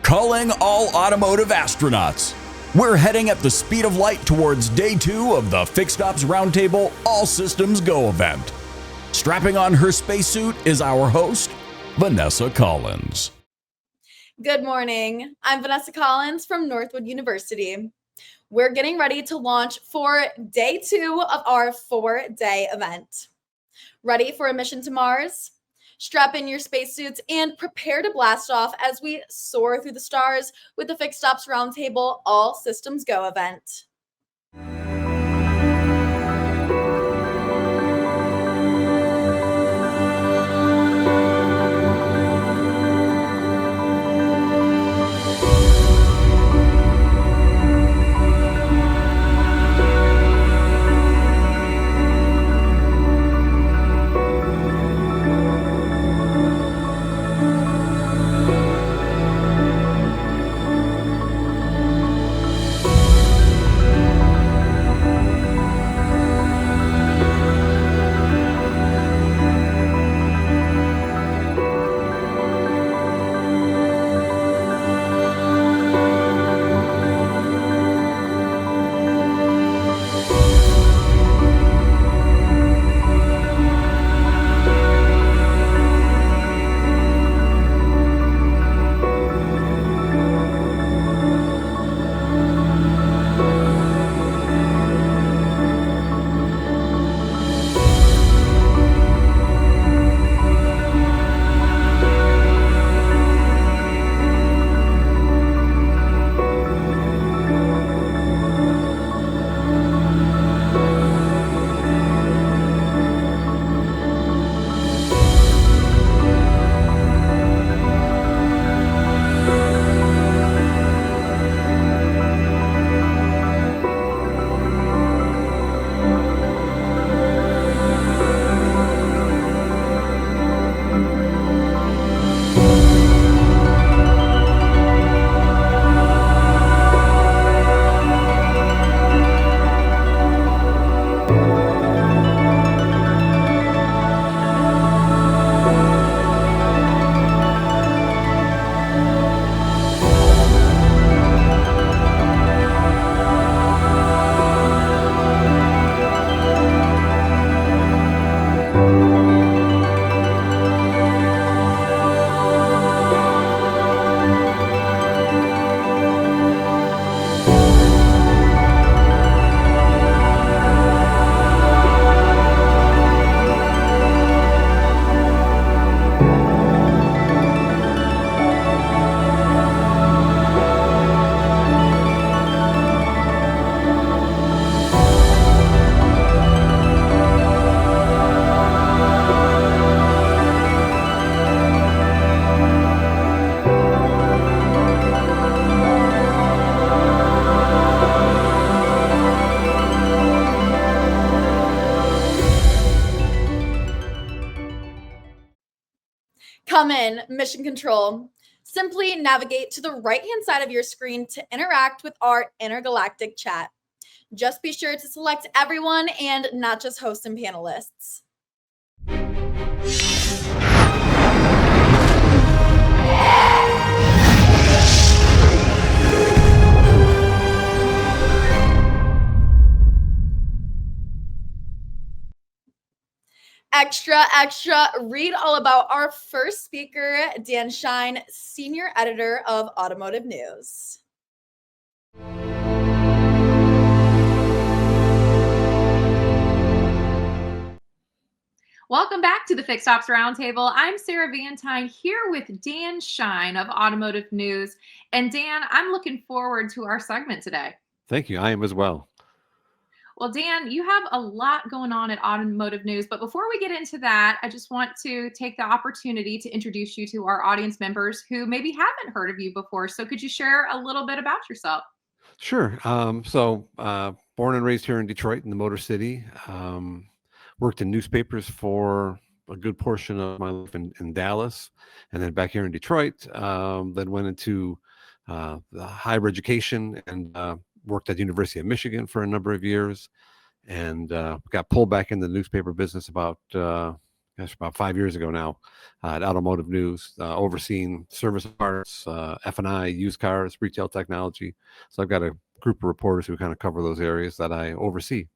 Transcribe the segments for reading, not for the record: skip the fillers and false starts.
Calling all automotive astronauts. We're heading at the speed of light towards day 2 of the Fixed Ops Roundtable All Systems Go event. Strapping on her spacesuit is our host, Vanessa Collins. Good morning. I'm Vanessa Collins from Northwood University. We're getting ready to launch for day 2 of our 4-day event. Ready for a mission to Mars? Strap in your spacesuits and prepare to blast off as we soar through the stars with the Fixed Ops Roundtable All Systems Go event. Come in, Mission Control. Simply navigate to the right-hand side of your screen to interact with our intergalactic chat. Just be sure to select everyone and not just hosts and panelists. Extra, read all about our first speaker, Dan Shine, Senior Editor of Automotive News. Welcome back to the Fixed Ops Roundtable. I'm Sarah Vantine here with Dan Shine of Automotive News. And Dan, I'm looking forward to our segment today. Thank you. I am as well. Well, Dan, you have a lot going on at Automotive News, but before we get into that, I just want to take the opportunity to introduce you to our audience members who maybe haven't heard of you before. So could you share a little bit about yourself? Sure. Born and raised here in Detroit in the Motor City. Worked in newspapers for a good portion of my life in Dallas, and then back here in Detroit. Then went into the higher education and worked at the University of Michigan for a number of years, and got pulled back in the newspaper business about gosh, about 5 years ago now, at Automotive News, overseeing service parts, F&I, used cars, retail technology. So I've got a group of reporters who kind of cover those areas that I oversee.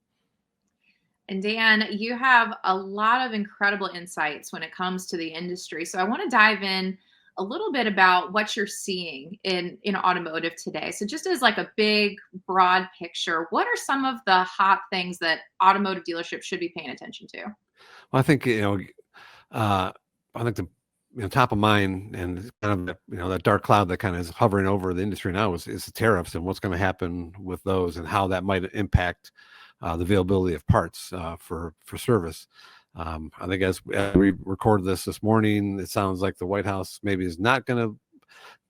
And Dan, you have a lot of incredible insights when it comes to the industry. So I want to dive in a little bit about what you're seeing in automotive today. So just as like a big, broad picture, what are some of the hot things that automotive dealerships should be paying attention to? Well, I think, I think the top of mind and kind of that dark cloud that kind of is hovering over the industry now is the tariffs and what's going to happen with those and how that might impact the availability of parts for service. I think as we recorded this morning, it sounds like the White House maybe is not going to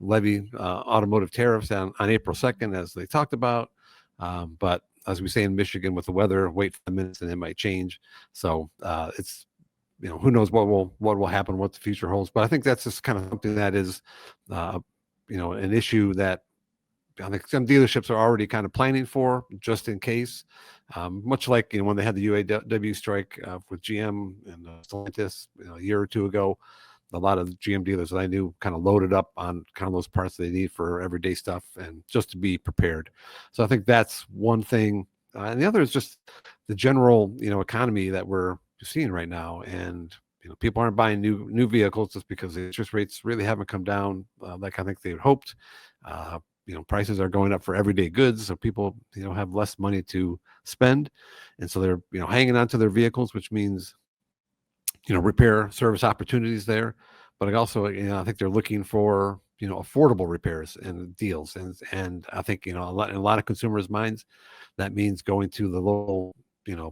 levy automotive tariffs on April 2nd, as they talked about. But as we say in Michigan with the weather, wait 5 minutes and it might change. So it's, who knows what will happen, what the future holds. But I think that's just kind of something that is, an issue that I think some dealerships are already kind of planning for, just in case. Much like when they had the UAW strike with GM and Stellantis, a year or two ago, a lot of GM dealers that I knew kind of loaded up on kind of those parts they need for everyday stuff and just to be prepared. So I think that's one thing, and the other is just the general economy that we're seeing right now, and people aren't buying new vehicles just because the interest rates really haven't come down like I think they had hoped. Prices are going up for everyday goods, so people have less money to spend, and so they're hanging on to their vehicles, which means repair service opportunities there. But I also I think they're looking for affordable repairs and deals, and I think in a lot of consumers' minds that means going to the local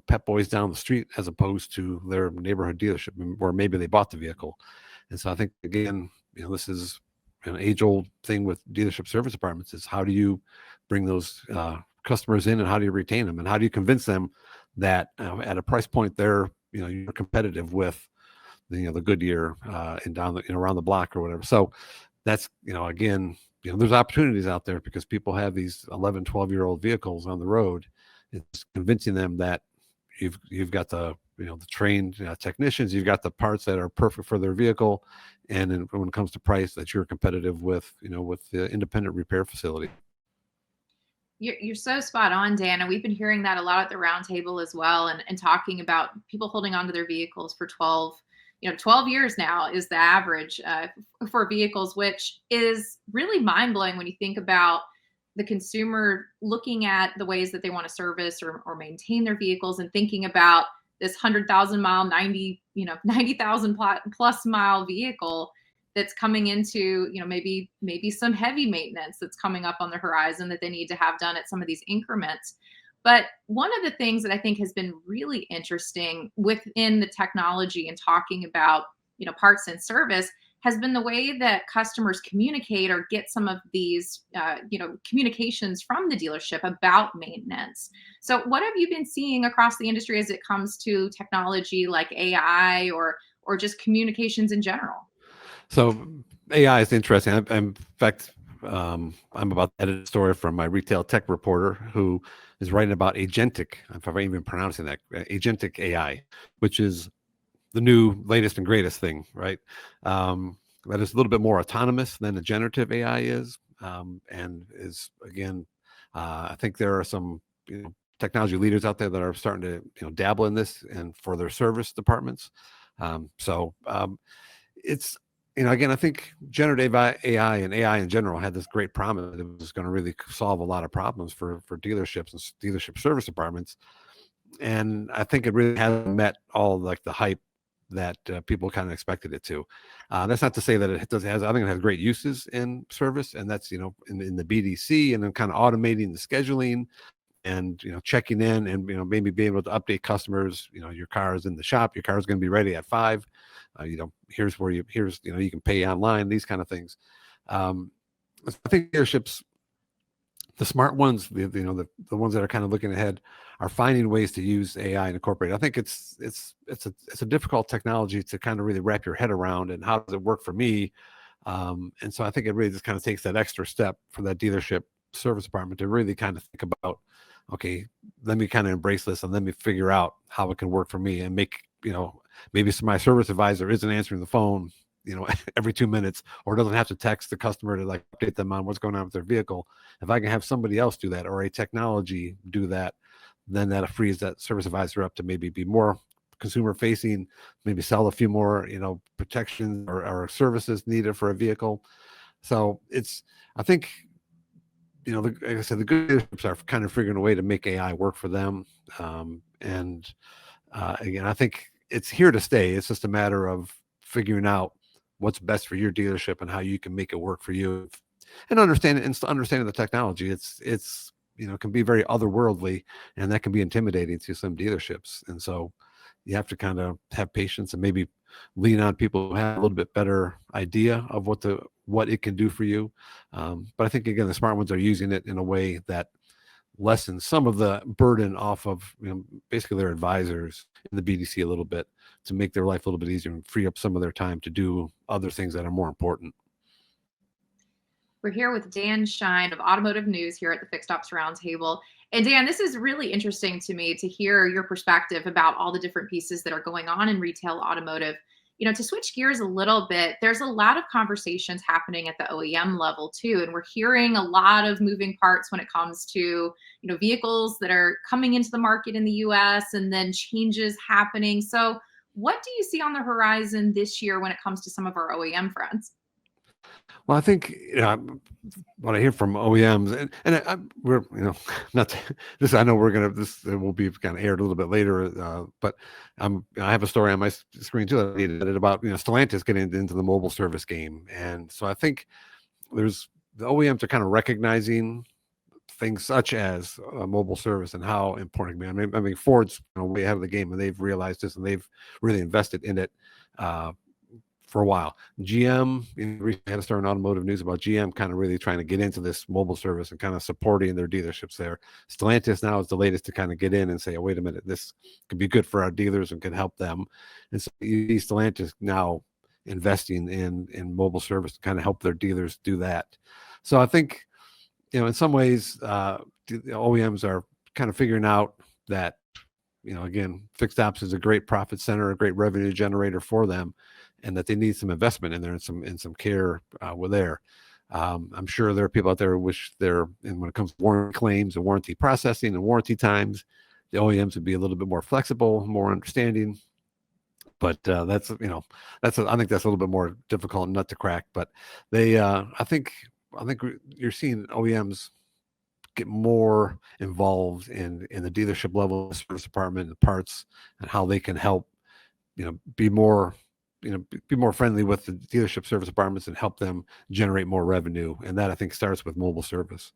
Pep Boys down the street as opposed to their neighborhood dealership where maybe they bought the vehicle. And so I think again this is an age-old thing with dealership service departments, is how do you bring those customers in and how do you retain them and how do you convince them that at a price point they're you're competitive with the Goodyear and down around the block or whatever. So that's again there's opportunities out there because people have these 11, 12-year-old vehicles on the road. It's convincing them that you've got the the trained technicians, you've got the parts that are perfect for their vehicle, and then when it comes to price, that you're competitive with with the independent repair facility. You're so spot on, Dan, and we've been hearing that a lot at the roundtable as well, and talking about people holding onto their vehicles for 12 years now is the average for vehicles, which is really mind-blowing when you think about the consumer looking at the ways that they want to service or maintain their vehicles and thinking about this 100,000 mile, 90,000 plus mile vehicle that's coming into, maybe some heavy maintenance that's coming up on the horizon that they need to have done at some of these increments. But one of the things that I think has been really interesting within the technology and talking about, parts and service has been the way that customers communicate or get some of these, communications from the dealership about maintenance. So what have you been seeing across the industry as it comes to technology like AI or just communications in general? So AI is interesting. In fact, I'm about to edit a story from my retail tech reporter who is writing about agentic, if I'm even pronouncing that, agentic AI, which is the new latest and greatest thing, right? That is a little bit more autonomous than the generative AI is, and is again, I think there are some technology leaders out there that are starting to dabble in this and for their service departments. It's again, I think generative AI and AI in general had this great promise that it was going to really solve a lot of problems for dealerships and dealership service departments, and I think it really hasn't met all like the hype that people kind of expected it to. That's not to say that it doesn't have. I think it has great uses in service, and that's in the BDC, and then kind of automating the scheduling, and checking in, and maybe being able to update customers. Your car is in the shop. Your car is going to be ready at 5. Here's where you can pay online. These kind of things. I think dealerships, the smart ones, the ones that are kind of looking ahead, are finding ways to use AI and incorporate. I think it's a difficult technology to kind of really wrap your head around, and how does it work for me? And so I think it really just kind of takes that extra step for that dealership service department to really kind of think about, okay, let me kind of embrace this and let me figure out how it can work for me and make maybe my service advisor isn't answering the phone, every 2 minutes, or doesn't have to text the customer to like update them on what's going on with their vehicle. If I can have somebody else do that, or a technology do that, then that frees that service advisor up to maybe be more consumer facing, maybe sell a few more, protections or services needed for a vehicle. So I think, like I said, the good dealerships are kind of figuring a way to make AI work for them. Again, I think it's here to stay. It's just a matter of figuring out what's best for your dealership and how you can make it work for you, and understanding the technology. It's can be very otherworldly, and that can be intimidating to some dealerships. And so you have to kind of have patience and maybe lean on people who have a little bit better idea of what it can do for you. But I think, again, the smart ones are using it in a way that lessens some of the burden off of basically their advisors in the BDC a little bit, to make their life a little bit easier and free up some of their time to do other things that are more important. We're here with Dan Shine of Automotive News here at the Fixed Ops Roundtable. And Dan, this is really interesting to me to hear your perspective about all the different pieces that are going on in retail automotive. To switch gears a little bit, there's a lot of conversations happening at the OEM level too. And we're hearing a lot of moving parts when it comes to, vehicles that are coming into the market in the US and then changes happening. So what do you see on the horizon this year when it comes to some of our OEM friends? Well, I think what I hear from OEMs, and we're not this. I know this will be kind of aired a little bit later, but I have a story on my screen too that I needed about Stellantis getting into the mobile service game, and so I think the OEMs are kind of recognizing things such as mobile service and how important it can be. I mean, Ford's way ahead of the game, and they've realized this, and they've really invested in it for a while. GM, recently had a story in Automotive News about GM kind of really trying to get into this mobile service and kind of supporting their dealerships there. Stellantis now is the latest to kind of get in and say, oh, wait a minute, this could be good for our dealers and can help them. And so you see Stellantis now investing in mobile service to kind of help their dealers do that. So I think, in some ways, the OEMs are kind of figuring out that, again, fixed ops is a great profit center, a great revenue generator for them, and that they need some investment in there and some care with there. I'm sure there are people out there who wish and when it comes to warranty claims and warranty processing and warranty times, the OEMs would be a little bit more flexible, more understanding. But I think that's a little bit more difficult nut to crack. But I think you're seeing OEMs get more involved in the dealership level, the service department, the parts, and how they can help, be more friendly with the dealership service departments and help them generate more revenue. And that, I think, starts with mobile service.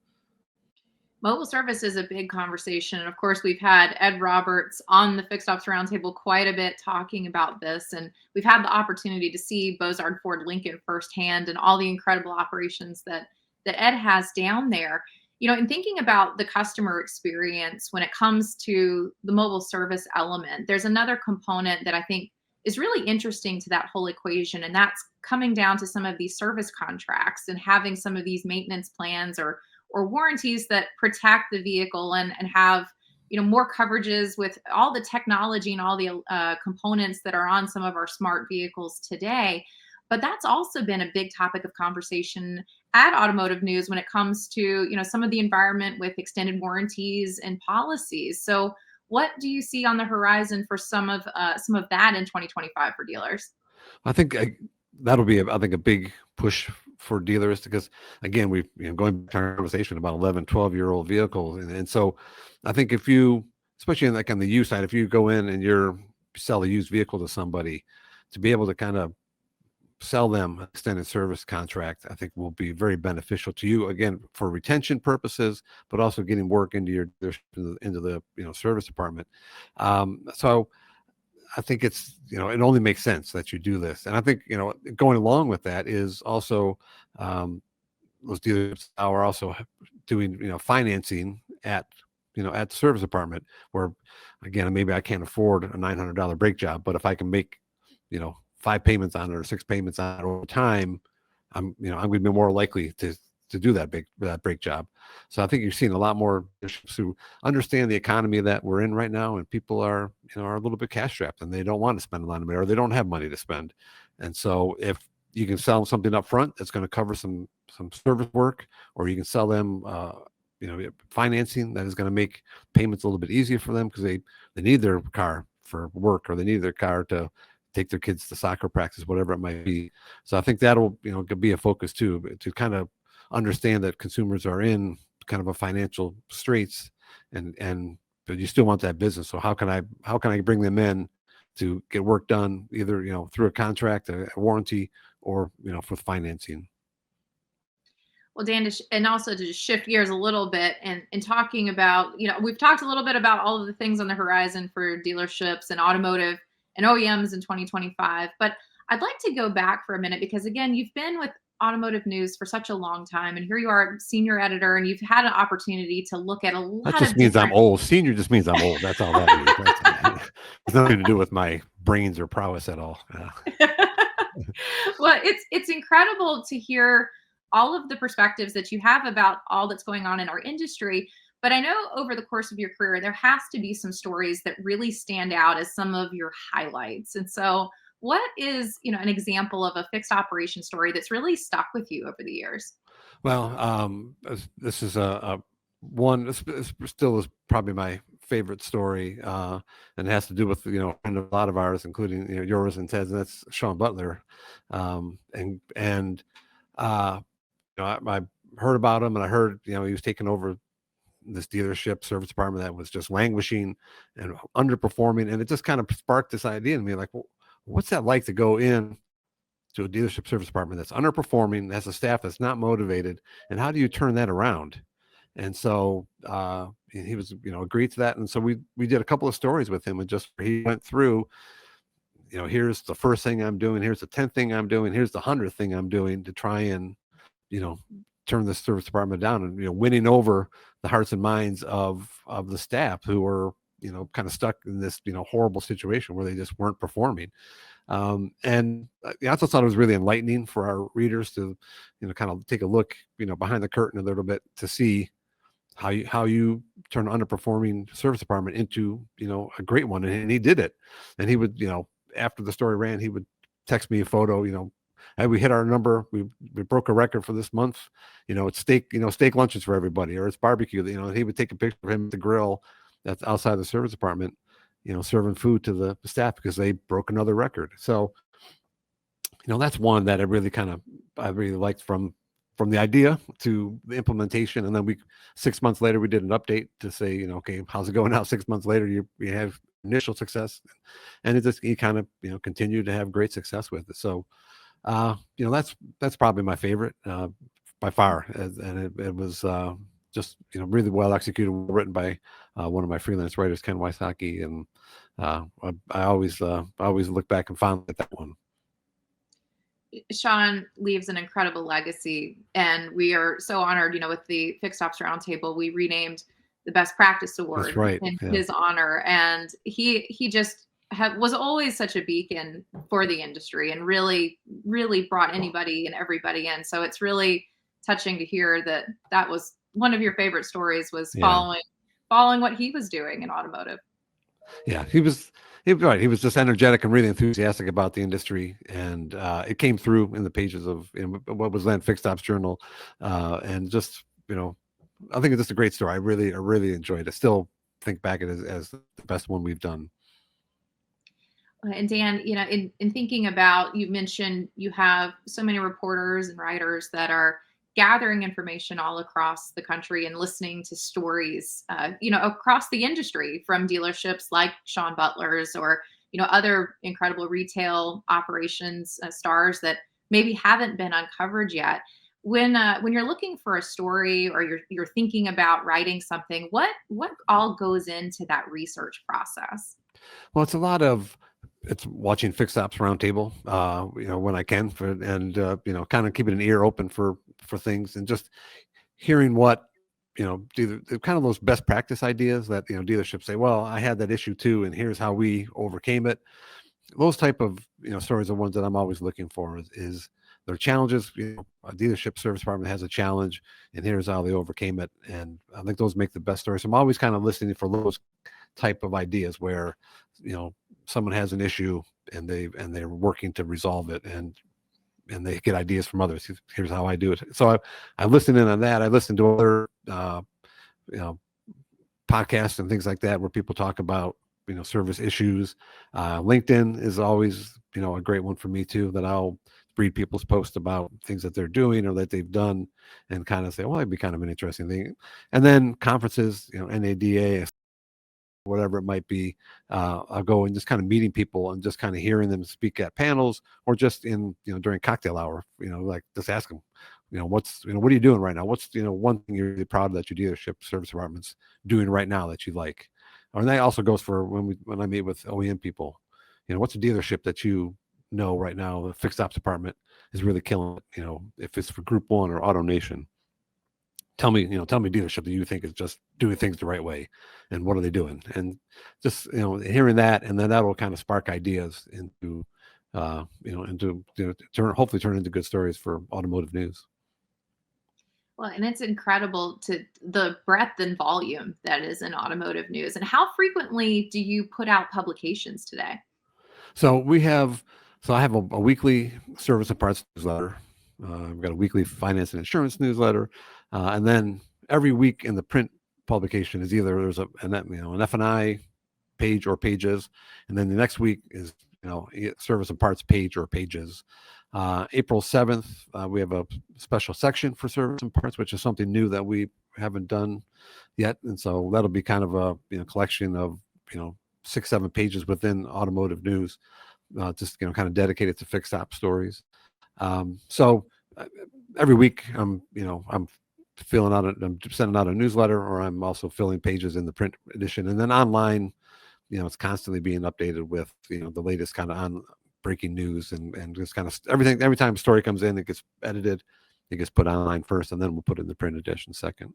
Mobile service is a big conversation. And of course, we've had Ed Roberts on the Fixed Ops Roundtable quite a bit talking about this. And we've had the opportunity to see Bozard Ford Lincoln firsthand and all the incredible operations that Ed has down there. In thinking about the customer experience when it comes to the mobile service element, there's another component that I think is really interesting to that whole equation. And that's coming down to some of these service contracts and having some of these maintenance plans or warranties that protect the vehicle and have, more coverages with all the technology and all the components that are on some of our smart vehicles today. But that's also been a big topic of conversation at Automotive News when it comes to, some of the environment with extended warranties and policies. So what do you see on the horizon for some of that in 2025 for dealers? I think that'll be, a big push for dealers, because again, we going back to our conversation about 11, 12-year-old vehicles. And so I think if you, especially on the used side, if you go in and sell a used vehicle to somebody, to be able to kind of sell them an extended service contract, I think will be very beneficial to you, again, for retention purposes, but also getting work into the service department. So I think it's, it only makes sense that you do this. And I think, going along with that is also those dealerships are also doing, financing at the service department, where, again, maybe I can't afford a $900 brake job, but if I can make, 5 payments on it or 6 payments on it over time, I'm going to be more likely to to do that brake job. So I think you're seeing a lot more dealerships who understand the economy that we're in right now, and people are a little bit cash strapped and they don't want to spend a lot of money, or they don't have money to spend. And so if you can sell them something up front that's going to cover some service work, or you can sell them financing that is going to make payments a little bit easier for them because they need their car for work, or they need their car to take their kids to soccer practice, whatever it might be. So I think that'll be a focus too, to kind of understand that consumers are in kind of a financial straits, but you still want that business. So how can I bring them in to get work done, either through a contract, a warranty, or for financing. Well, Dan, and also to just shift gears a little bit and talking about, we've talked a little bit about all of the things on the horizon for dealerships and automotive and OEMs in 2025. But I'd like to go back for a minute because, again, you've been with automotive news for such a long time, and here you are, senior editor, and you've had an opportunity to look at a lot that just means I'm old. Senior just means I'm old. That's all that means. It's nothing to do with my brains or prowess at all. Well, it's incredible to hear all of the perspectives that you have about all that's going on in our industry. But I know over the course of your career, there has to be some stories that really stand out as some of your highlights. And so what is, an example of a fixed operation story that's really stuck with you over the years? Well, this is one. This still is probably my favorite story, and it has to do with a lot of ours, including yours and Ted's, and that's Sean Butler. I heard about him, and I heard he was taking over this dealership service department that was just languishing and underperforming, and it just kind of sparked this idea in me, like, well, what's that like to go in to a dealership service department that's underperforming, has a staff that's not motivated, and how do you turn that around? And so he was agreed to that, and so we did a couple of stories with him, and just he went through, here's the first thing I'm doing, here's the 10th thing I'm doing, here's the 100th thing I'm doing to try and turn the service department down, and winning over the hearts and minds of the staff who are kind of stuck in this horrible situation where they just weren't performing. And I also thought it was really enlightening for our readers to kind of take a look behind the curtain a little bit to see how you turn an underperforming service department into a great one. And he did it. And he would after the story ran, he would text me a photo, hey, we hit our number. We broke a record for this month. It's steak lunches for everybody, or it's barbecue. He would take a picture of him at the grill that's outside the service department, serving food to the staff because they broke another record. So, that's one that I really liked from the idea to the implementation. And then 6 months later, we did an update to say, okay, how's it going now? 6 months later, you have initial success, and he kind of, continued to have great success with it. So, that's probably my favorite by far, and it was just really well executed, written by one of my freelance writers, Ken Wysocki, and I always look back and fondly at that one. Sean leaves an incredible legacy, and we are so honored. With the Fixed Ops Roundtable, we renamed the Best Practice Award in his honor, and he just was always such a beacon for the industry, and really brought anybody and everybody in. So it's really touching to hear that was one of your favorite stories, was following what he was doing in automotive. Yeah, he was right. He was just energetic and really enthusiastic about the industry, and it came through in the pages of what was then Fixed Ops Journal, and just I think it's just a great story. I really enjoyed it. Still think back at it as the best one we've done. And Dan, in thinking about, you mentioned you have so many reporters and writers that are gathering information all across the country and listening to stories, across the industry, from dealerships like Sean Butler's, or, other incredible retail operations stars that maybe haven't been uncovered yet. When you're looking for a story, or you're thinking about writing something, what all goes into that research process? Well, it's watching Fixed Ops Roundtable, when I can, and kind of keeping an ear open for things, and just hearing what, kind of those best practice ideas that, dealerships say, well, I had that issue too, and here's how we overcame it. Those type of, stories are ones that I'm always looking for, is their challenges. A dealership service department has a challenge, and here's how they overcame it. And I think those make the best stories. So I'm always kind of listening for those type of ideas where, someone has an issue and they're working to resolve it, and they get ideas from others. Here's how I do it. So I listen in on that. I listen to other, podcasts and things like that where people talk about, service issues. LinkedIn is always, a great one for me too, that I'll read people's posts about things that they're doing or that they've done and kind of say, well, that'd be kind of an interesting thing. And then conferences, NADA, whatever it might be, I'll go and just kind of meeting people and just kind of hearing them speak at panels or just in, during cocktail hour, like just ask them, what are you doing right now? What's, one thing you're really proud of that your dealership service department's doing right now that you like? And that also goes for when I meet with OEM people, what's a dealership that right now, the fixed ops department is really killing it. If it's for Group 1 or AutoNation, tell me dealership that you think is just doing things the right way, and what are they doing? And just, hearing that, and then that'll kind of spark ideas into, hopefully turn into good stories for automotive news. Well, and it's incredible to the breadth and volume that is in automotive news. And how frequently do you put out publications today? So I have a weekly service and parts newsletter. I've got a weekly finance and insurance newsletter. And then every week in the print publication is either there's an F&I page or pages. And then the next week is, service and parts page or pages. April 7th, we have a special section for service and parts, which is something new that we haven't done yet. And so that'll be kind of a collection of, 6-7 pages within automotive news, just, kind of dedicated to fixed op stories. So every week I'm sending out a newsletter, or I'm also filling pages in the print edition, and then online, it's constantly being updated with, the latest kind of on breaking news and just kind of everything. Every time a story comes in, it gets edited, it gets put online first, and then we'll put it in the print edition second.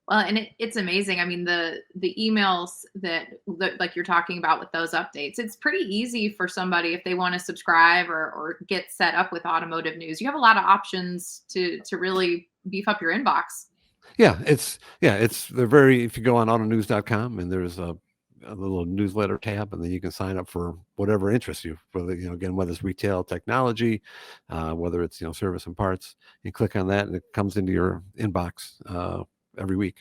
Well, and it's amazing. I mean, the emails that like you're talking about with those updates, it's pretty easy for somebody if they want to subscribe or get set up with automotive news. You have a lot of options to really beef up your inbox. If you go on autonews.com and there's a little newsletter tab, and then you can sign up for whatever interests you, whether it's retail, technology, whether it's, service and parts. You click on that and it comes into your inbox every week.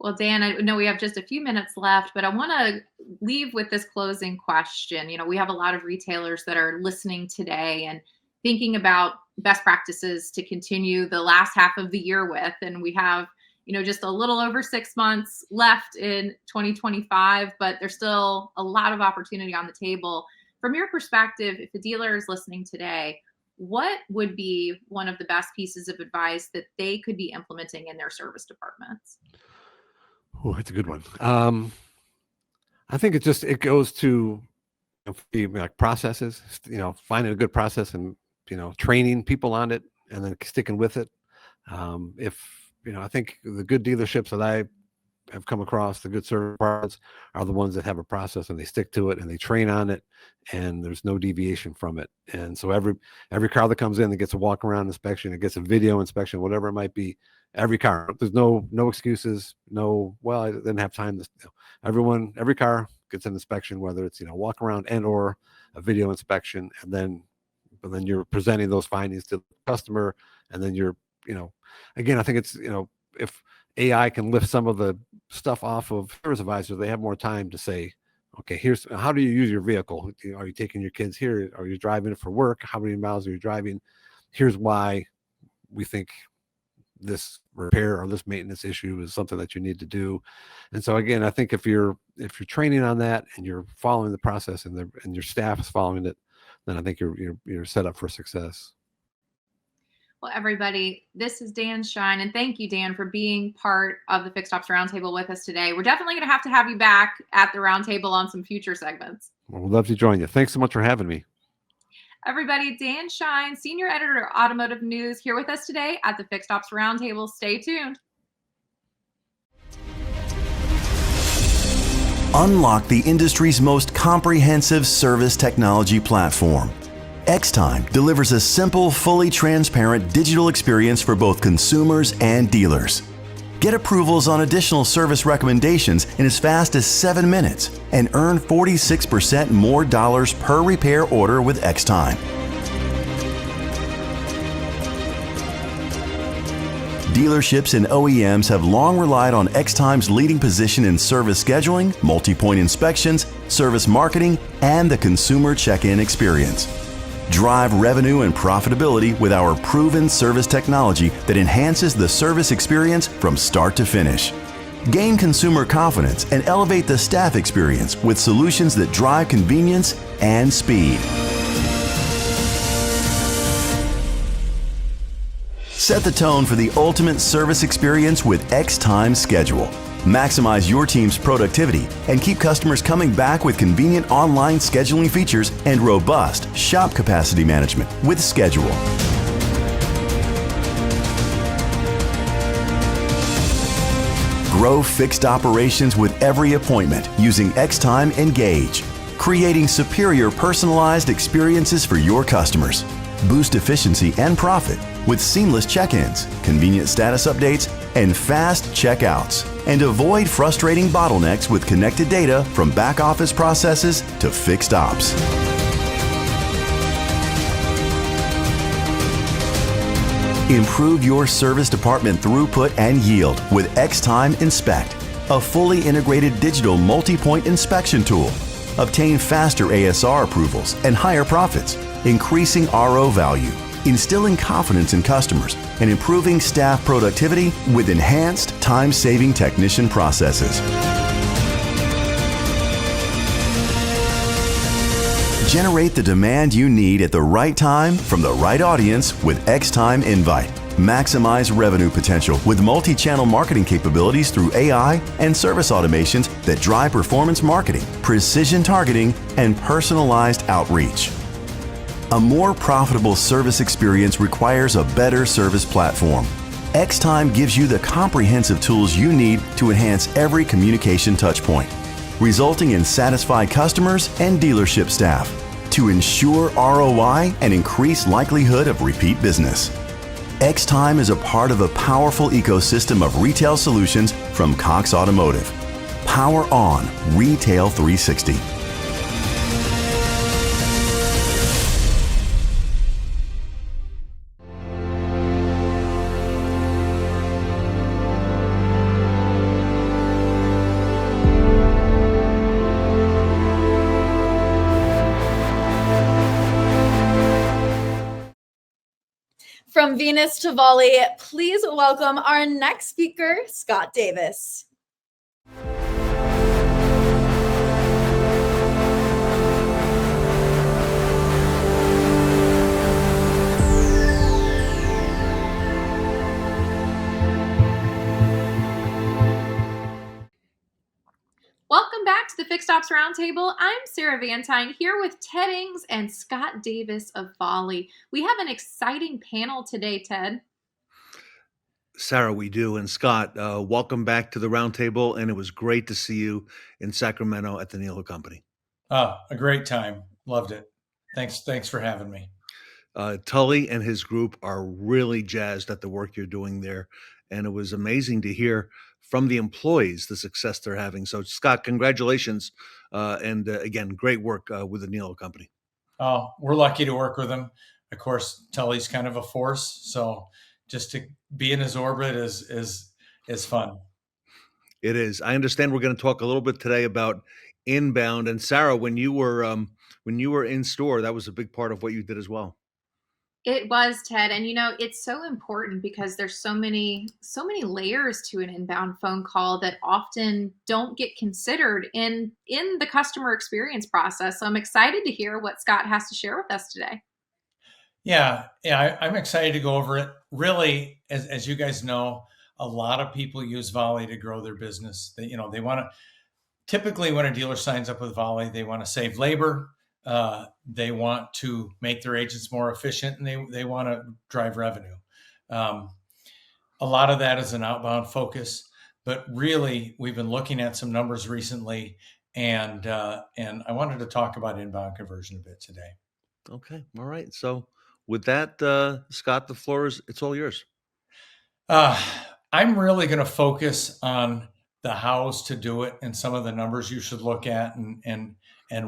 Well, Dan, I know we have just a few minutes left, but I want to leave with this closing question. We have a lot of retailers that are listening today and thinking about best practices to continue the last half of the year with, and we have just a little over 6 months left in 2025, but there's still a lot of opportunity on the table. From your perspective, if a dealer is listening today, what would be one of the best pieces of advice that they could be implementing in their service departments? Oh, that's a good one. I think it goes to like processes, finding a good process and, training people on it and then sticking with it. I think the good dealerships that I have come across, the good service departments, are the ones that have a process and they stick to it and they train on it, and there's no deviation from it. And so every car that comes in that gets a walk around inspection, it gets a video inspection, whatever it might be, every car, there's no excuses, I didn't have time. Every car gets an inspection, whether it's, walk around and or a video inspection. And then you're presenting those findings to the customer. And then you're, again, I think it's, if AI can lift some of the stuff off of service advisors, they have more time to say, okay, here's how do you use your vehicle? Are you taking your kids here? Are you driving it for work? How many miles are you driving? Here's why we think this repair or this maintenance issue is something that you need to do. And so again, I think if you're training on that and you're following the process and your staff is following it, then I think you're set up for success. Well, everybody, this is Dan Shine, and thank you, Dan, for being part of the Fixed Ops Roundtable with us today. We're definitely going to have you back at the Roundtable on some future segments. Well, we'd love to join you. Thanks so much for having me. Everybody, Dan Shine, Senior Editor of Automotive News, here with us today at the Fixed Ops Roundtable. Stay tuned. Unlock the industry's most comprehensive service technology platform. Xtime delivers a simple, fully transparent digital experience for both consumers and dealers. Get approvals on additional service recommendations in as fast as 7 minutes and earn 46% more dollars per repair order with Xtime. Dealerships and OEMs have long relied on Xtime's leading position in service scheduling, multi-point inspections, service marketing, and the consumer check-in experience. Drive revenue and profitability with our proven service technology that enhances the service experience from start to finish. Gain consumer confidence and elevate the staff experience with solutions that drive convenience and speed. Set the tone for the ultimate service experience with Xtime Schedule. Maximize your team's productivity and keep customers coming back with convenient online scheduling features and robust shop capacity management with Schedule. Grow fixed operations with every appointment using Xtime Engage, creating superior personalized experiences for your customers. Boost efficiency and profit with seamless check-ins, convenient status updates, and fast checkouts. And avoid frustrating bottlenecks with connected data from back-office processes to fixed ops. Improve your service department throughput and yield with Xtime Inspect, a fully integrated digital multi-point inspection tool. Obtain faster ASR approvals and higher profits, increasing RO value, instilling confidence in customers, and improving staff productivity with enhanced time-saving technician processes. Generate the demand you need at the right time from the right audience with Xtime Invite. Maximize revenue potential with multi-channel marketing capabilities through AI and service automations that drive performance marketing, precision targeting, and personalized outreach. A more profitable service experience requires a better service platform. Xtime gives you the comprehensive tools you need to enhance every communication touchpoint, resulting in satisfied customers and dealership staff to ensure ROI and increase likelihood of repeat business. Xtime is a part of a powerful ecosystem of retail solutions from Cox Automotive. Power on Retail 360. From Venus to Volie, please welcome our next speaker, Scott Davis. Welcome back to the Fixed Ops Roundtable. I'm Sarah Vantine here with Ted Ings and Scott Davis of Volie. We have an exciting panel today, Ted. Sarah, we do. And Scott, welcome back to the Roundtable. And it was great to see you in Sacramento at the Niello Company. A great time. Loved it. Thanks for having me. Tully and his group are really jazzed at the work you're doing there. And it was amazing to hear from the employees the success they're having. So, Scott, congratulations. And again, great work with the Niello Company. Oh, we're lucky to work with him. Of course, Tully's kind of a force. So just to be in his orbit is fun. It is. I understand we're going to talk a little bit today about inbound. And Sarah, when you were in store, that was a big part of what you did as well. It was, Ted. And it's so important because there's so many layers to an inbound phone call that often don't get considered in the customer experience process. So I'm excited to hear what Scott has to share with us today. Yeah, I'm excited to go over it. Really, as you guys know, a lot of people use Volie to grow their business. They want to, typically when a dealer signs up with Volie, they want to save labor. They want to make their agents more efficient, and they want to drive revenue. A lot of that is an outbound focus, but really we've been looking at some numbers recently, and I wanted to talk about inbound conversion a bit today. Okay. All right. So with that, Scott, the floor it's all yours. I'm really going to focus on the hows to do it and some of the numbers you should look at and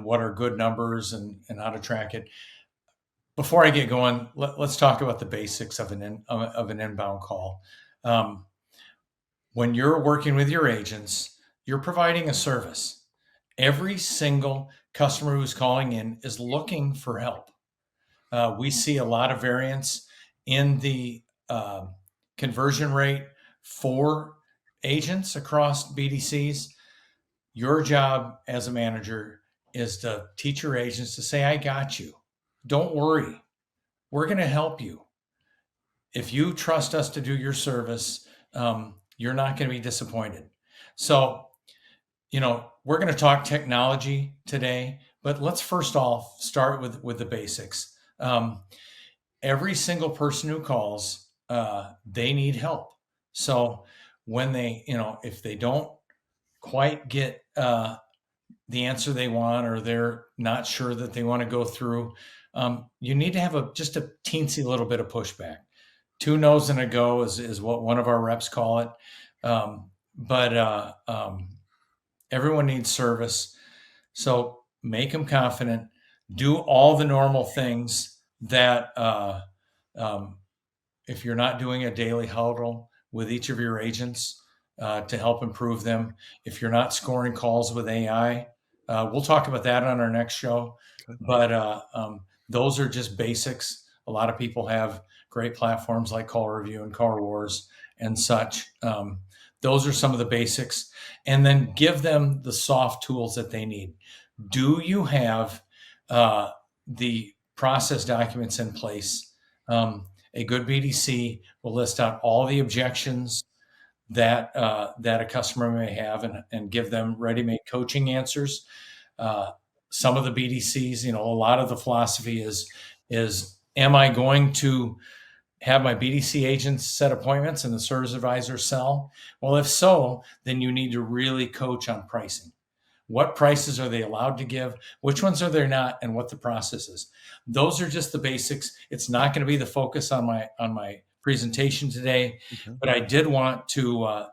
what are good numbers and how to track it. Before I get going, let's talk about the basics of an inbound call. When you're working with your agents, you're providing a service. Every single customer who's calling in is looking for help. We see a lot of variance in the conversion rate for agents across BDCs. Your job as a manager is to teach your agents to say, I got you. Don't worry. We're going to help you. If you trust us to do your service, you're not going to be disappointed. So, we're going to talk technology today, but let's first off start with the basics. Every single person who calls, they need help. So when they, if they don't quite get the answer they want, or they're not sure that they want to go through, you need to have just a teensy little bit of pushback. 2 no's and a go is what one of our reps call it. But everyone needs service. So make them confident. Do all the normal things that if you're not doing a daily huddle with each of your agents to help improve them, if you're not scoring calls with AI, we'll talk about that on our next show. But those are just basics. A lot of people have great platforms like Call Review and Car Wars and such. Those are some of the basics. And then give them the soft tools that they need. Do you have the process documents in place? A good BDC will list out all the objections that a customer may have and give them ready-made coaching answers. Some of the BDCs, a lot of the philosophy is am I going to have my BDC agents set appointments and the service advisor sell? Well, if so, then you need to really coach on pricing. What prices are they allowed to give? Which ones are they not? And what the process is. Those are just the basics. It's not going to be the focus on my presentation today, but I did want to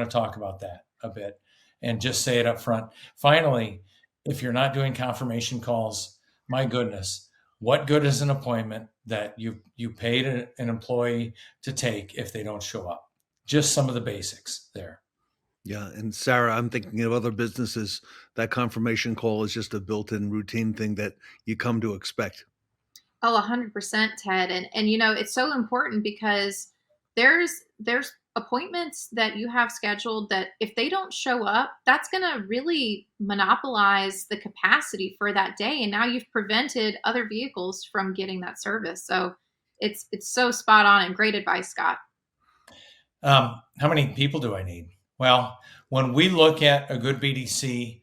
talk about that a bit and just say it up front. Finally, if you're not doing confirmation calls, my goodness, what good is an appointment that you paid an employee to take if they don't show up? Just some of the basics there. Yeah. And Sarah, I'm thinking of other businesses, that confirmation call is just a built-in routine thing that you come to expect. Oh, 100%, Ted. And it's so important because there's appointments that you have scheduled that if they don't show up, that's going to really monopolize the capacity for that day. And now you've prevented other vehicles from getting that service. So it's so spot on and great advice, Scott. How many people do I need? Well, when we look at a good BDC,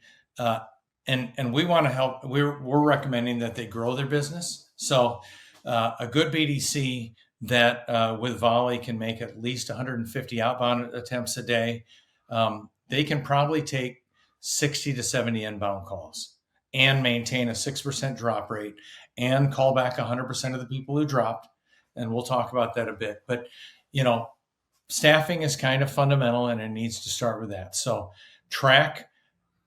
and we want to help, we're recommending that they grow their business. So a good BDC that with Volie can make at least 150 outbound attempts a day, they can probably take 60 to 70 inbound calls and maintain a 6% drop rate and call back 100% of the people who dropped. And we'll talk about that a bit. But, staffing is kind of fundamental and it needs to start with that. So track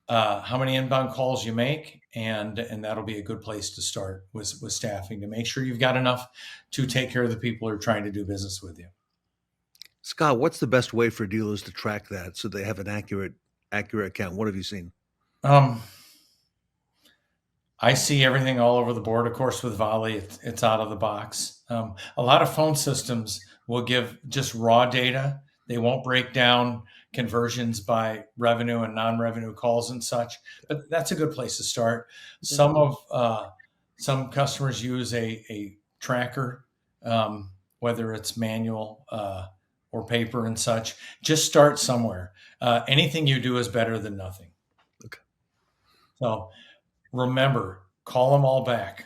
how many inbound calls you make, and that'll be a good place to start with staffing to make sure you've got enough to take care of the people who are trying to do business with you. Scott, what's the best way for dealers to track that so they have an accurate count? What have you seen? I see everything all over the board. Of course, with Volie, it's out of the box. A lot of phone systems will give just raw data. They won't break down conversions by revenue and non-revenue calls and such, but that's a good place to start. Some customers use a tracker, whether it's manual or paper and such. Just start somewhere. Anything you do is better than nothing. Okay. So remember, call them all back.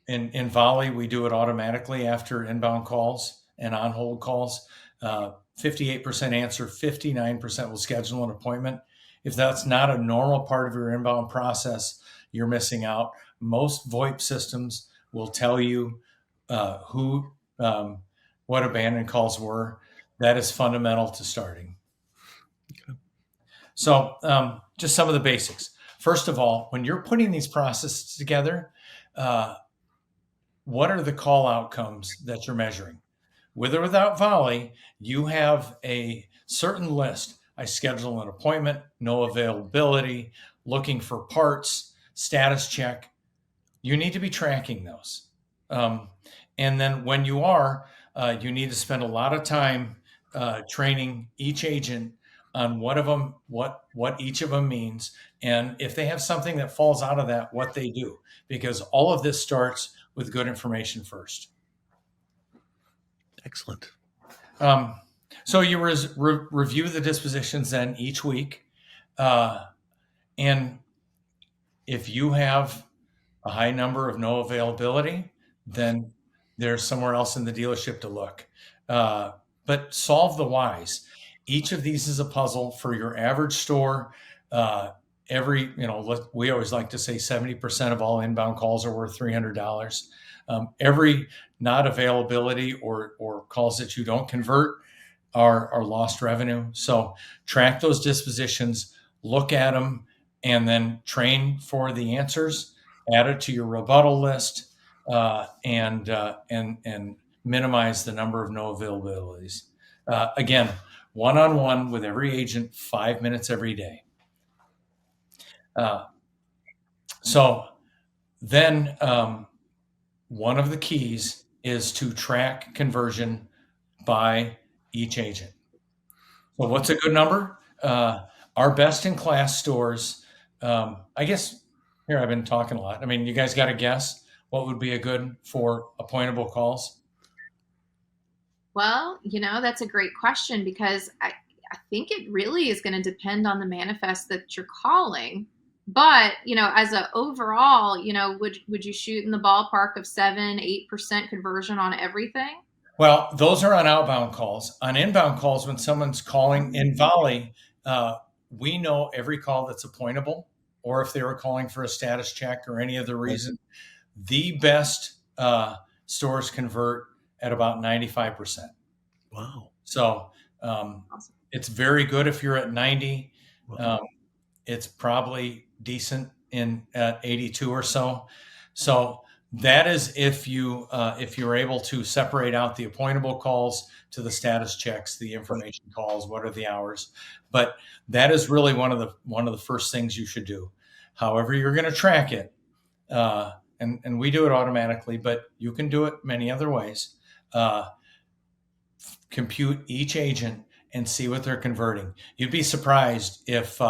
In Volie, we do it automatically after inbound calls and on-hold calls. 58% answer, 59% will schedule an appointment. If that's not a normal part of your inbound process, you're missing out. most VoIP systems will tell you what abandoned calls were. That is fundamental to starting. Okay. So just some of the basics. First of all, when you're putting these processes together, what are the call outcomes that you're measuring? With or without Volie, you have a certain list. I schedule an appointment, no availability, looking for parts, status check. You need to be tracking those. And then when you are, you need to spend a lot of time training each agent on what each of them means, and if they have something that falls out of that, what they do, because all of this starts with good information first. Excellent. So you review the dispositions then each week, and if you have a high number of no availability, then there's somewhere else in the dealership to look. But solve the whys. Each of these is a puzzle for your average store. We always like to say 70% of all inbound calls are worth $300. Every not availability or calls that you don't convert are lost revenue. So track those dispositions, look at them, and then train for the answers. Add it to your rebuttal list, and minimize the number of no availabilities. Again, one-on-one with every agent, 5 minutes every day. So then one of the keys is to track conversion by each agent. So what's a good number? Our best-in-class stores, I guess, here I've been talking a lot. I mean, you guys got to guess what would be a good for appointable calls? Well, that's a great question, because I think it really is going to depend on the manifest that you're calling. But, as a overall, would you shoot in the ballpark of 7-8% conversion on everything? Well, those are on outbound calls. On inbound calls, when someone's calling in Volie, we know every call that's appointable, or if they were calling for a status check or any other reason. The best stores convert at about 95%. Wow. So Awesome. It's very good if you're at 90. Wow. It's probably decent at 82 or so. So that is if you're able to separate out the appointable calls to the status checks, the information calls, what are the hours. But that is really one of the first things you should do. However, you're going to track it, and we do it automatically, but you can do it many other ways. Compute each agent and see what they're converting. You'd be surprised if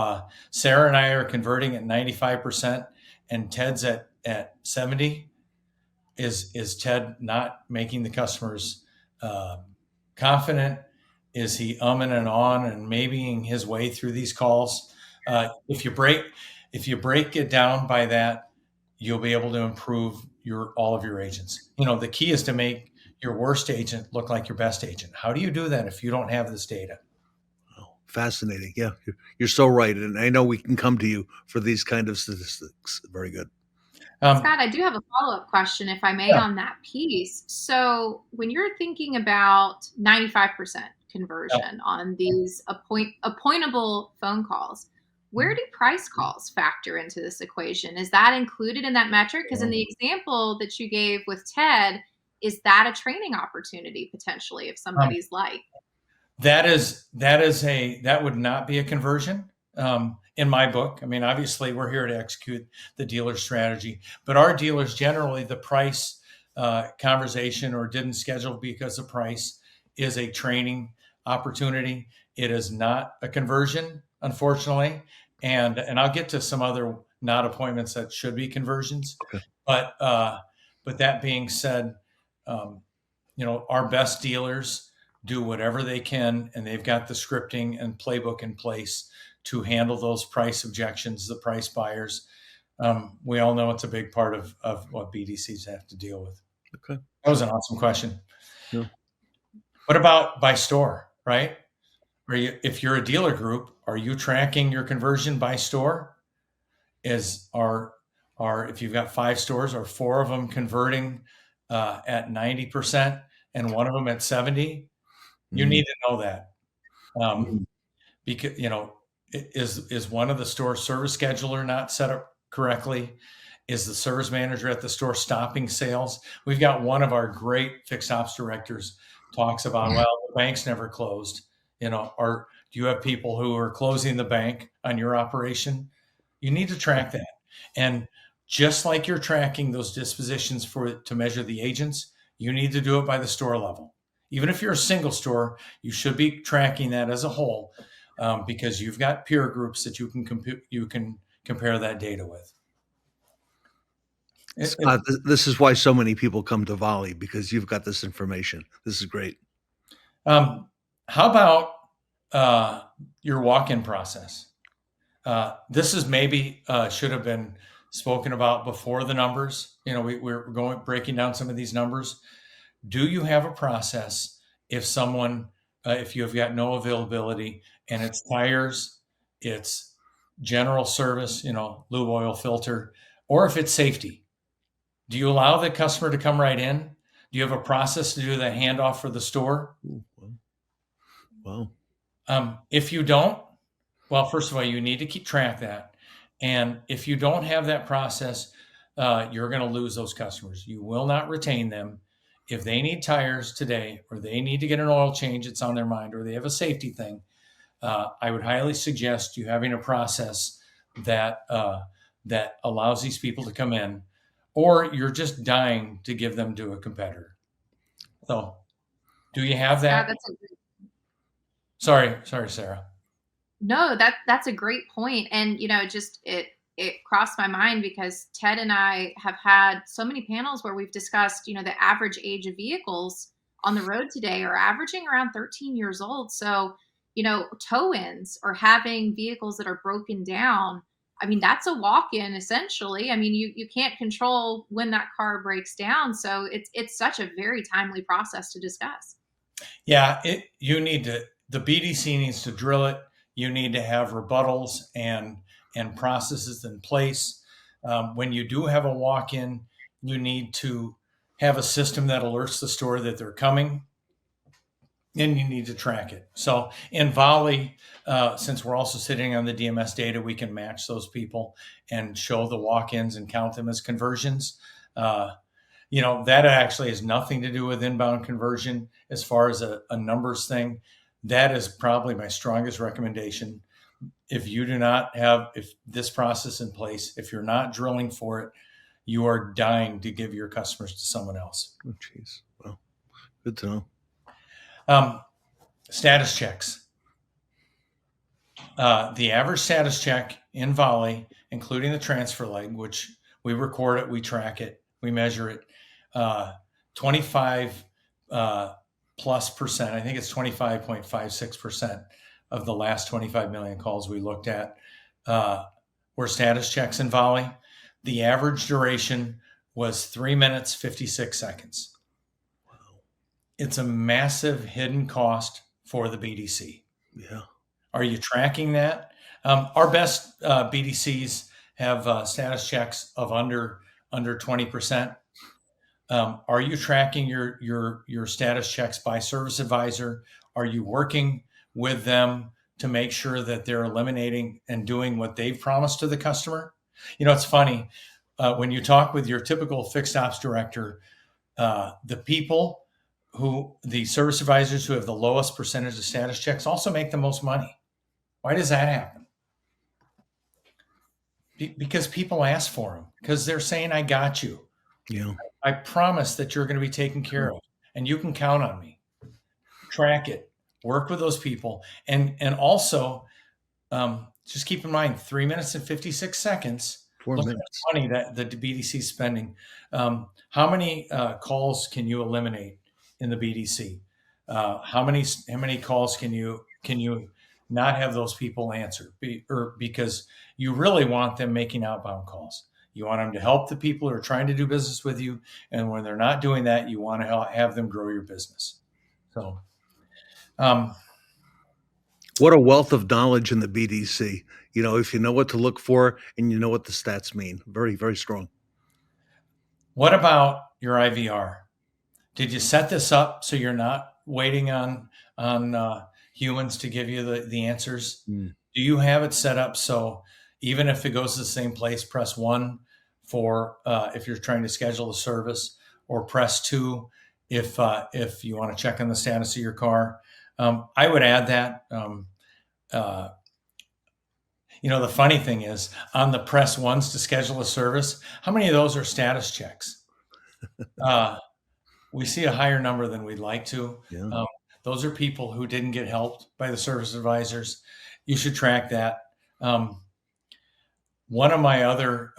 Sarah and I are converting at 95% and Ted's at 70. Is Ted not making the customers confident? Is he umming and on and maybeing his way through these calls? If you break it down by that, you'll be able to improve all of your agents. The key is to make your worst agent look like your best agent. How do you do that if you don't have this data? Oh, fascinating. Yeah, you're so right. And I know we can come to you for these kind of statistics. Very good. Scott, I do have a follow-up question, if I may, on that piece. So when you're thinking about 95% conversion on these appointable phone calls, where do price calls factor into this equation? Is that included in that metric? Because in the example that you gave with Ted, is that a training opportunity potentially if somebody's that would not be a conversion in my book. I mean, obviously we're here to execute the dealer strategy, but our dealers generally, the price conversation or didn't schedule because of price is a training opportunity. It is not a conversion, unfortunately. And I'll get to some other not appointments that should be conversions. Okay. But that being said, our best dealers do whatever they can, and they've got the scripting and playbook in place to handle those price objections, the price buyers. We all know it's a big part of what BDCs have to deal with. Okay. That was an awesome question. Yeah. What about by store, right? If you're a dealer group, are you tracking your conversion by store? are, if you've got 5 stores, are 4 of them converting at 90% and one of them at 70? You need to know that. Because, is one of the store service scheduler not set up correctly? Is the service manager at the store stopping sales? We've got one of our great fixed ops directors talks about, well, the bank's never closed, or do you have people who are closing the bank on your operation? You need to track that. And just like you're tracking those dispositions to measure the agents, you need to do it by the store level. Even if you're a single store, you should be tracking that as a whole, because you've got peer groups that you can compare that data with. Scott, this is why so many people come to Volie, because you've got this information. This is great. How about your walk-in process? This is maybe should have been spoken about before the numbers. We're breaking down some of these numbers. Do you have a process if you've got no availability and it's tires, it's general service, lube oil filter, or if it's safety? Do you allow the customer to come right in? Do you have a process to do the handoff for the store? Well, if you don't, well, first of all, you need to keep track of that. And if you don't have that process, you're going to lose those customers. You will not retain them. If they need tires today, or they need to get an oil change, it's on their mind, or they have a safety thing, I would highly suggest you having a process that allows these people to come in, or you're just dying to give them to a competitor. So, do you have that? Yeah, Sorry, Sarah. No, that's a great point. And, it crossed my mind because Ted and I have had so many panels where we've discussed, the average age of vehicles on the road today are averaging around 13 years old. So, tow-ins or having vehicles that are broken down, that's a walk-in essentially. You can't control when that car breaks down. So it's such a very timely process to discuss. Yeah, the BDC needs to drill it. You need to have rebuttals and processes in place. When you do have a walk-in, you need to have a system that alerts the store that they're coming, and you need to track it. So in Volie, since we're also sitting on the DMS data, we can match those people and show the walk-ins and count them as conversions. That actually has nothing to do with inbound conversion as far as a numbers thing. That is probably my strongest recommendation. If you do not have this process in place, if you're not drilling for it, you are dying to give your customers to someone else. Oh, geez. Well, good to know. Status checks. The average status check in Volie, including the transfer leg, which we record it, we track it, we measure it, 25 plus percent. I think it's 25.56% of the last 25 million calls we looked at were status checks in Volie. The average duration was 3 minutes, 56 seconds. Wow. It's a massive hidden cost for the BDC. Yeah. Are you tracking that? Our best BDCs have status checks of under 20%. Are you tracking your status checks by service advisor? Are you working with them to make sure that they're eliminating and doing what they've promised to the customer? It's funny. When you talk with your typical fixed ops director, the service advisors who have the lowest percentage of status checks also make the most money. Why does that happen? Because people ask for them, because they're saying, I got you. Yeah. I promise that you're going to be taken care of, and you can count on me. Track it, work with those people. And also just keep in mind, 3 minutes and 56 seconds. 4 Look minutes. at the money that the BDC is spending. How many calls can you eliminate in the BDC? How many calls can you not have those people answer? Because you really want them making outbound calls. You want them to help the people who are trying to do business with you. And when they're not doing that, you want to have them grow your business. So, What a wealth of knowledge in the BDC. You know, if you know what to look for and you know what the stats mean. Very, very strong. What about your IVR? Did you set this up so you're not waiting on humans to give you the answers? Mm. Do you have it set up so even if it goes to the same place, press 1 for if you're trying to schedule a service, or press 2 if you want to check on the status of your car? I would add that. The funny thing is, on the press 1s to schedule a service, how many of those are status checks? We see a higher number than we'd like to. Yeah. Those are people who didn't get helped by the service advisors. You should track that. One of my other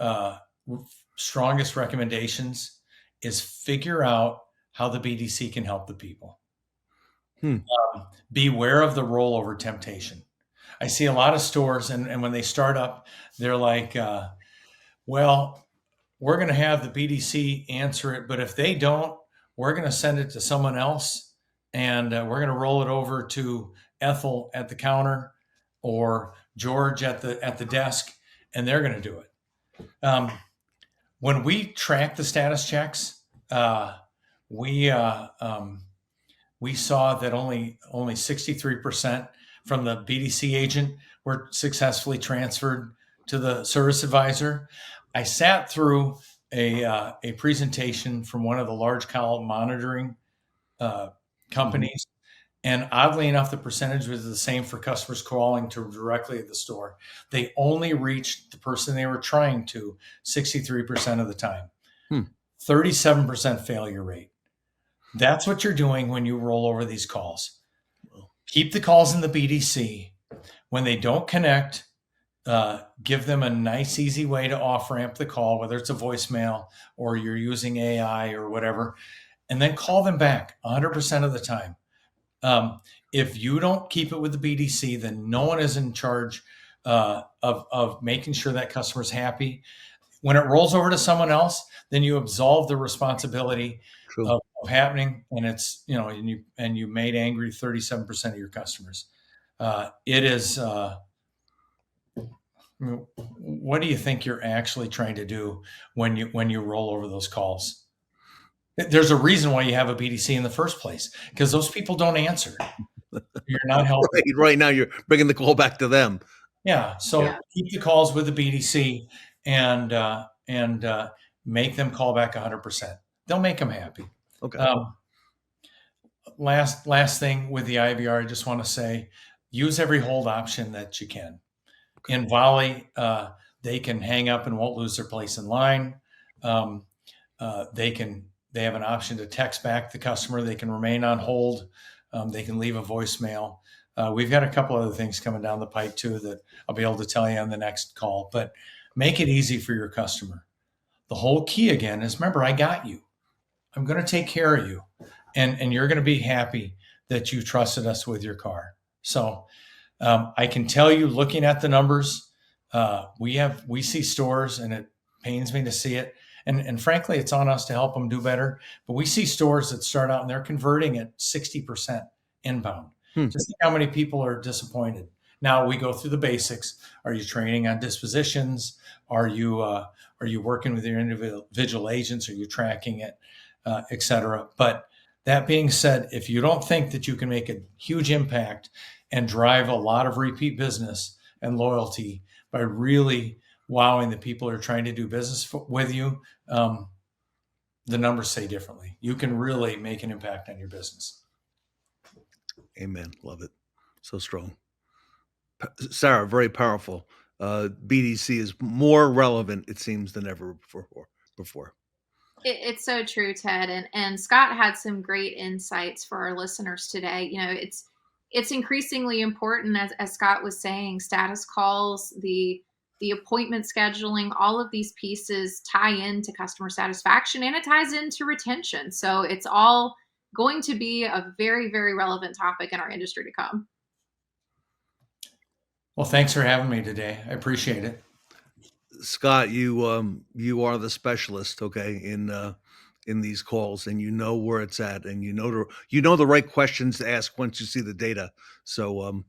strongest recommendations is figure out how the BDC can help the people. Beware of the rollover temptation. I see a lot of stores, and when they start up, they're like, well, we're going to have the BDC answer it, but if they don't, we're going to send it to someone else, and we're going to roll it over to Ethel at the counter or George at the desk, and they're going to do it. When we track the status checks, we saw that only 63% from the BDC agent were successfully transferred to the service advisor. I sat through a presentation from one of the large column monitoring companies, and oddly enough, the percentage was the same for customers calling to directly at the store. They only reached the person they were trying to 63% of the time. 37% failure rate. That's what you're doing when you roll over these calls. Keep the calls in the BDC. When they don't connect, give them a nice, easy way to off-ramp the call, whether it's a voicemail or you're using AI or whatever, and then call them back 100% of the time. If you don't keep it with the BDC, then no one is in charge of making sure that customer's happy. When it rolls over to someone else, then you absolve the responsibility of happening, and it's and you made angry 37% of your customers. It is. What do you think you're actually trying to do when you roll over those calls? There's a reason why you have a BDC in the first place, because those people don't answer. You're not helping. Right now, you're bringing the call back to them. Yeah. So keep the calls with the BDC and make them call back 100%. They'll make them happy. Okay. Last thing with the IVR, I just want to say, use every hold option that you can. In Volie, they can hang up and won't lose their place in line. They have an option to text back the customer. They can remain on hold. They can leave a voicemail. We've got a couple other things coming down the pipe too that I'll be able to tell you on the next call, but make it easy for your customer. The whole key again is, remember, I got you. I'm going to take care of you, and you're going to be happy that you trusted us with your car. So I can tell you, looking at the numbers, we see stores, and it pains me to see it. And frankly, it's on us to help them do better. But we see stores that start out and they're converting at 60% inbound. Just think how many people are disappointed. Now we go through the basics. Are you training on dispositions? Are you working with your individual agents? Are you tracking it, et cetera? But that being said, if you don't think that you can make a huge impact and drive a lot of repeat business and loyalty by really wowing the people who are trying to do business with you, the numbers say differently. You can really make an impact on your business. Amen. Love it. So strong. Sarah, very powerful. BDC is more relevant, it seems, than ever before. It's so true, Ted. And Scott had some great insights for our listeners today. It's increasingly important, as Scott was saying, status calls, the appointment scheduling, all of these pieces tie into customer satisfaction, and it ties into retention. So it's all going to be a very, very relevant topic in our industry to come. Well, thanks for having me today. I appreciate it. Scott, you are the specialist, okay, in these calls, and you know where it's at, and you know the right questions to ask once you see the data. So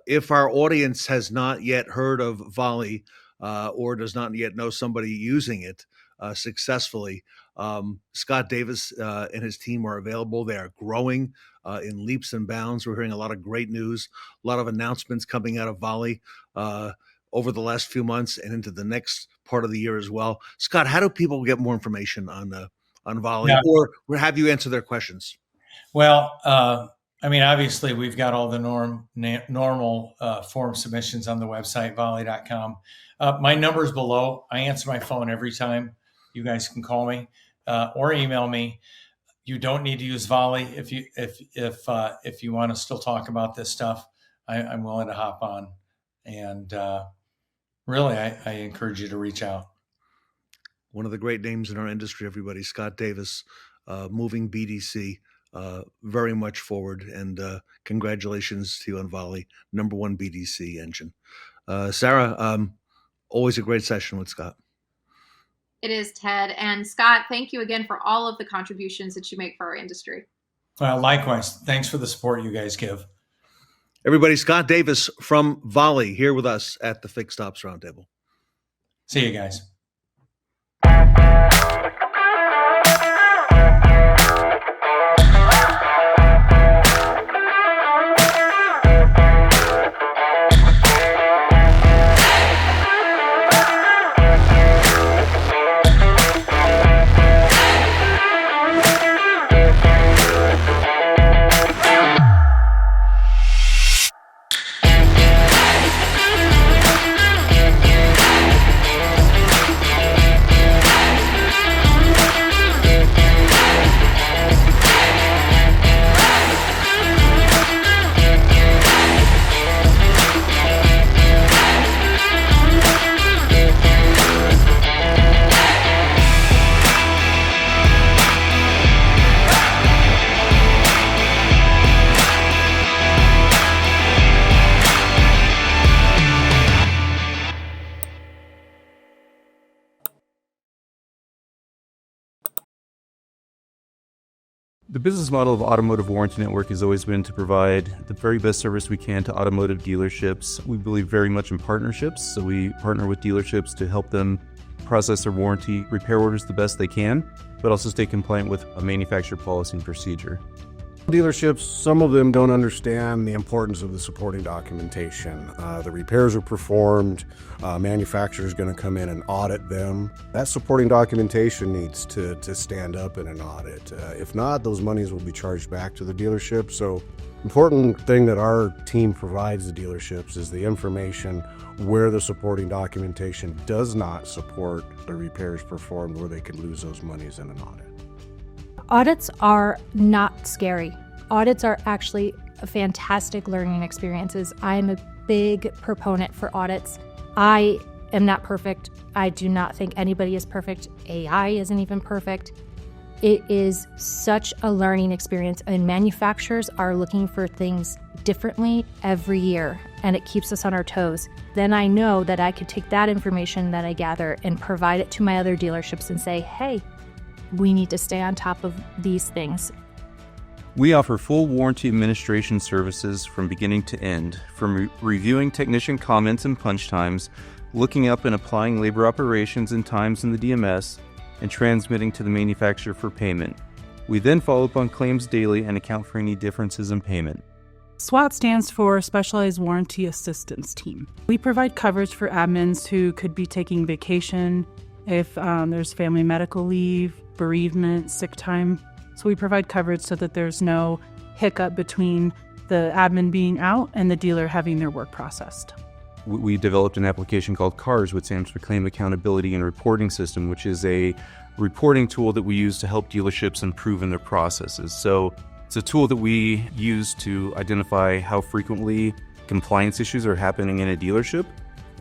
If our audience has not yet heard of Volie or does not yet know somebody using it successfully, Scott Davis and his team are available. They are growing in leaps and bounds. We're hearing a lot of great news, a lot of announcements coming out of Volie over the last few months and into the next part of the year as well. Scott, how do people get more information on Volie, or have you answer their questions? Well, I mean, obviously, we've got all the normal form submissions on the website, volie.com. My number's below. I answer my phone every time. You guys can call me or email me. You don't need to use Volie if you want to still talk about this stuff. I'm willing to hop on, and really, I encourage you to reach out. One of the great names in our industry, everybody, Scott Davis, moving BDC very much forward, and congratulations to you on Volie, #1 BDC engine. Sarah, always a great session with Scott. It is, Ted. And Scott, thank you again for all of the contributions that you make for our industry. Likewise. Thanks for the support you guys give. Everybody, Scott Davis from Volie here with us at the Fixed Ops Roundtable. See you guys. The business model of Automotive Warranty Network has always been to provide the very best service we can to automotive dealerships. We believe very much in partnerships, so we partner with dealerships to help them process their warranty repair orders the best they can, but also stay compliant with a manufacturer policy and procedure. Dealerships, some of them don't understand the importance of the supporting documentation. The repairs are performed, manufacturer's going to come in and audit them. That supporting documentation needs to stand up in an audit. If not, those monies will be charged back to the dealership. So important thing that our team provides the dealerships is the information where the supporting documentation does not support the repairs performed, where they could lose those monies in an audit. Audits are not scary. Audits are actually fantastic learning experiences. I am a big proponent for audits. I am not perfect. I do not think anybody is perfect. AI isn't even perfect. It is such a learning experience, and manufacturers are looking for things differently every year, and it keeps us on our toes. Then I know that I could take that information that I gather and provide it to my other dealerships and say, hey, we need to stay on top of these things. We offer full warranty administration services from beginning to end, from reviewing technician comments and punch times, looking up and applying labor operations and times in the DMS, and transmitting to the manufacturer for payment. We then follow up on claims daily and account for any differences in payment. SWAT stands for Specialized Warranty Assistance Team. We provide coverage for admins who could be taking vacation, if there's family medical leave, bereavement, sick time. So we provide coverage so that there's no hiccup between the admin being out and the dealer having their work processed. We developed an application called CARS, which stands for Claim Accountability and Reporting System, which is a reporting tool that we use to help dealerships improve in their processes. So it's a tool that we use to identify how frequently compliance issues are happening in a dealership.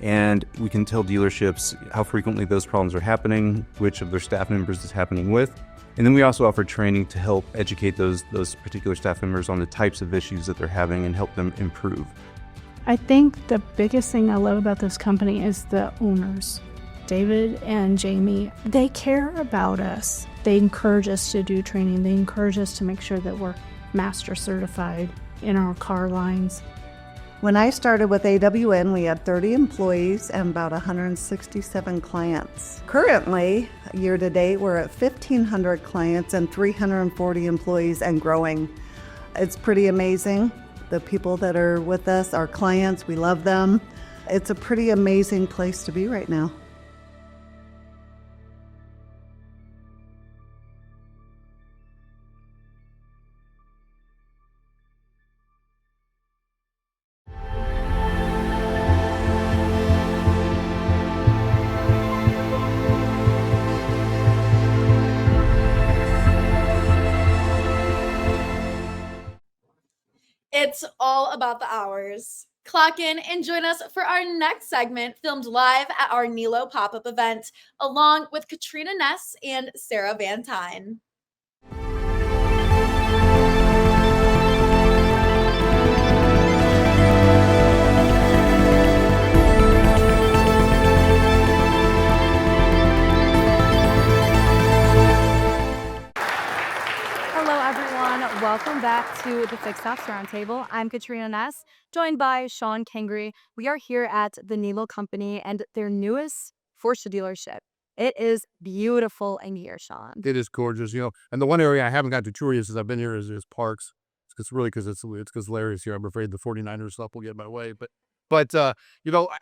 And we can tell dealerships how frequently those problems are happening, which of their staff members is happening with. And then we also offer training to help educate those particular staff members on the types of issues that they're having and help them improve. I think the biggest thing I love about this company is the owners. David and Jamie, they care about us. They encourage us to do training. They encourage us to make sure that we're master certified in our car lines. When I started with AWN, we had 30 employees and about 167 clients. Currently, year to date, we're at 1,500 clients and 340 employees and growing. It's pretty amazing. The people that are with us, our clients, we love them. It's a pretty amazing place to be right now. It's all about the hours. Clock in and join us for our next segment, filmed live at our Niello pop-up event, along with Katrina Ness and Sarah Van Tyne. Welcome back to the Fixed Ops Roundtable. I'm Katrina Ness, joined by Sean Kangry. We are here at the Niello company and their newest Porsche dealership. It is beautiful in here, Sean. It is gorgeous, And the one area I haven't got to tour yet since I've been here is parks. It's really because it's because Larry's here. I'm afraid the 49ers stuff will get in my way. But I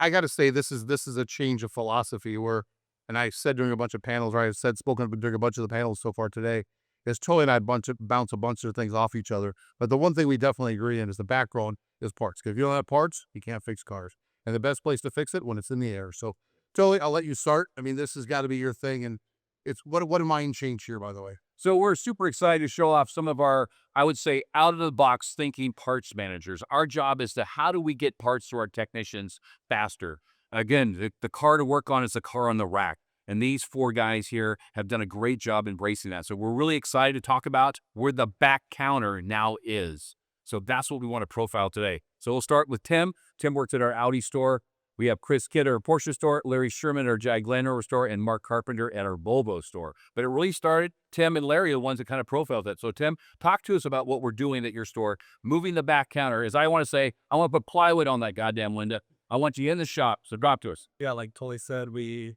got to say this is a change of philosophy where, and I said during a bunch of panels, or I've spoken during a bunch of the panels so far today, is Tully and I bounce a bunch of things off each other. But the one thing we definitely agree in is the background is parts. Because if you don't have parts, you can't fix cars. And the best place to fix it when it's in the air. So, Tully, I'll let you start. I mean, this has got to be your thing. And it's what a mind change here, by the way. So we're super excited to show off some of our, I would say, out-of-the-box thinking parts managers. Our job is to how do we get parts to our technicians faster? Again, the car to work on is the car on the rack. And these four guys here have done a great job embracing that. So we're really excited to talk about where the back counter now is. So that's what we want to profile today. So we'll start with Tim. Tim works at our Audi store. We have Chris Kidd at our Porsche store, Larry Sherman at our Jag Land Rover store, and Mark Carpenter at our Volvo store. But it really started, Tim and Larry are the ones that kind of profiled that. So Tim, talk to us about what we're doing at your store, moving the back counter. As I want to say, I want to put plywood on that goddamn window. I want you in the shop. So drop to us. Yeah, like Tully said, we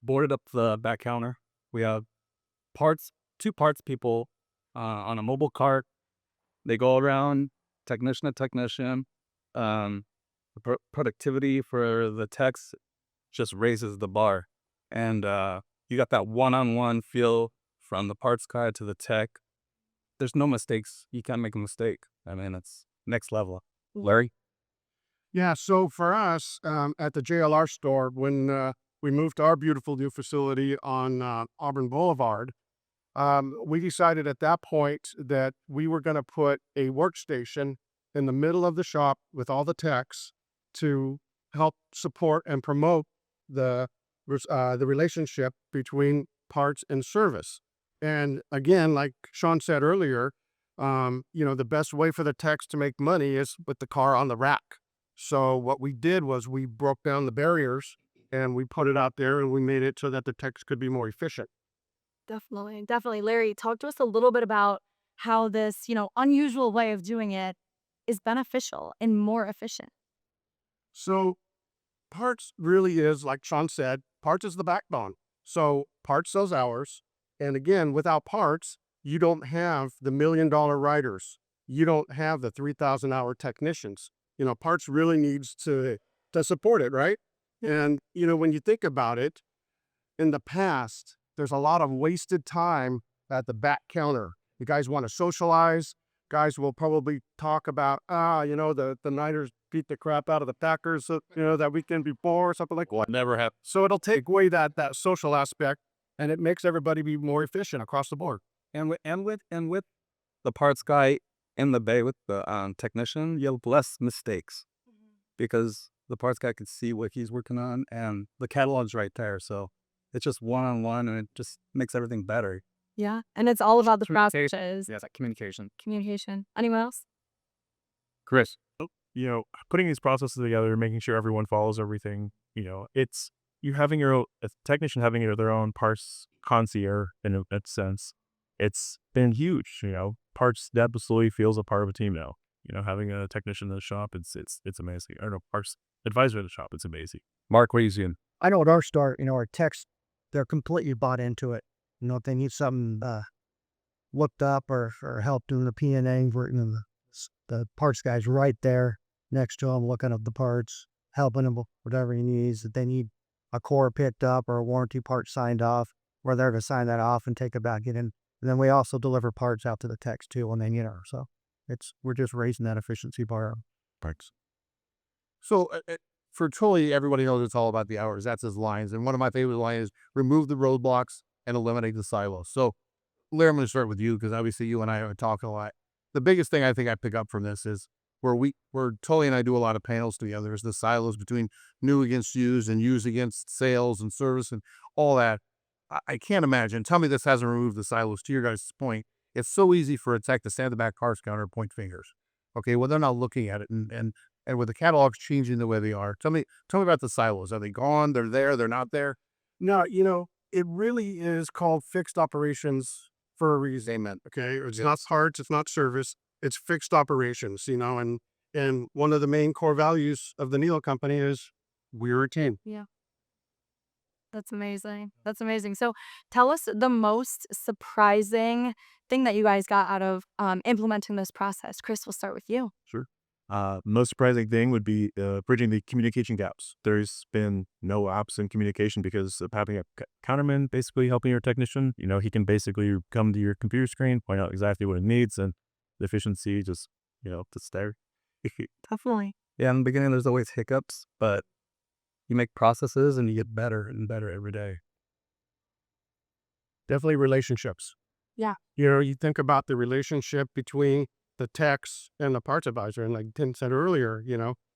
boarded up the back counter. We have two parts people on a mobile cart. They go around technician to technician. The productivity for the techs just raises the bar. And you got that one-on-one feel from the parts guy to the tech. There's no mistakes. You can't make a mistake. I mean, it's next level. Larry? Yeah, so for us at the JLR store, when we moved to our beautiful new facility on Auburn Boulevard, we decided at that point that we were going to put a workstation in the middle of the shop with all the techs to help support and promote the relationship between parts and service. And again, like Sean said earlier, the best way for the techs to make money is with the car on the rack. So what we did was we broke down the barriers and we put it out there and we made it so that the techs could be more efficient. Definitely. Larry, talk to us a little bit about how this, unusual way of doing it is beneficial and more efficient. So parts really is, like Sean said, parts is the backbone. So parts sells hours. And again, without parts, you don't have the $1 million riders. You don't have the 3,000-hour technicians. Parts really needs to support it, right? And, when you think about it, in the past, there's a lot of wasted time at the back counter. You guys want to socialize. Guys will probably talk about, the Niners beat the crap out of the Packers, that weekend before or something like that. Never have. So it'll take away that social aspect, and it makes everybody be more efficient across the board. And with the parts guy in the bay with the technician, you have less mistakes because the parts guy can see what he's working on and the catalog's right there. So it's just one-on-one and it just makes everything better. Yeah. And it's all about the processes. Yeah, it's like communication. Anyone else? Chris? Putting these processes together, making sure everyone follows everything, it's you having a technician having their own parts concierge in a sense. It's been huge, parts absolutely feels a part of a team now. having a technician in the shop, it's amazing. I don't know, parts advisor in the shop, it's amazing. Mark, what are you seeing? I know at our store, our techs, they're completely bought into it. If they need something looked up or help doing the P&A, the parts guy's right there next to them, looking up the parts, helping them with whatever he needs. If they need a core picked up or a warranty part signed off, we're there to sign that off and take it back in. And then we also deliver parts out to the techs too when they need them. So we're just raising that efficiency bar. Parts. So for Tully, everybody knows it's all about the hours. That's his lines. And one of my favorite lines is remove the roadblocks and eliminate the silos. So Larry, I'm going to start with you because obviously you and I are talking a lot. The biggest thing I think I pick up from this is where Tully and I do a lot of panels together is the silos between new against used and used against sales and service and all that. I can't imagine. Tell me this hasn't removed the silos. To your guys' point, it's so easy for a tech to stand at the back parts counter and point fingers. Okay, well, they're not looking at it. And with the catalogs changing the way they are, tell me about the silos. Are they gone? They're there? They're not there? No, it really is called fixed operations for a reason. Amen. Okay, it's not parts, it's not service, it's fixed operations. And one of the main core values of the Niello company is we retain. Yeah. That's amazing. That's amazing. So tell us the most surprising thing that you guys got out of implementing this process. Chris, we'll start with you. Sure. Most surprising thing would be bridging the communication gaps. There's been no apps in communication because of having a counterman basically helping your technician. He can basically come to your computer screen, point out exactly what it needs, and the efficiency just there. Definitely. Yeah, in the beginning, there's always hiccups, but you make processes and you get better and better every day. Definitely relationships. Yeah. You think about the relationship between the techs and the parts advisor. And like Tim said earlier,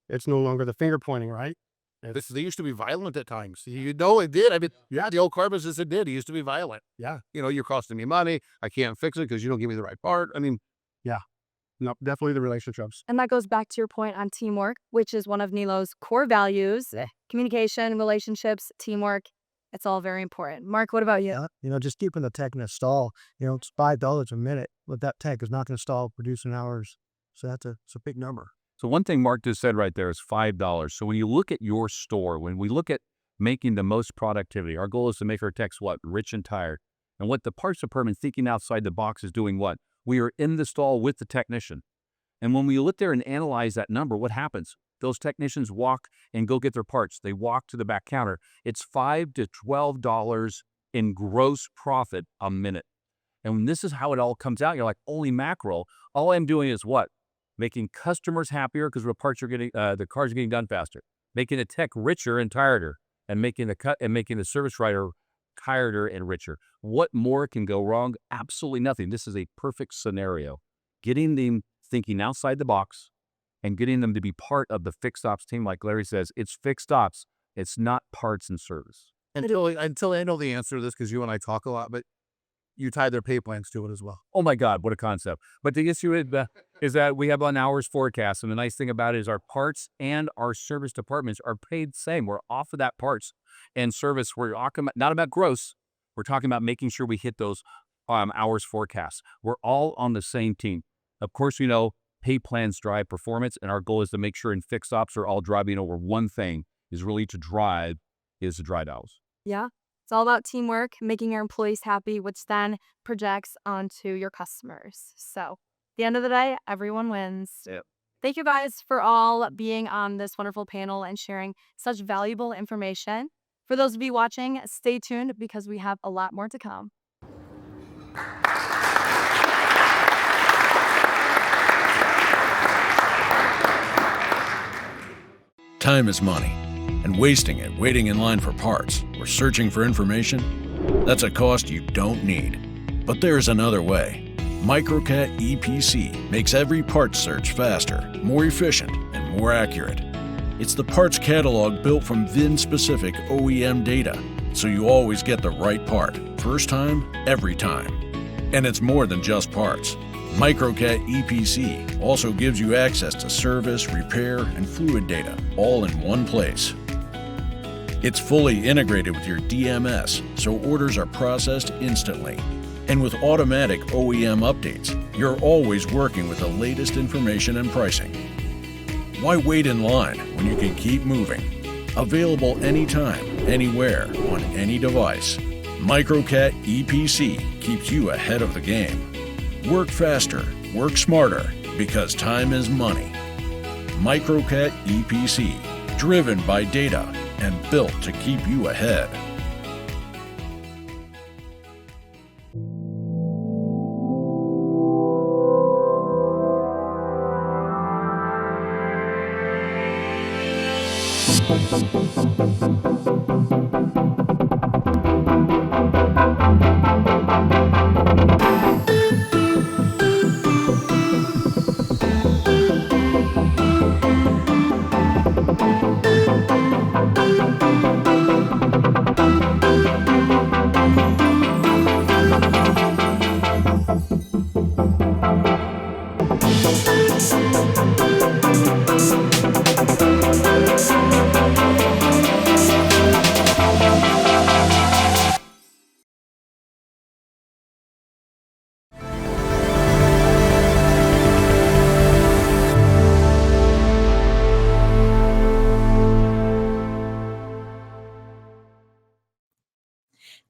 it's no longer the finger pointing, right? They used to be violent at times. It did. I mean, the old car business, it did. He used to be violent. Yeah. You're costing me money. I can't fix it because you don't give me the right part. I mean, yeah. No, definitely the relationships. And that goes back to your point on teamwork, which is one of Niello's core values. Communication, relationships, teamwork. It's all very important. Mark, what about you? Yeah, just keeping the tech in a stall. It's $5 a minute, but that tech is not going to stall producing hours. So it's a big number. So one thing Mark just said right there is $5. So when you look at your store, when we look at making the most productivity, our goal is to make our techs rich and tired. And what the parts department thinking outside the box is doing what? We are in the stall with the technician. And when we look there and analyze that number, what happens? Those technicians walk and go get their parts. They walk to the back counter. It's $5 to $12 in gross profit a minute. And when this is how it all comes out, you're like, holy mackerel. All I'm doing is what? Making customers happier because the cars are getting done faster. Making the tech richer and tireder, and making the service writer tireder and richer. What more can go wrong? Absolutely nothing. This is a perfect scenario. Getting them thinking outside the box and getting them to be part of the fixed ops team, like Larry says, it's fixed ops. It's not parts and service. Until I know the answer to this, because you and I talk a lot, but you tie their pay plans to it as well. Oh my God, what a concept. But the issue is that we have an hours forecast. And the nice thing about it is our parts and our service departments are paid the same. We're off of that parts and service. We're not about gross. We're talking about making sure we hit those hours forecasts. We're all on the same team. Of course, pay plans drive performance, and our goal is to make sure in fixed ops are all driving over one thing, is really to drive hours. Yeah. It's all about teamwork, making your employees happy, which then projects onto your customers. So at the end of the day, everyone wins. Yep. Thank you guys for all being on this wonderful panel and sharing such valuable information. For those of you watching, stay tuned because we have a lot more to come. Time is money, and wasting it waiting in line for parts or searching for information, that's a cost you don't need. But there's another way. Microcat EPC makes every parts search faster, more efficient, and more accurate. It's the parts catalog built from VIN-specific OEM data, so you always get the right part, first time, every time. And it's more than just parts. Microcat EPC also gives you access to service, repair, and fluid data, all in one place. It's fully integrated with your DMS, so orders are processed instantly. And with automatic OEM updates, you're always working with the latest information and pricing. Why wait in line when you can keep moving? Available anytime, anywhere, on any device. Microcat EPC keeps you ahead of the game. Work faster, work smarter, because time is money. Microcat EPC, driven by data and built to keep you ahead.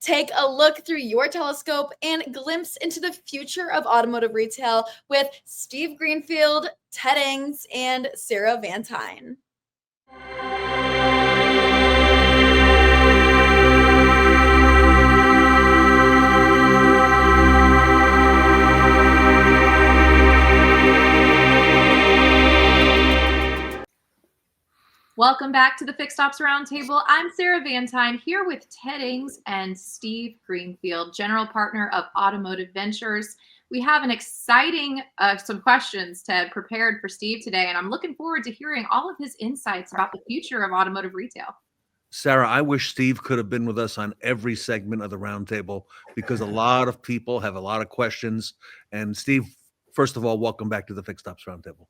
Take a look through your telescope and glimpse into the future of automotive retail with Steve Greenfield, Ted Ings, and Sarah Van Tine. Welcome back to the Fixed Ops Roundtable. I'm Sarah Van Tine here with Ted Ings and Steve Greenfield, General Partner of Automotive Ventures. We have an exciting, some questions, Ted, prepared for Steve today, and I'm looking forward to hearing all of his insights about the future of automotive retail. Sarah, I wish Steve could have been with us on every segment of the roundtable because a lot of people have a lot of questions. And Steve, first of all, welcome back to the Fixed Ops Roundtable.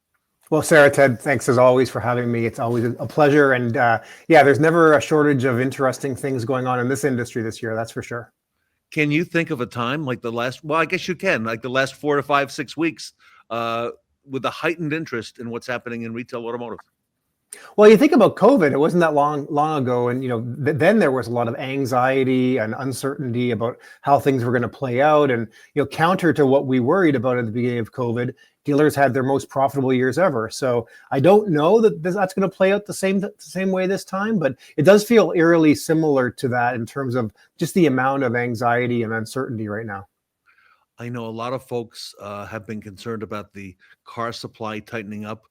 Well, Sarah, Ted, thanks as always for having me. It's always a pleasure. And yeah, there's never a shortage of interesting things going on in this industry this year. That's for sure. Can you think of a time like the last, well, I guess you can, like the last 4 to 5, 6 weeks with a heightened interest in what's happening in retail automotive? Well, you think about COVID, it wasn't that long ago. And, then there was a lot of anxiety and uncertainty about how things were going to play out. And, counter to what we worried about at the beginning of COVID, dealers had their most profitable years ever. So I don't know that that's going to play out the same way this time, but it does feel eerily similar to that in terms of just the amount of anxiety and uncertainty right now. I know a lot of folks have been concerned about the car supply tightening up,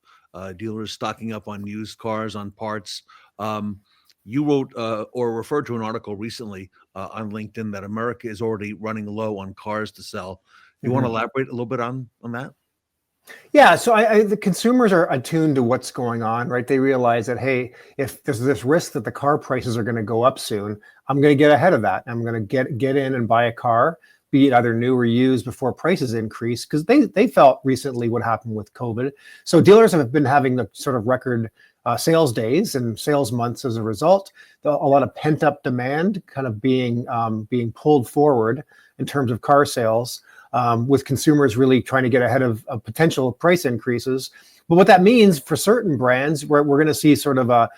dealers stocking up on used cars, on parts. You wrote or referred to an article recently on LinkedIn that America is already running low on cars to sell. You want to elaborate a little bit on that? Yeah, so the consumers are attuned to what's going on, right? They realize that, hey, if there's this risk that the car prices are going to go up soon, I'm going to get ahead of that. I'm going to get in and buy a car, be it either new or used, before prices increase, because they felt recently what happened with COVID. So dealers have been having the sort of record sales days and sales months as a result. A lot of pent up demand kind of being pulled forward in terms of car sales. With consumers really trying to get ahead of potential price increases. But what that means for certain brands, we're going to see sort of a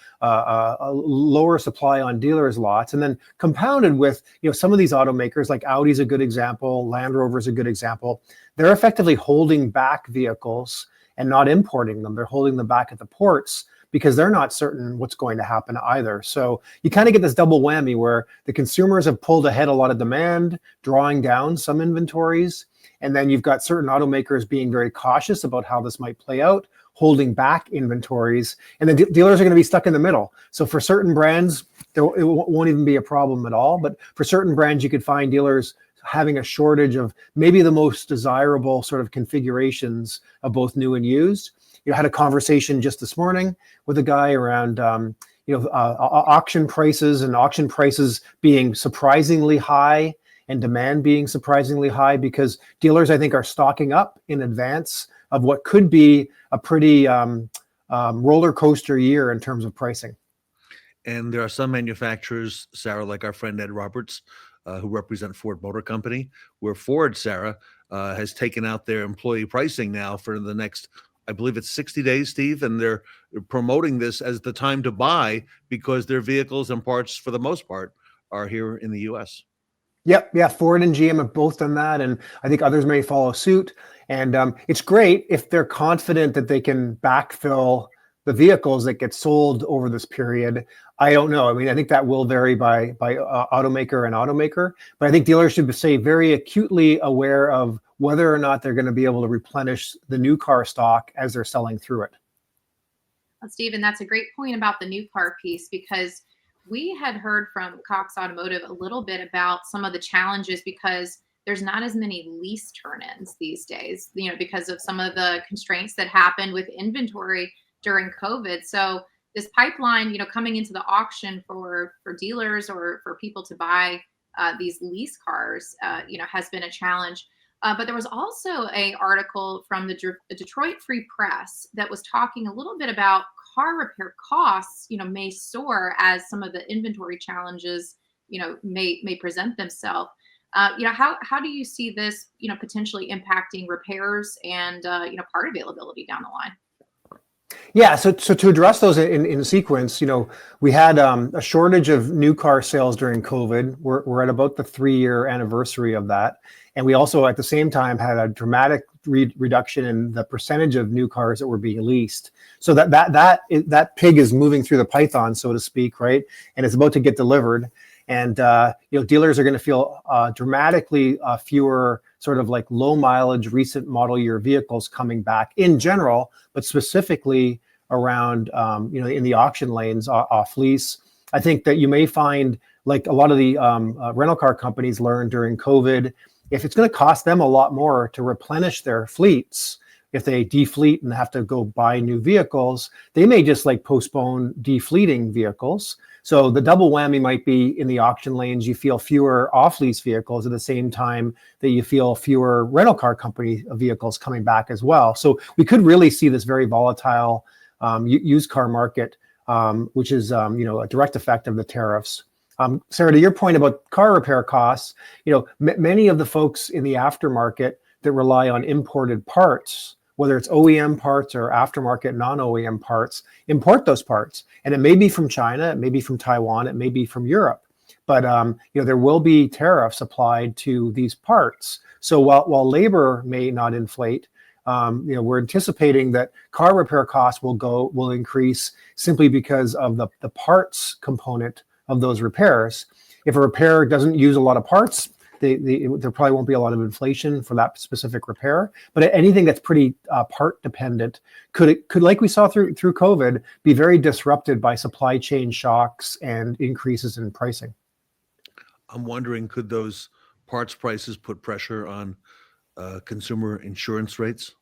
lower supply on dealers' lots, and then compounded with some of these automakers, like Audi's a good example, Land Rover's a good example. They're effectively holding back vehicles and not importing them. They're holding them back at the ports because they're not certain what's going to happen either. So you kind of get this double whammy where the consumers have pulled ahead a lot of demand, drawing down some inventories. And then you've got certain automakers being very cautious about how this might play out, holding back inventories. And then dealers are going to be stuck in the middle. So for certain brands, it won't even be a problem at all. But for certain brands, you could find dealers having a shortage of maybe the most desirable sort of configurations of both new and used. I had a conversation just this morning with a guy around auction prices being surprisingly high and demand being surprisingly high because dealers, I think, are stocking up in advance of what could be a pretty roller coaster year in terms of pricing. And there are some manufacturers, Sarah, like our friend Ed Roberts, who represent Ford Motor Company, where Ford, Sarah, has taken out their employee pricing now for the next, I believe it's 60 days, Steve, and they're promoting this as the time to buy because their vehicles and parts, for the most part, are here in the U.S. Yep, yeah, Ford and GM have both done that, and I think others may follow suit. And it's great if they're confident that they can backfill the vehicles that get sold over this period. I don't know. I mean, I think that will vary by automaker and automaker, but I think dealers should stay very acutely aware of whether or not they're going to be able to replenish the new car stock as they're selling through it. Stephen, that's a great point about the new car piece, because we had heard from Cox Automotive a little bit about some of the challenges because there's not as many lease turn-ins these days, because of some of the constraints that happened with inventory during COVID. So this pipeline, coming into the auction for dealers or for people to buy these lease cars, has been a challenge. But there was also an article from the Detroit Free Press that was talking a little bit about car repair costs, may soar as some of the inventory challenges, may present themselves. How do you see this, potentially impacting repairs and, part availability down the line? Yeah, so to address those in sequence, we had a shortage of new car sales during COVID. We're at about the 3-year anniversary of that. And we also, at the same time, had a dramatic reduction in the percentage of new cars that were being leased. So that pig is moving through the python, so to speak, right? And it's about to get delivered. And dealers are going to feel dramatically fewer sort of like low mileage recent model year vehicles coming back in general, but specifically around in the auction lanes off lease. I think that you may find, like a lot of the rental car companies learned during COVID, if it's going to cost them a lot more to replenish their fleets, if they defleet and have to go buy new vehicles, they may just like postpone defleeting vehicles. So the double whammy might be in the auction lanes, you feel fewer off-lease vehicles at the same time that you feel fewer rental car company vehicles coming back as well. So we could really see this very volatile used car market, which is a direct effect of the tariffs. Sarah, to your point about car repair costs, many of the folks in the aftermarket that rely on imported parts, whether it's OEM parts or aftermarket non-OEM parts, import those parts. And it may be from China, it may be from Taiwan, it may be from Europe. But there will be tariffs applied to these parts. So while labor may not inflate, we're anticipating that car repair costs will increase simply because of the parts component of those repairs. If a repair doesn't use a lot of parts, there probably won't be a lot of inflation for that specific repair. But anything that's pretty part dependent could, like we saw through COVID, be very disrupted by supply chain shocks and increases in pricing. I'm wondering, could those parts prices put pressure on consumer insurance rates?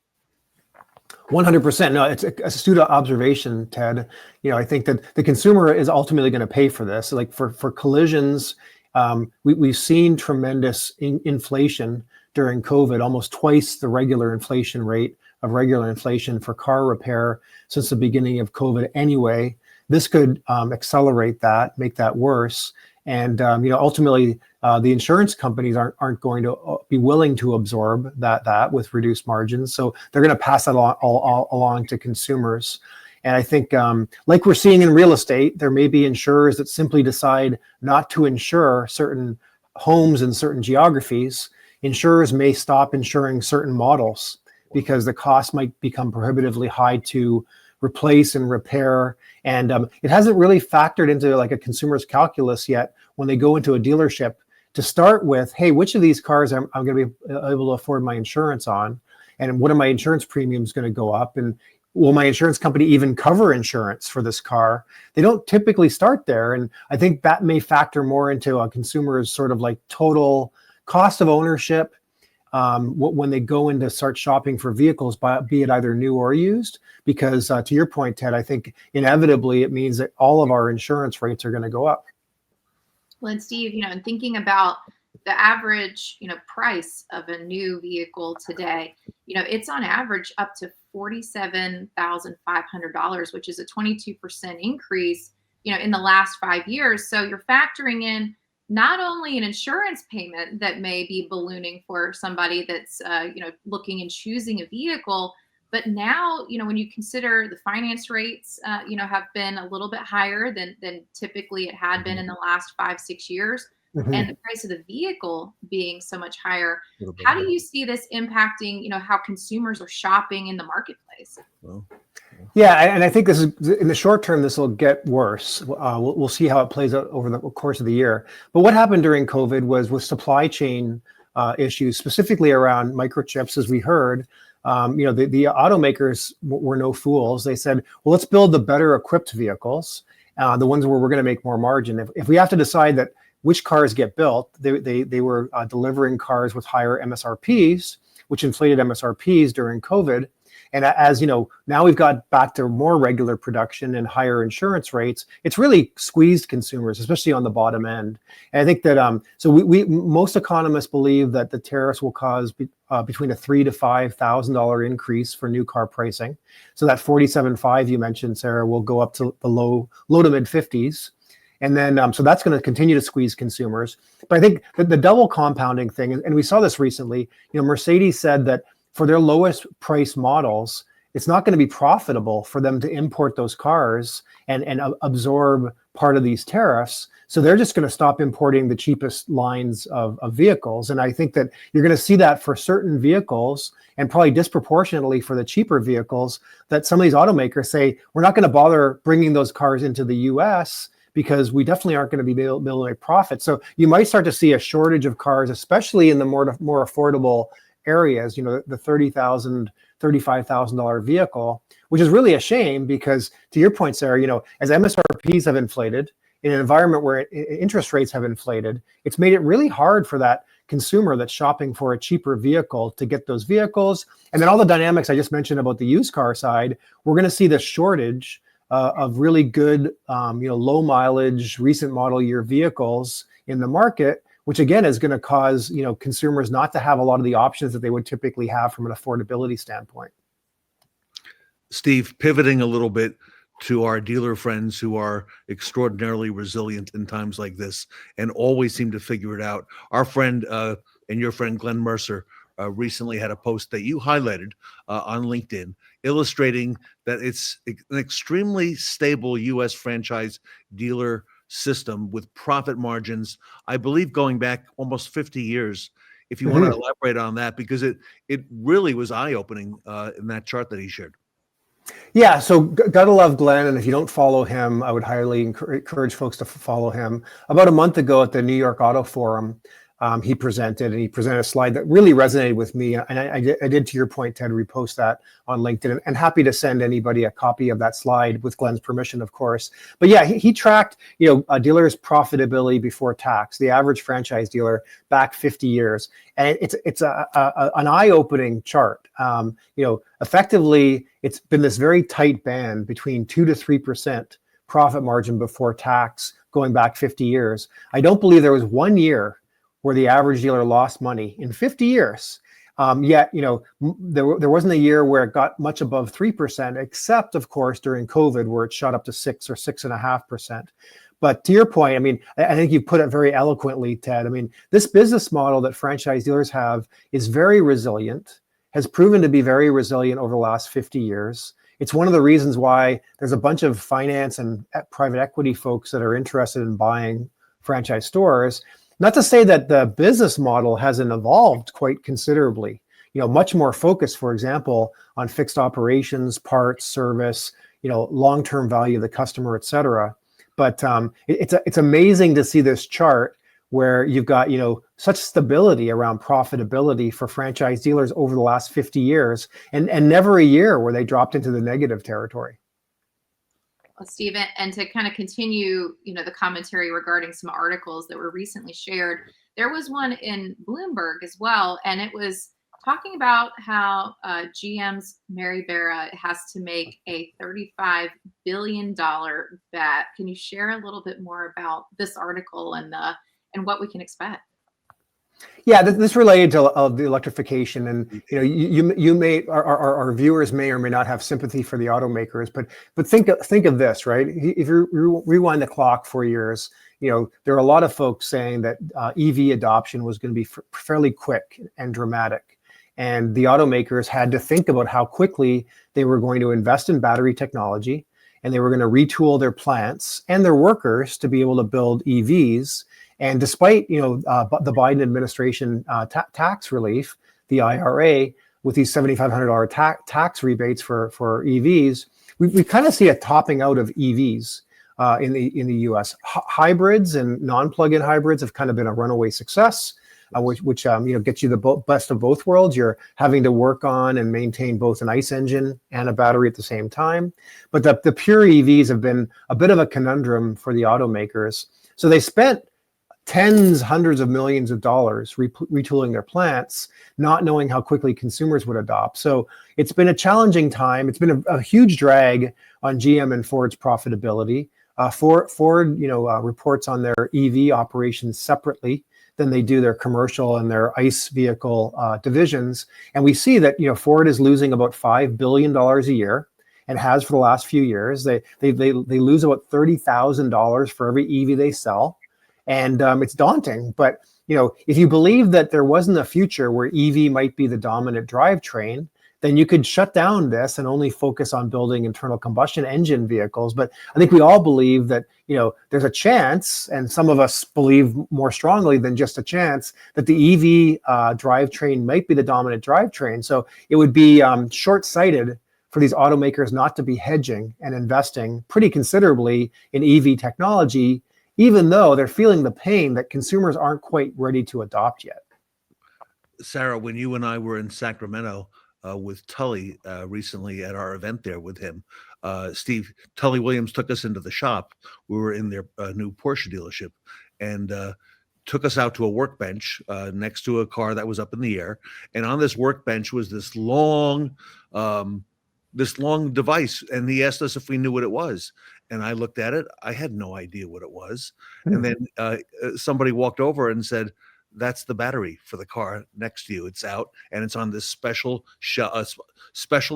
100%. No, it's a astute observation, Ted. I think that the consumer is ultimately going to pay for this. Like for collisions, we've seen tremendous inflation during COVID, almost twice the regular inflation rate of regular inflation for car repair since the beginning of COVID anyway. This could accelerate that, make that worse. And ultimately, the insurance companies aren't going to be willing to absorb that with reduced margins. So they're going to pass that along to consumers. And I think, like we're seeing in real estate, there may be insurers that simply decide not to insure certain homes in certain geographies. Insurers may stop insuring certain models because the cost might become prohibitively high to replace and repair. And it hasn't really factored into like a consumer's calculus yet when they go into a dealership to start with, hey, which of these cars I'm going to be able to afford my insurance on? And what are my insurance premiums going to go up? And will my insurance company even cover insurance for this car? They don't typically start there. And I think that may factor more into a consumer's sort of like total cost of ownership when they go in to start shopping for vehicles, be it either new or used. Because to your point, Ted, I think inevitably it means that all of our insurance rates are going to go up. Well, and Steve, and thinking about the average, price of a new vehicle today, it's on average up to $47,500, which is a 22% increase, in the last 5 years. So you're factoring in, not only an insurance payment that may be ballooning for somebody that's looking and choosing a vehicle, but now, when you consider the finance rates, have been a little bit higher than typically it had been in the last 5-6 years, and the price of the vehicle being so much higher. How do you see this impacting, how consumers are shopping in the marketplace? Yeah, and I think this is in the short term. This will get worse. We'll see how it plays out over the course of the year. But what happened during COVID was with supply chain issues, specifically around microchips, as we heard. The automakers were no fools. They said, well, let's build the better equipped vehicles, the ones where we're going to make more margin. If we have to decide that which cars get built, they were delivering cars with higher MSRPs, which inflated MSRPs during COVID. And as you know, now we've got back to more regular production and higher insurance rates. It's really squeezed consumers, especially on the bottom end. And I think that so we most economists believe that the tariffs will cause between a $3,000 to $5,000 increase for new car pricing. So that 47.5 you mentioned, Sarah, will go up to the low to mid 50s. And then, so that's going to continue to squeeze consumers. But I think the double compounding thing, and we saw this recently, Mercedes said that for their lowest price models, it's not going to be profitable for them to import those cars and absorb part of these tariffs. So they're just going to stop importing the cheapest lines of vehicles. And I think that you're going to see that for certain vehicles, and probably disproportionately for the cheaper vehicles, that some of these automakers say, we're not going to bother bringing those cars into the US because we definitely aren't going to be able to make profit. So you might start to see a shortage of cars, especially in the more affordable areas, the $30,000, $35,000 vehicle, which is really a shame because, to your point, Sarah, as MSRPs have inflated in an environment where interest rates have inflated, it's made it really hard for that consumer that's shopping for a cheaper vehicle to get those vehicles. And then all the dynamics I just mentioned about the used car side, we're going to see the shortage of really good, low mileage, recent model year vehicles in the market, which again is going to cause consumers not to have a lot of the options that they would typically have from an affordability standpoint. Steve, pivoting a little bit to our dealer friends who are extraordinarily resilient in times like this and always seem to figure it out. Our friend and your friend Glenn Mercer recently had a post that you highlighted on LinkedIn, illustrating that it's an extremely stable U.S. franchise dealer system with profit margins, I believe, going back almost 50 years. If you want to elaborate on that, because it really was eye-opening in that chart that he shared. Yeah, so gotta love Glenn, and if you don't follow him, I would highly encourage folks to follow him. About a month ago at the New York Auto Forum, he presented a slide that really resonated with me, and I did, to your point, Ted, repost that on LinkedIn, and happy to send anybody a copy of that slide with Glenn's permission, of course. But yeah, he tracked a dealer's profitability before tax, the average franchise dealer back 50 years, and it's an eye-opening chart. Effectively, it's been this very tight band between 2 to 3% profit margin before tax going back 50 years. I don't believe there was one year where the average dealer lost money in 50 years. Yet, there wasn't a year where it got much above 3%, except, of course, during COVID, where it shot up to 6 or 6.5%. But to your point, I think you put it very eloquently, Ted. This business model that franchise dealers have is very resilient, has proven to be very resilient over the last 50 years. It's one of the reasons why there's a bunch of finance and private equity folks that are interested in buying franchise stores. Not to say that the business model hasn't evolved quite considerably, much more focused, for example, on fixed operations, parts, service, long-term value of the customer, et cetera. But it's amazing to see this chart where you've got, such stability around profitability for franchise dealers over the last 50 years and never a year where they dropped into the negative territory. Stephen, and to kind of continue, the commentary regarding some articles that were recently shared, there was one in Bloomberg as well, and it was talking about how GM's Mary Barra has to make a $35 billion bet. Can you share a little bit more about this article and what we can expect? Yeah, this related to the electrification, and you may our viewers may or may not have sympathy for the automakers, but think of this, right? If you rewind the clock 4 years, there are a lot of folks saying that EV adoption was going to be fairly quick and dramatic, and the automakers had to think about how quickly they were going to invest in battery technology, and they were going to retool their plants and their workers to be able to build EVs. And despite the Biden administration tax relief, the IRA, with these $7,500 tax rebates for EVs, we kind of see a topping out of EVs in the U.S. Hybrids and non-plug-in hybrids have kind of been a runaway success, which gets you the best of both worlds. You're having to work on and maintain both an ICE engine and a battery at the same time. But the pure EVs have been a bit of a conundrum for the automakers. So they spent tens, hundreds of millions of dollars retooling their plants, not knowing how quickly consumers would adopt. So it's been a challenging time. It's been a huge drag on GM and Ford's profitability. Ford reports on their EV operations separately than they do their commercial and their ICE vehicle divisions. And we see that Ford is losing about $5 billion a year, and has for the last few years. They lose about $30,000 for every EV they sell. And it's daunting, but if you believe that there wasn't a future where EV might be the dominant drivetrain, then you could shut down this and only focus on building internal combustion engine vehicles. But I think we all believe that there's a chance, and some of us believe more strongly than just a chance, that the EV drivetrain might be the dominant drivetrain. So it would be short-sighted for these automakers not to be hedging and investing pretty considerably in EV technology, even though they're feeling the pain that consumers aren't quite ready to adopt yet. Sarah, when you and I were in Sacramento with Tully recently at our event there with him, Tully Williams took us into the shop. We were in their new Porsche dealership, and took us out to a workbench next to a car that was up in the air. And on this workbench was this long device, and he asked us if we knew what it was. And I looked at it. I had no idea what it was. And then somebody walked over and said, "That's the battery for the car next to you. It's out, and it's on this special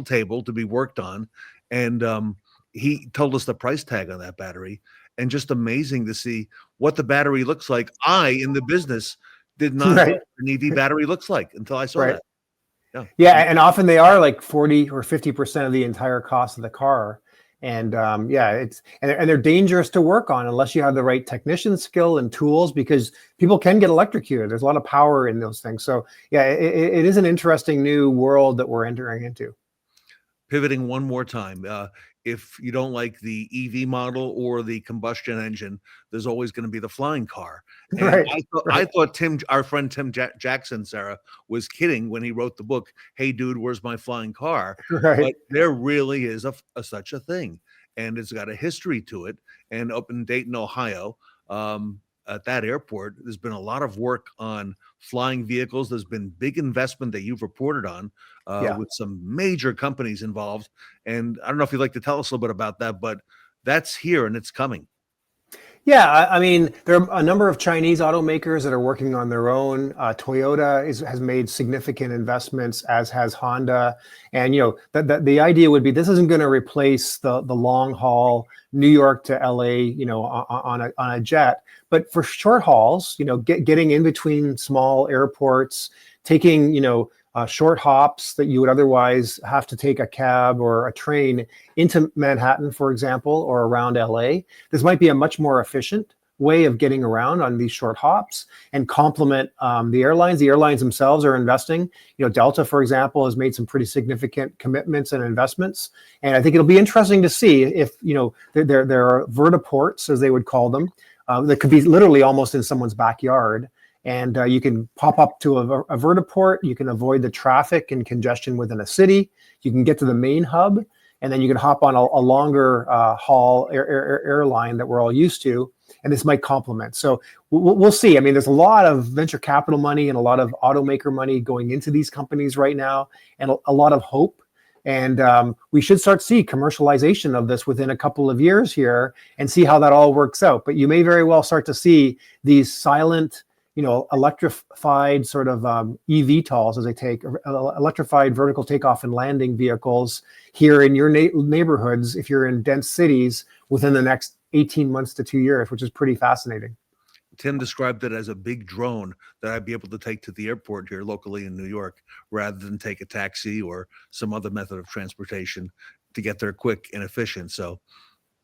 table to be worked on." And he told us the price tag on that battery, and just amazing to see what the battery looks like. I, in the business, did not know what an EV battery looks like until I saw that. Yeah, and often they are like 40 or 50% of the entire cost of the car. And they're dangerous to work on unless you have the right technician skill and tools, because people can get electrocuted. There's a lot of power in those things. So yeah, it is an interesting new world that we're entering into. Pivoting one more time. If you don't like the EV model or the combustion engine, there's always going to be the flying car. And I thought our friend Tim Jackson, Sarah, was kidding when he wrote the book, "Hey dude, where's my flying car?" But there really is such a thing, and it's got a history to it. And up in Dayton, Ohio, at that airport, there's been a lot of work on flying vehicles. There's been big investment that you've reported on with some major companies involved. And I don't know if you'd like to tell us a little bit about that, but that's here and it's coming. Yeah, I mean, there are a number of Chinese automakers that are working on their own. Toyota has made significant investments, as has Honda. And the idea would be this isn't going to replace the long haul New York to LA, on a jet, but for short hauls, getting in between small airports, taking short hops that you would otherwise have to take a cab or a train into Manhattan, for example, or around LA. This might be a much more efficient way of getting around on these short hops and complement the airlines. The airlines themselves are investing. Delta, for example, has made some pretty significant commitments and investments. And I think it'll be interesting to see if, there are vertiports, as they would call them, that could be literally almost in someone's backyard. And you can pop up to a vertiport. You can avoid the traffic and congestion within a city. You can get to the main hub, and then you can hop on a longer haul airline that we're all used to. And this might complement. So we'll see. I mean, there's a lot of venture capital money and a lot of automaker money going into these companies right now, and a lot of hope. And we should start to see commercialization of this within a couple of years here and see how that all works out. But you may very well start to see these silent electrified sort of eVTOLs, as they take electrified vertical takeoff and landing vehicles here in your neighborhoods, if you're in dense cities, within the next 18 months to 2 years, which is pretty fascinating. Tim described it as a big drone that I'd be able to take to the airport here locally in New York, rather than take a taxi or some other method of transportation to get there quick and efficient. So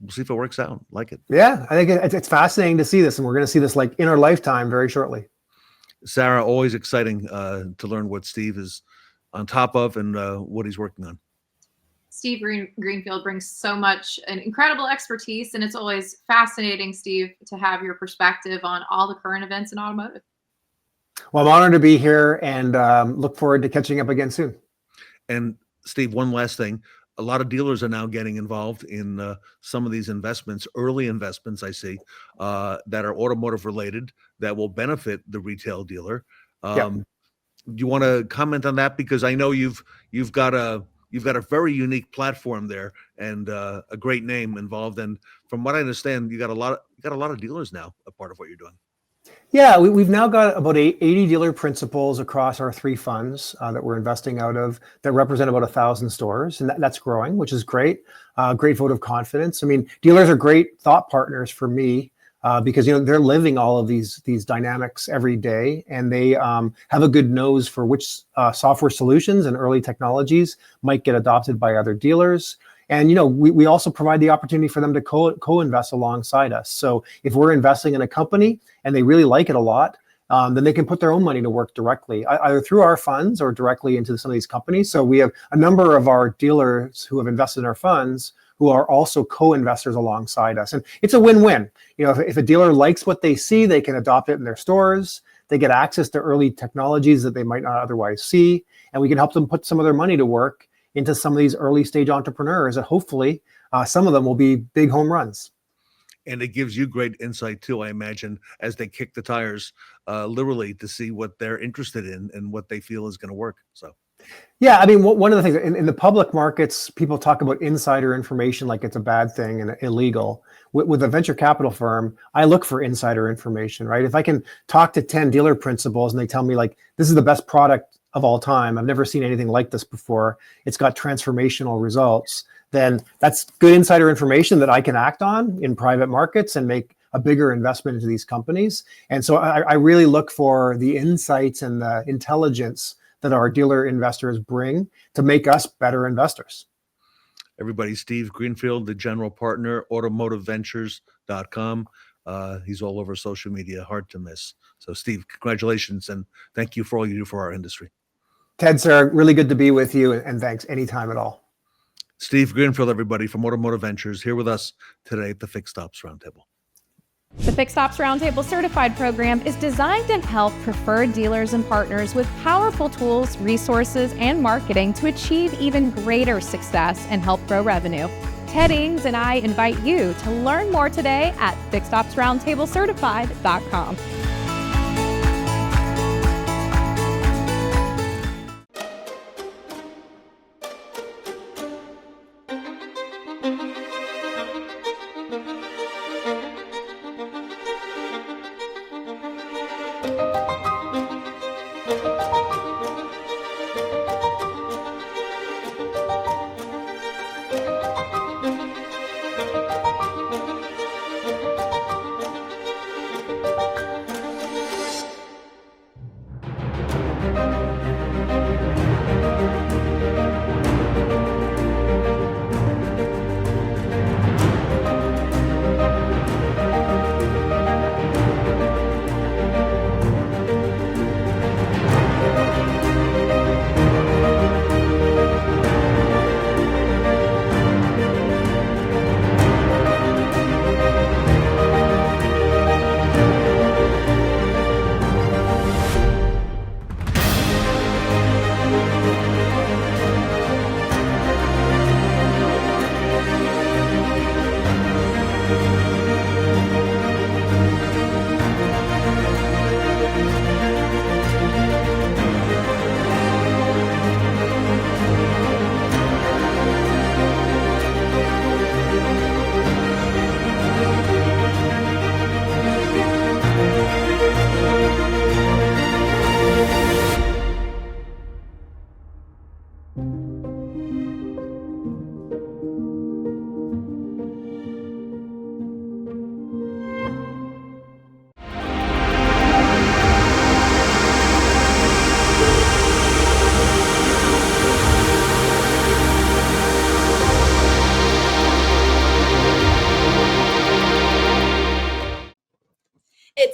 we'll see if it works out. Like it. Yeah, I think it's fascinating to see this, and we're going to see this like in our lifetime very shortly. Sarah, always exciting to learn what Steve is on top of and what he's working on. Steve Greenfield brings so much and incredible expertise, and it's always fascinating, Steve, to have your perspective on all the current events in automotive. Well, I'm honored to be here, and look forward to catching up again soon. And Steve, one last thing. A lot of dealers are now getting involved in some of these investments, early investments I see, that are automotive related, that will benefit the retail dealer. Do you want to comment on that? Because I know you've got a very unique platform there, and a great name involved. And from what I understand, you got a lot of dealers now a part of what you're doing. Yeah, we've now got about 80 dealer principals across our 3 funds that we're investing out of, that represent about 1,000 stores, and that's growing, which is great. Great vote of confidence. I mean, dealers are great thought partners for me because they're living all of these dynamics every day, and they have a good nose for which software solutions and early technologies might get adopted by other dealers. And we also provide the opportunity for them to co-invest alongside us. So if we're investing in a company and they really like it a lot, then they can put their own money to work directly, either through our funds or directly into some of these companies. So we have a number of our dealers who have invested in our funds who are also co-investors alongside us. And it's a win-win. If a dealer likes what they see, they can adopt it in their stores. They get access to early technologies that they might not otherwise see. And we can help them put some of their money to work into some of these early stage entrepreneurs, and hopefully some of them will be big home runs. And it gives you great insight too, I imagine, as they kick the tires, literally, to see what they're interested in and what they feel is going to work. So, yeah, I mean, one of the things in the public markets, people talk about insider information like it's a bad thing and illegal. With a venture capital firm, I look for insider information, right? If I can talk to 10 dealer principals and they tell me like, this is the best product of all time, I've never seen anything like this before, it's got transformational results, then that's good insider information that I can act on in private markets and make a bigger investment into these companies. And so I really look for the insights and the intelligence that our dealer investors bring to make us better investors. Everybody, Steve Greenfield, the general partner, automotiveventures.com. He's all over social media, hard to miss. So Steve, congratulations, and thank you for all you do for our industry. Ted, sir, really good to be with you, and thanks anytime at all. Steve Greenfield, everybody, from Automotive Ventures, here with us today at the Fixed Ops Roundtable. The Fixed Ops Roundtable Certified Program is designed to help preferred dealers and partners with powerful tools, resources, and marketing to achieve even greater success and help grow revenue. Ted Ings and I invite you to learn more today at fixedopsroundtablecertified.com.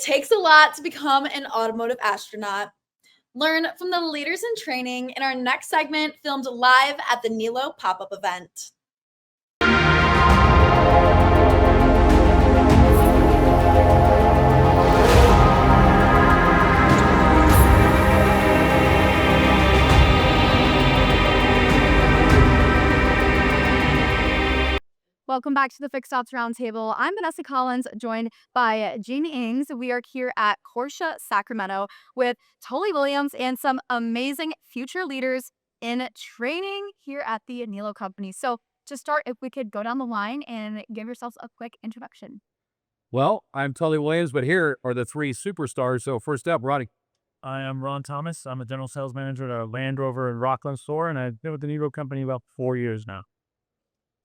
takes a lot to become an automotive astronaut. Learn from the leaders in training in our next segment, filmed live at the Niello pop-up event. Welcome back to the Fixed Ops Roundtable. I'm Vanessa Collins, joined by Jeannie Ings. We are here at Porsche Sacramento with Tully Williams and some amazing future leaders in training here at the Niello company. So to start, if we could go down the line and give yourselves a quick introduction. Well, I'm Tully Williams, but here are the three superstars. So first up, Ronnie. I am Ron Thomas. I'm a general sales manager at a Land Rover and Rockland store, and I've been with the Niello company about 4 years now.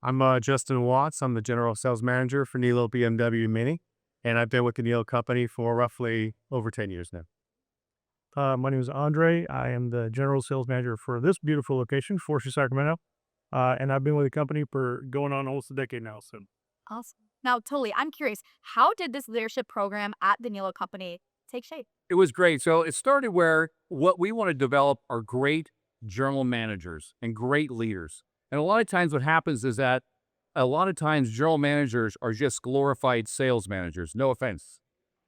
I'm Justin Watts. I'm the general sales manager for Niello BMW Mini, and I've been with the Niello company for roughly over 10 years now. My name is Andre. I am the general sales manager for this beautiful location, Porsche Sacramento, and I've been with the company for going on almost a decade now. So, Awesome. Now, Tully, I'm curious, how did this leadership program at the Niello company take shape? It was great. So it started where what we want to develop are great general managers and great leaders. And a lot of times what happens is that a lot of times general managers are just glorified sales managers, no offense.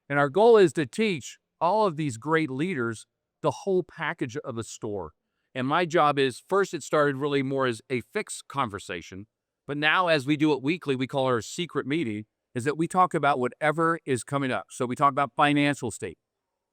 And our goal is to teach all of these great leaders the whole package of a store. And my job is, first it started really more as a fixed conversation, but now as we do it weekly, we call it our secret meeting, is that we talk about whatever is coming up. So we talk about financial state,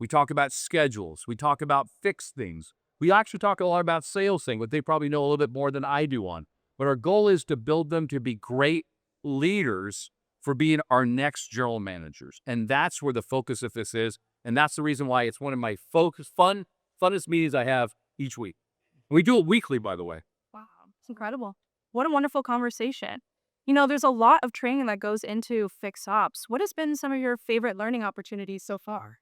we talk about schedules, we talk about fixed things. We actually talk a lot about sales things, but they probably know a little bit more than I do on. But our goal is to build them to be great leaders for being our next general managers. And that's where the focus of this is. And that's the reason why it's one of my funnest meetings I have each week. And we do it weekly, by the way. Wow, it's incredible. What a wonderful conversation. You know, there's a lot of training that goes into fixed ops. What has been some of your favorite learning opportunities so far?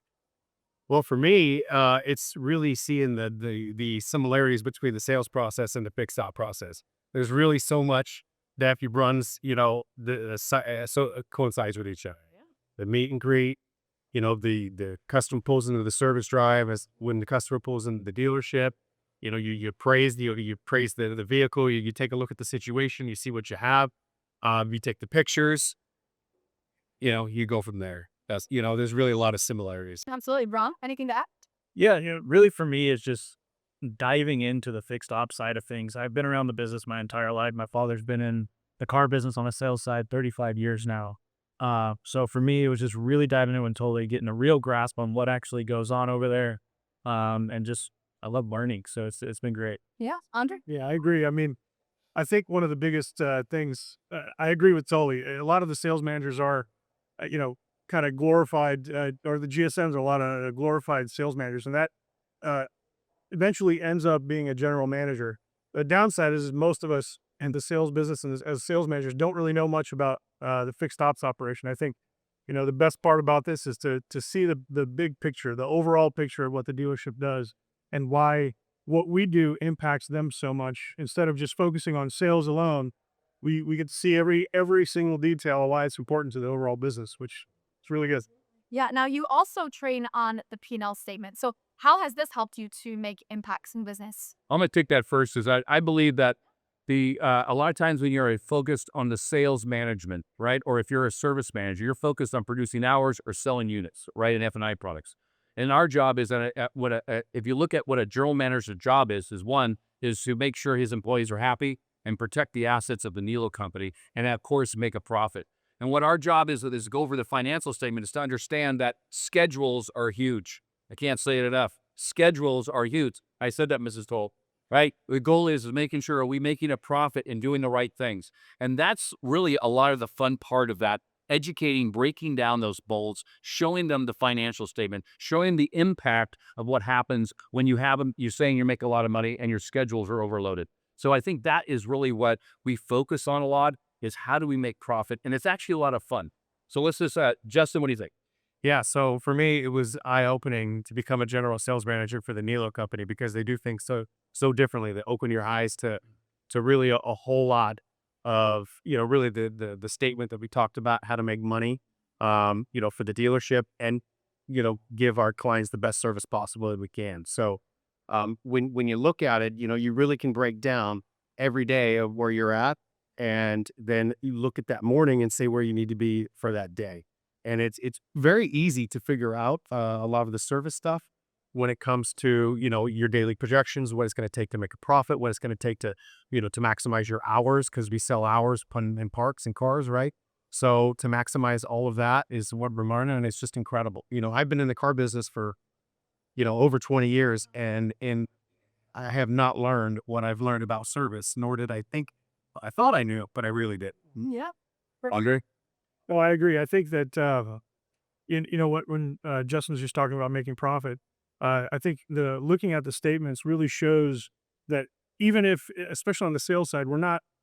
well, for me, it's really seeing the similarities between the sales process and the fixed op process. There's really so much that if you runs, coincides with each other. The meet and greet, the customer pulls into the service drive as when the customer pulls into the dealership. You praise the vehicle. You take a look at the situation. You see what you have. You take the pictures. You go from there. There's really a lot of similarities. Absolutely. Ron, anything to add? Yeah, really for me, it's just diving into the fixed ops side of things. I've been around the business my entire life. My father's been in the car business on the sales side 35 years now. So for me, it was just really diving into and totally getting a real grasp on what actually goes on over there. And just, I love learning. So it's been great. Yeah. Andre? Yeah, I agree. I mean, I think one of the biggest things, I agree with Tully. A lot of the sales managers are, kind of glorified, or the GSMs are a lot of glorified sales managers, and that eventually ends up being a general manager. The downside is most of us in the sales business and as sales managers don't really know much about the fixed ops operation. I think, the best part about this is to see the big picture, the overall picture of what the dealership does and why what we do impacts them so much. Instead of just focusing on sales alone, we get to see every single detail of why it's important to the overall business, which is really good. Yeah. Now, you also train on the P&L statement. So how has this helped you to make impacts in business? I'm going to take that first. I believe that a lot of times when you're focused on the sales management, right? Or if you're a service manager, you're focused on producing hours or selling units, right? In F&I products. And our job is that if you look at what a general manager's job is one is to make sure his employees are happy and protect the assets of the Niello company, and of course make a profit. And what our job is to go over the financial statement is to understand that schedules are huge. I can't say it enough. Schedules are huge. I said that, Mrs. Toll, right? The goal is making sure, are we making a profit and doing the right things? And that's really a lot of the fun part of that. Educating, breaking down those bolts, showing them the financial statement, showing the impact of what happens when you have them. You're saying you make a lot of money and your schedules are overloaded. So I think that is really what we focus on a lot, is how do we make profit? And it's actually a lot of fun. So let's just, Justin, what do you think? Yeah, so for me, it was eye-opening to become a general sales manager for the Niello company because they do things so differently. They open your eyes to really a whole lot of, really the statement that we talked about, how to make money, for the dealership. And give our clients the best service possible that we can. So when you look at it, you really can break down every day of where you're at, and then you look at that morning and say where you need to be for that day. And it's very easy to figure out a lot of the service stuff when it comes to, your daily projections, what it's going to take to make a profit, what it's going to take to, to maximize your hours, because we sell hours in parks and cars, right? So to maximize all of that is what we're learning, and it's just incredible. I've been in the car business for, over 20 years, and I have not learned what I've learned about service, nor did I thought I knew, but I really did. Yeah. Andre? No, I agree. I think that, when Justin was just talking about making profit, I think looking at the statements really shows that even if, especially on the sales side,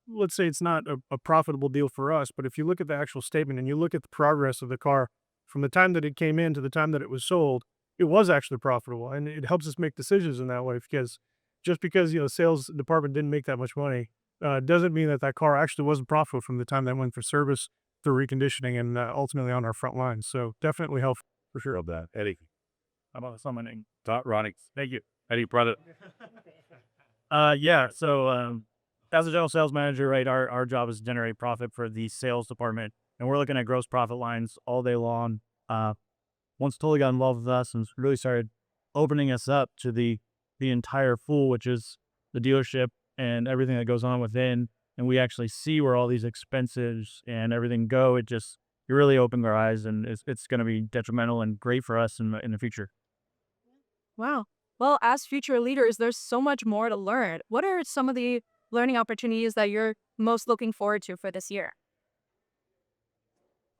let's say it's not a profitable deal for us, but if you look at the actual statement and you look at the progress of the car from the time that it came in to the time that it was sold, it was actually profitable. And it helps us make decisions in that way, because just because, the sales department didn't make that much money, doesn't mean that car actually wasn't profitable from the time that went for service through reconditioning and ultimately on our front lines. So definitely help for sure. Of that. Eddie. How about summoning? Ronnie. Thank you. Eddie brought it. Yeah. So as a general sales manager, right, our job is to generate profit for the sales department, and we're looking at gross profit lines all day long. Once Tully got involved with us and really started opening us up to the entire pool, which is the dealership and everything that goes on within, and we actually see where all these expenses and everything go, it really opened our eyes, and it's going to be detrimental and great for us in the future. Wow. Well, as future leaders, there's so much more to learn. What are some of the learning opportunities that you're most looking forward to for this year?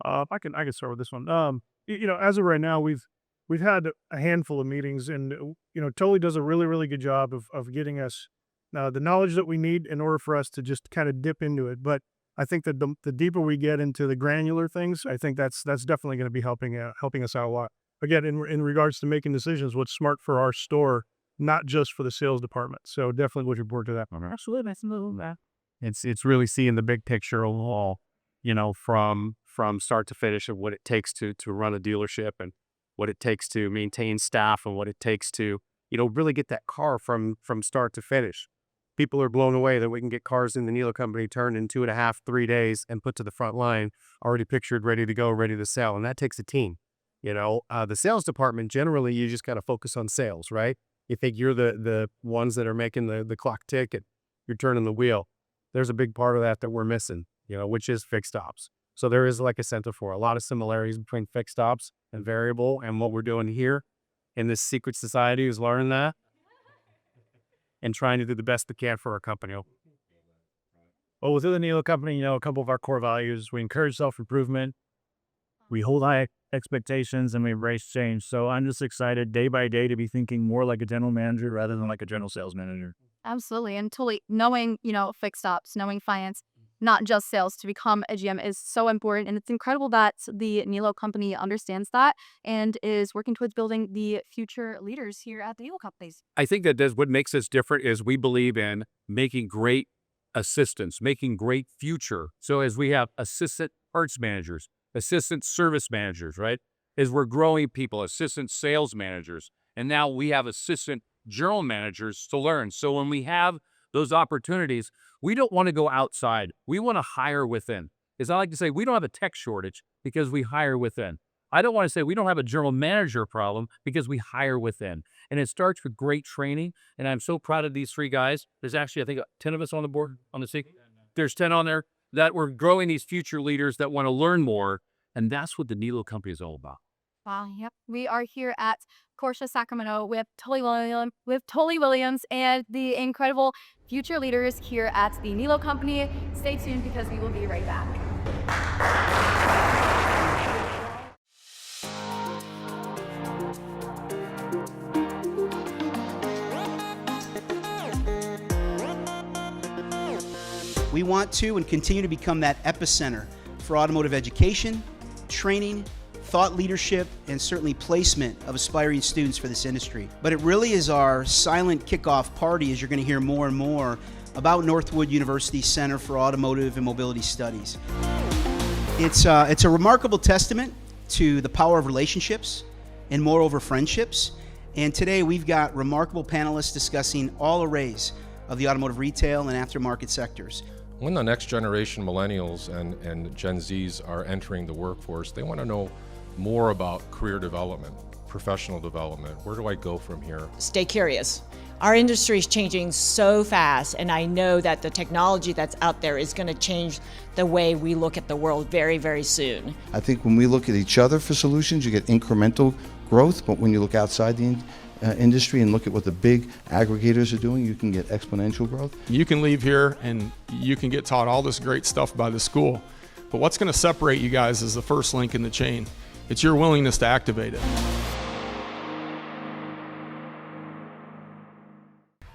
I can start with this one. As of right now, we've had a handful of meetings, and Tully does a really, really good job of getting us the knowledge that we need in order for us to just kind of dip into it. But I think that the deeper we get into the granular things, I think that's definitely going to be helping us out a lot. Again, in regards to making decisions, what's smart for our store, not just for the sales department. So definitely looking forward to that. Absolutely. It's really seeing the big picture overall, from start to finish of what it takes to run a dealership, and what it takes to maintain staff, and what it takes to, really get that car from start to finish. People are blown away that we can get cars in the Niello company turned in 2.5, 3 days and put to the front line, already pictured, ready to go, ready to sell. And that takes a team. The sales department, generally, you just kind of focus on sales, right? You think you're the ones that are making the clock tick and you're turning the wheel. There's a big part of that we're missing, which is fixed ops. So there is, like I said before, a lot of similarities between fixed ops and variable, and what we're doing here in this secret society is learning that and trying to do the best we can for our company. Well, within the Niello company, a couple of our core values: we encourage self-improvement, we hold high expectations, and we embrace change. So I'm just excited day by day to be thinking more like a general manager rather than like a general sales manager. Absolutely. And Tully, knowing, fixed ops, knowing finance, not just sales, to become a GM is so important. And it's incredible that the Niello company understands that and is working towards building the future leaders here at the Niello companies. I think that's what makes us different is we believe in making great assistants, making great future. So as we have assistant parts managers, assistant service managers, right? As we're growing people, assistant sales managers, and now we have assistant general managers to learn. So when we have those opportunities, we don't want to go outside. We want to hire within. As I like to say, we don't have a tech shortage because we hire within. I don't want to say we don't have a general manager problem because we hire within. And it starts with great training. And I'm so proud of these 3 guys. There's actually, I think, 10 of us on the board, on the seat. There's 10 on there that we're growing these future leaders that want to learn more. And that's what the Niello company is all about. Wow. Yep. We are here at Porsche Sacramento with Tully Williams and the incredible future leaders here at the Niello company. Stay tuned because we will be right back. We want to and continue to become that epicenter for automotive education, training, thought leadership, and certainly placement of aspiring students for this industry. But it really is our silent kickoff party, as you're going to hear more and more about Northwood University Center for Automotive and Mobility Studies. It's a remarkable testament to the power of relationships, and moreover friendships. And today we've got remarkable panelists discussing all arrays of the automotive retail and aftermarket sectors. When the next generation millennials and Gen Zs are entering the workforce, they want to know more about career development, professional development. Where do I go from here? Stay curious. Our industry is changing so fast, and I know that the technology that's out there is going to change the way we look at the world very, very soon. I think when we look at each other for solutions, you get incremental growth, but when you look outside the industry and look at what the big aggregators are doing, you can get exponential growth. You can leave here and you can get taught all this great stuff by the school, but what's going to separate you guys is the first link in the chain. It's your willingness to activate it.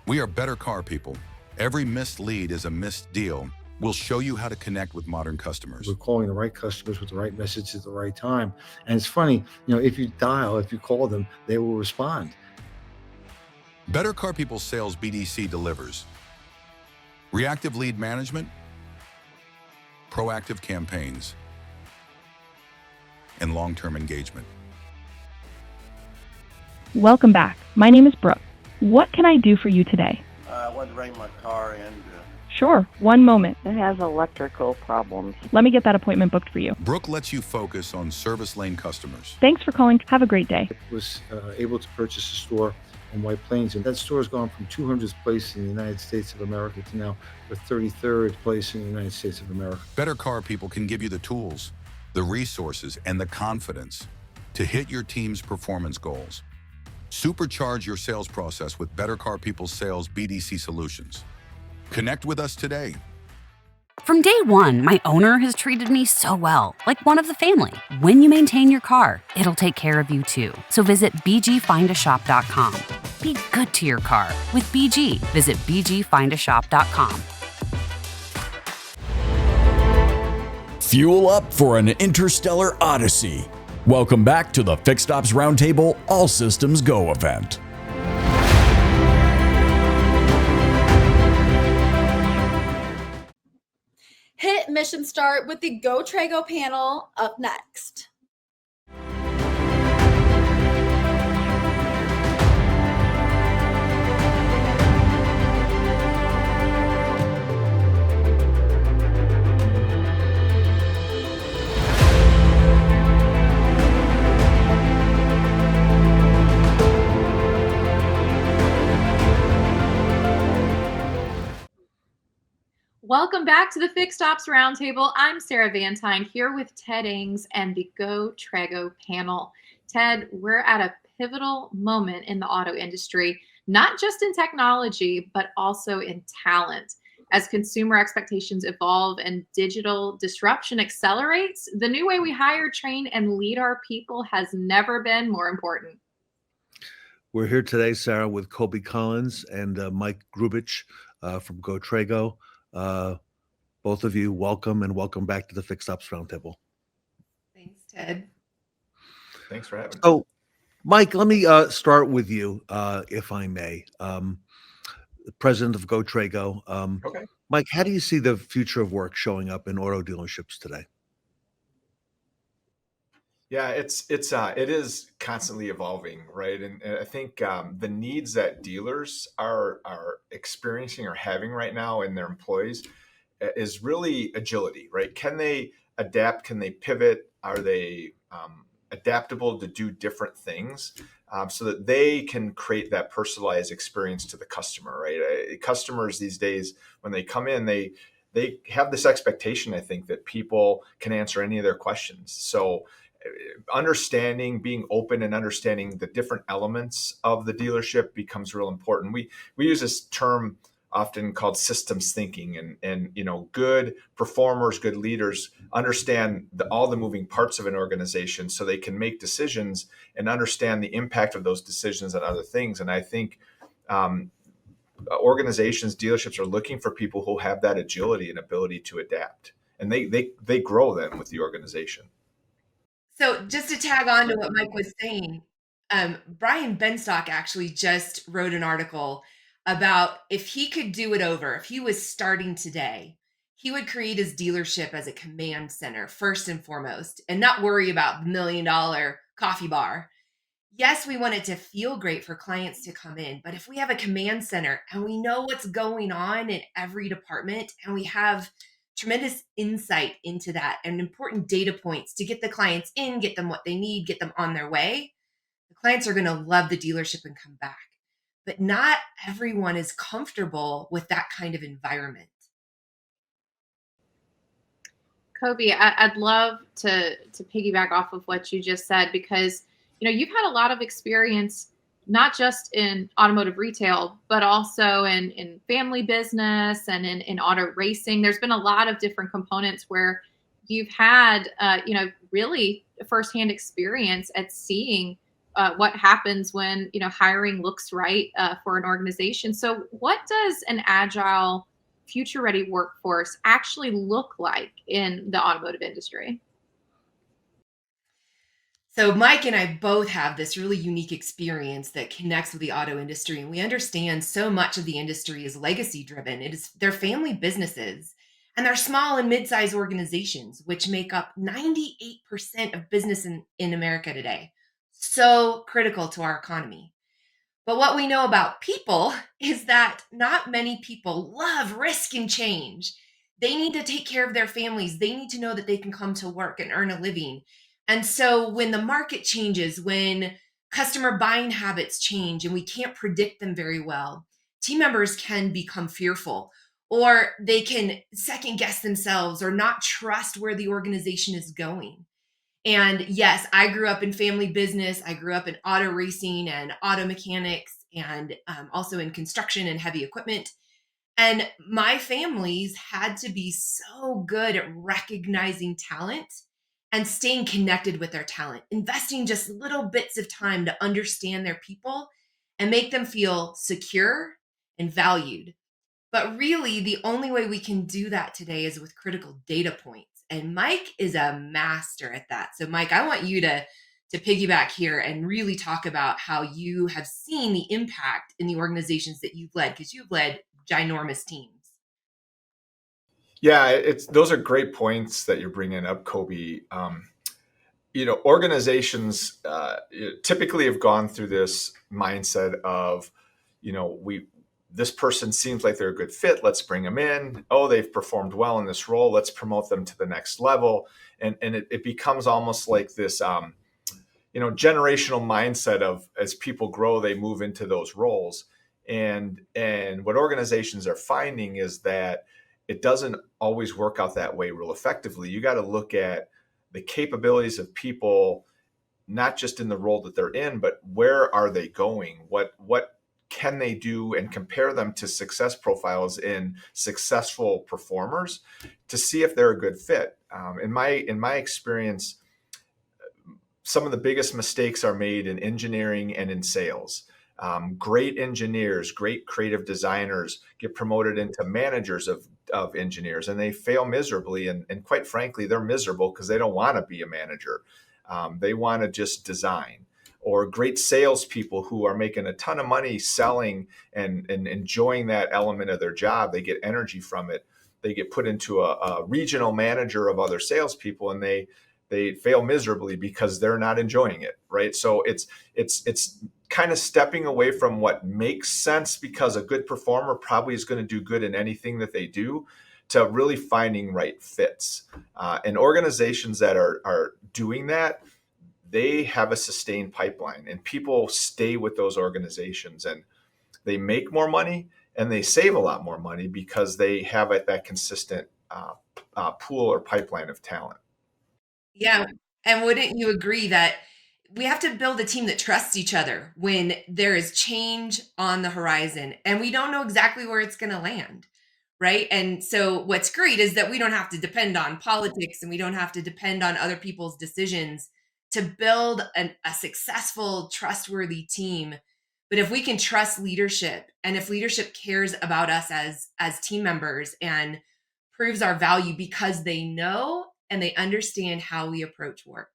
We are better car people. Every missed lead is a missed deal. We'll show you how to connect with modern customers. We're calling the right customers with the right message at the right time. And it's funny, if you call them, they will respond. Better Car People Sales BDC delivers reactive lead management, proactive campaigns, and long-term engagement. Welcome back. My name is Brooke. What can I do for you today? I want to bring my car in. Sure, one moment. It has electrical problems. Let me get that appointment booked for you. Brooke lets you focus on service lane customers. Thanks for calling. Have a great day. I was able to purchase a store in White Plains, and that store has gone from 200th place in the United States of America to now the 33rd place in the United States of America. Better Car People can give you the tools, the resources, and the confidence to hit your team's performance goals. Supercharge your sales process with Better Car People Sales BDC Solutions. Connect with us today. From day one, my owner has treated me so well, like one of the family. When you maintain your car, it'll take care of you too. So visit bgfindashop.com. Be good to your car with BG. Visit bgfindashop.com. Fuel up for an interstellar odyssey. Welcome back to the Fixed Ops Roundtable All Systems Go event. Hit mission start with the Go Trego panel up next. Welcome back to the Fixed Ops Roundtable. I'm Sarah Vantine here with Ted Ings and the Go Trego panel. Ted, we're at a pivotal moment in the auto industry, not just in technology, but also in talent. As consumer expectations evolve and digital disruption accelerates, the new way we hire, train, and lead our people has never been more important. We're here today, Sarah, with Cobi Collins and Mike Grubich from Go Trego. Both of you, welcome and welcome back to the Fixed Ops Roundtable. Thanks, Ted. Thanks for having me. So, Mike, let me start with you, if I may. The president of Go Trego. Okay. Mike, how do you see the future of work showing up in auto dealerships today? Yeah, it is constantly evolving, right? And I think the needs that dealers are experiencing or having right now in their employees is really agility, right? Can they adapt? Can they pivot? Are they adaptable to do different things so that they can create that personalized experience to the customer, right? Customers these days, when they come in, they have this expectation, I think, that people can answer any of their questions. So being open and understanding the different elements of the dealership becomes real important. We use this term often called systems thinking, and good performers, good leaders understand all the moving parts of an organization so they can make decisions and understand the impact of those decisions on other things. And I think organizations, dealerships are looking for people who have that agility and ability to adapt, and they grow them with the organization. So just to tag on to what Mike was saying, Brian Benstock actually just wrote an article about if he could do it over, if he was starting today, he would create his dealership as a command center first and foremost, and not worry about the $1 million coffee bar. Yes, we want it to feel great for clients to come in, but if we have a command center and we know what's going on in every department and we have tremendous insight into that and important data points to get the clients in, get them what they need, get them on their way, the clients are going to love the dealership and come back. But not everyone is comfortable with that kind of environment. Cobi, I'd love to piggyback off of what you just said, because you've had a lot of experience, not just in automotive retail, but also in family business and in auto racing. There's been a lot of different components where you've had really firsthand experience at seeing what happens when hiring looks right for an organization. So what does an agile, future ready workforce actually look like in the automotive industry? So Mike and I both have this really unique experience that connects with the auto industry, and we understand so much of the industry is legacy driven. It is their family businesses, and they're small and mid-sized organizations, which make up 98% of business in America today. So critical to our economy. But what we know about people is that not many people love risk and change. They need to take care of their families. They need to know that they can come to work and earn a living. And so when the market changes, when customer buying habits change and we can't predict them very well, team members can become fearful, or they can second guess themselves or not trust where the organization is going. And yes, I grew up in family business. I grew up in auto racing and auto mechanics, and also in construction and heavy equipment. And my families had to be so good at recognizing talent and staying connected with their talent, investing just little bits of time to understand their people and make them feel secure and valued. But really, the only way we can do that today is with critical data points. And Mike is a master at that. So Mike, I want you to piggyback here and really talk about how you have seen the impact in the organizations that you've led, because you've led ginormous teams. Yeah, those are great points that you're bringing up, Cobi. Organizations typically have gone through this mindset of, this person seems like they're a good fit. Let's bring them in. Oh, they've performed well in this role. Let's promote them to the next level. And it becomes almost like this, generational mindset of, as people grow, they move into those roles. And what organizations are finding is that it doesn't always work out that way real effectively. You got to look at the capabilities of people, not just in the role that they're in, but where are they going? What can they do, and compare them to success profiles in successful performers to see if they're a good fit. In my experience, some of the biggest mistakes are made in engineering and in sales. Great engineers, great creative designers get promoted into managers of engineers, and they fail miserably. And quite frankly, they're miserable because they don't want to be a manager. They want to just design. Or great salespeople who are making a ton of money selling and enjoying that element of their job. They get energy from it. They get put into a regional manager of other salespeople, and they fail miserably because they're not enjoying it, right? So it's kind of stepping away from what makes sense, because a good performer probably is going to do good in anything that they do, to really finding right fits. And organizations that are doing that, they have a sustained pipeline, and people stay with those organizations, and they make more money and they save a lot more money because they have that consistent pool or pipeline of talent. Yeah. And wouldn't you agree that we have to build a team that trusts each other when there is change on the horizon and we don't know exactly where it's going to land, right? And so what's great is that we don't have to depend on politics, and we don't have to depend on other people's decisions to build a successful, trustworthy team. But if we can trust leadership, and if leadership cares about us as team members and proves our value because they know and they understand how we approach work,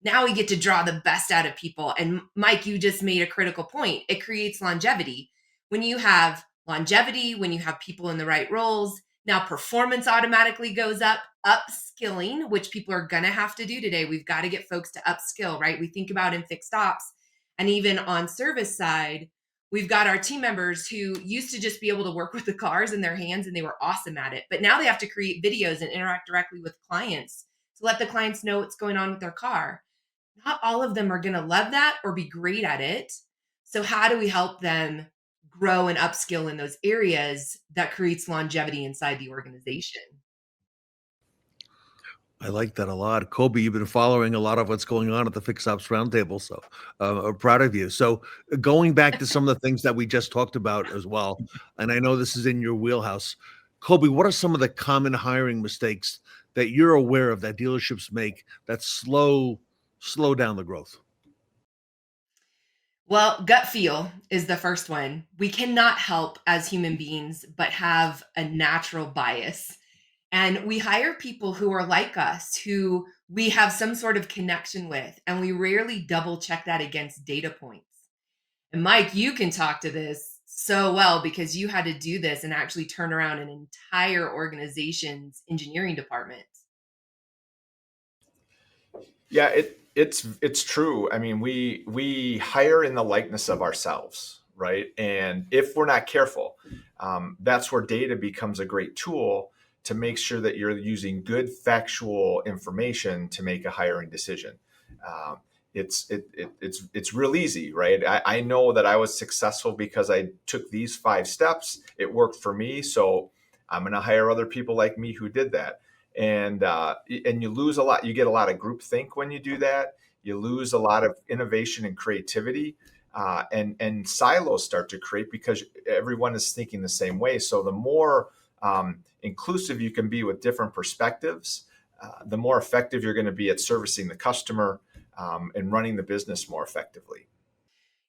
now we get to draw the best out of people. And Mike, you just made a critical point. It creates longevity. When you have longevity, when you have people in the right roles, now performance automatically goes up. Upskilling, which people are going to have to do today. We've got to get folks to upskill, right? We think about in fixed ops And even on service side, we've got our team members who used to just be able to work with the cars in their hands and they were awesome at it. But now they have to create videos and interact directly with clients to let the clients know what's going on with their car. Not all of them are going to love that or be great at it. So how do we help them grow and upskill in those areas that creates longevity inside the organization? I like that a lot. Cobi, you've been following a lot of what's going on at the Fixed Ops Roundtable, so I'm proud of you. So going back to some of the things that we just talked about as well, and I know this is in your wheelhouse. Cobi, what are some of the common hiring mistakes that you're aware of that dealerships make that slow down the growth? Well, gut feel is the first one. We cannot help as human beings but have a natural bias. And we hire people who are like us, who we have some sort of connection with, and we rarely double check that against data points. And Mike, you can talk to this so well because you had to do this and actually turn around an entire organization's engineering department. Yeah, it's true. I mean, we hire in the likeness of ourselves, right? And if we're not careful, that's where data becomes a great tool to make sure that you're using good factual information to make a hiring decision. It's real easy, right? I know that I was successful because I took these 5 steps. It worked for me, so I'm going to hire other people like me who did that. And you lose a lot. You get a lot of groupthink when you do that. You lose a lot of innovation and creativity, and silos start to create because everyone is thinking the same way. So the more inclusive you can be with different perspectives, the more effective you're going to be at servicing the customer and running the business more effectively.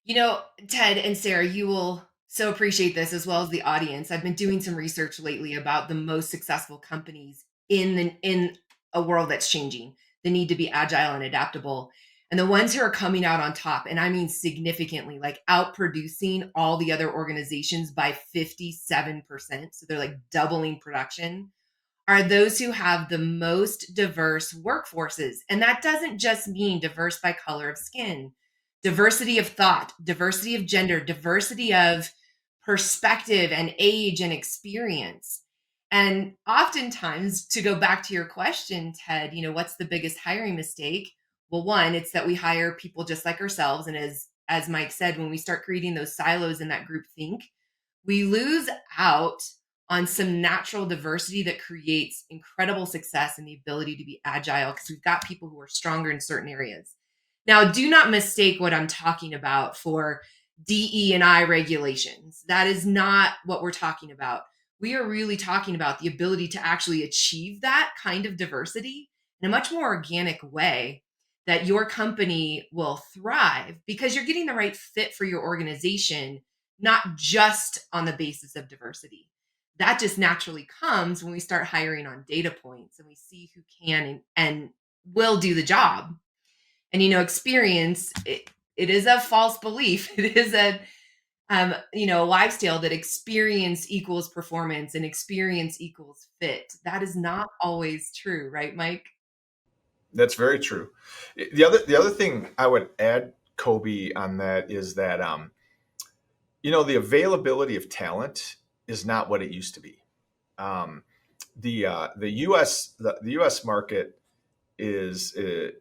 You know, Ted and Sarah, you will so appreciate this as well as the audience. I've been doing some research lately about the most successful companies in a world that's changing, the need to be agile and adaptable. And the ones who are coming out on top, and I mean significantly, like outproducing all the other organizations by 57%. So they're like doubling production, are those who have the most diverse workforces. And that doesn't just mean diverse by color of skin, diversity of thought, diversity of gender, diversity of perspective and age and experience. And oftentimes, to go back to your question, Ted, you know, what's the biggest hiring mistake? Well, one, it's that we hire people just like ourselves. And as Mike said, when we start creating those silos in that group think, we lose out on some natural diversity that creates incredible success and the ability to be agile because we've got people who are stronger in certain areas. Now, do not mistake what I'm talking about for DE&I regulations. That is not what we're talking about. We are really talking about the ability to actually achieve that kind of diversity in a much more organic way that your company will thrive because you're getting the right fit for your organization, not just on the basis of diversity. That just naturally comes when we start hiring on data points and we see who can and will do the job. And, you know, experience, it is a false belief. It is a lifestyle that experience equals performance and experience equals fit. That is not always true, right, Mike? That's very true. The other thing I would add, Cobi, on that is that the availability of talent is not what it used to be. The U.S. market is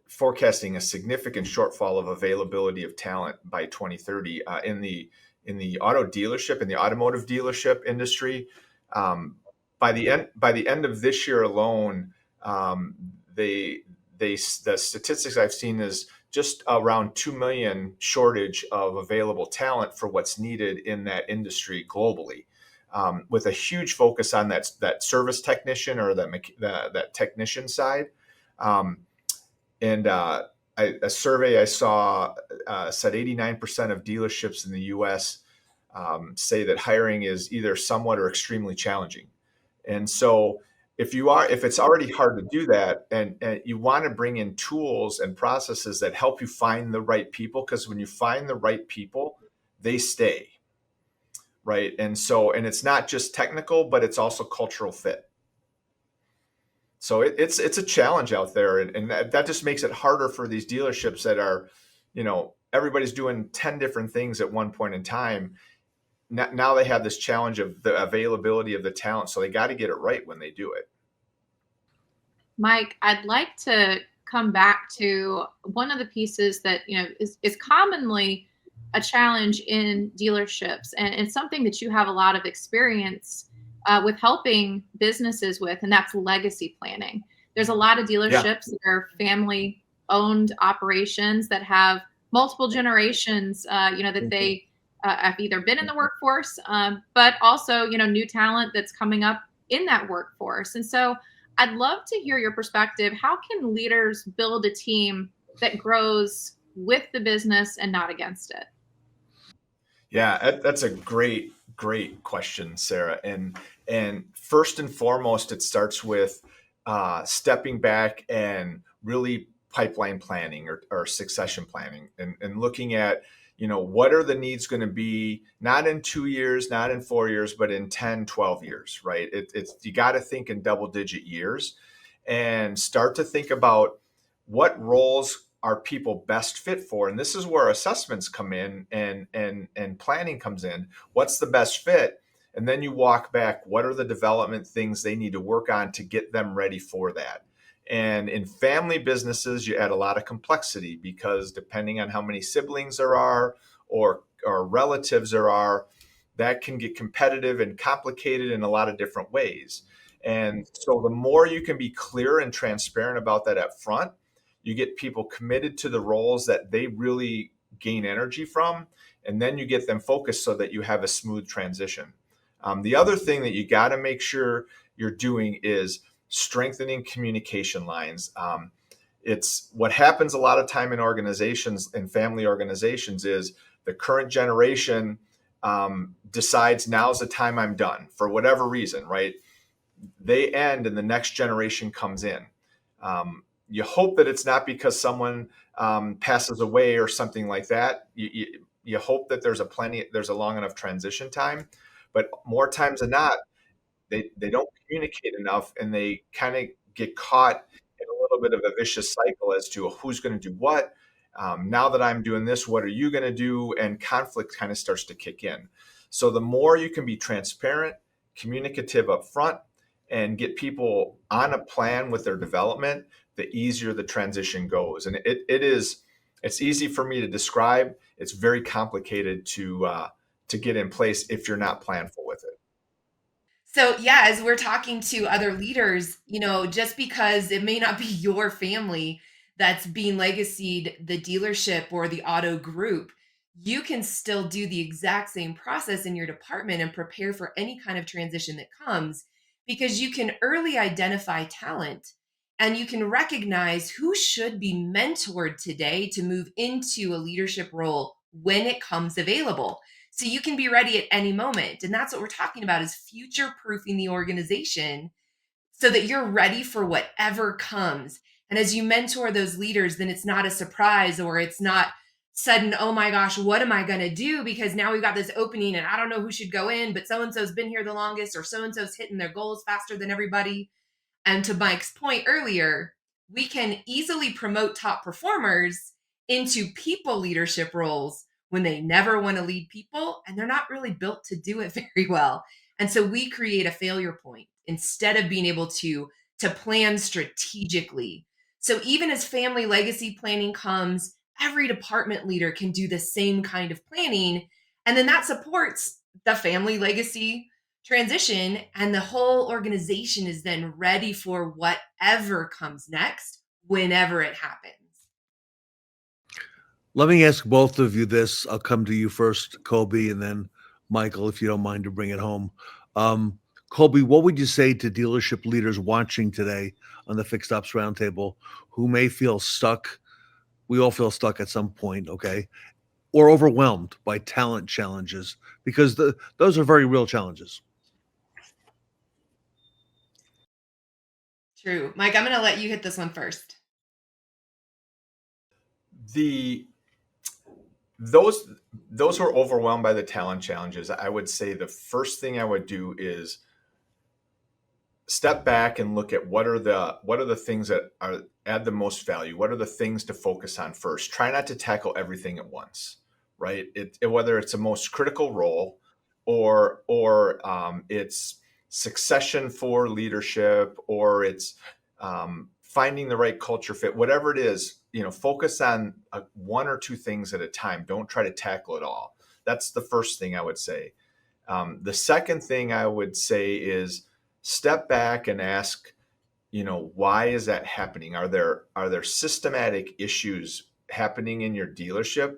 forecasting a significant shortfall of availability of talent by 2030 in the auto dealership and the automotive dealership industry. By the end of this year alone, the statistics I've seen is just around 2 million shortage of available talent for what's needed in that industry globally, with a huge focus on that service technician or that technician side. A survey I saw said 89% of dealerships in the U.S. Say that hiring is either somewhat or extremely challenging. And so if it's already hard to do that and you want to bring in tools and processes that help you find the right people, because when you find the right people, they stay, right? And it's not just technical, but it's also cultural fit. So it's a challenge out there, and that just makes it harder for these dealerships that are, everybody's doing 10 different things at one point in time. Now they have this challenge of the availability of the talent. So they got to get it right when they do it. Mike, I'd like to come back to one of the pieces that, is commonly a challenge in dealerships, and it's something that you have a lot of experience with helping businesses with, and that's legacy planning. There's a lot of dealerships that are family owned operations that have multiple generations, that they have either been in the workforce, but also, new talent that's coming up in that workforce. And so I'd love to hear your perspective. How can leaders build a team that grows with the business and not against it? Yeah, that's a great question, Sarah. And first and foremost, it starts with stepping back and really pipeline planning or succession planning, and looking at, what are the needs going to be, not in 2 years, not in 4 years, but in 10, 12 years, right? It's you got to think in double-digit years and start to think about what roles are people best fit for. And this is where assessments come in and planning comes in. What's the best fit? And then you walk back, what are the development things they need to work on to get them ready for that? And in family businesses, you add a lot of complexity, because depending on how many siblings there are or relatives there are, that can get competitive and complicated in a lot of different ways. And so the more you can be clear and transparent about that up front, you get people committed to the roles that they really gain energy from, and then you get them focused so that you have a smooth transition. The other thing that you got to make sure you're doing is strengthening communication lines. It's what happens a lot of time in organizations and family organizations is the current generation decides now's the time I'm done for whatever reason, right? They end and the next generation comes in. You hope that it's not because someone passes away or something like that. You hope that there's a long enough transition time, but more times than not, they don't communicate enough, and they kind of get caught in a little bit of a vicious cycle as to who's going to do what. Now that I'm doing this, what are you going to do? And conflict kind of starts to kick in. So the more you can be transparent, communicative up front, and get people on a plan with their development, the easier the transition goes. And it's easy for me to describe. It's very complicated to get in place if you're not planful with it. So yeah, as we're talking to other leaders, just because it may not be your family that's being legacied the dealership or the auto group, you can still do the exact same process in your department and prepare for any kind of transition that comes, because you can early identify talent and you can recognize who should be mentored today to move into a leadership role when it comes available. So you can be ready at any moment. And that's what we're talking about, is future-proofing the organization so that you're ready for whatever comes. And as you mentor those leaders, then it's not a surprise, or it's not sudden, oh my gosh, what am I going to do? Because now we've got this opening and I don't know who should go in, but so-and-so's been here the longest, or so-and-so's hitting their goals faster than everybody. And to Mike's point earlier, we can easily promote top performers into people leadership roles when they never want to lead people and they're not really built to do it very well. And so we create a failure point instead of being able to plan strategically. So even as family legacy planning comes, every department leader can do the same kind of planning. And then that supports the family legacy transition, and the whole organization is then ready for whatever comes next, whenever it happens. Let me ask both of you this. I'll come to you first, Cobi, and then Michael, if you don't mind to bring it home. Cobi, what would you say to dealership leaders watching today on the Fixed Ops Roundtable who may feel stuck? We all feel stuck at some point, okay? Or overwhelmed by talent challenges, because those are very real challenges. True. Mike, I'm going to let you hit this one first. Those who are overwhelmed by the talent challenges, I would say the first thing I would do is step back and look at what are the things that are add the most value? What are the things to focus on first? Try not to tackle everything at once, right? Whether it's a most critical role or it's succession for leadership, or it's finding the right culture fit, whatever it is, focus on one or two things at a time. Don't try to tackle it all. That's the first thing I would say. The second thing I would say is step back and ask, why is that happening? Are there systematic issues happening in your dealership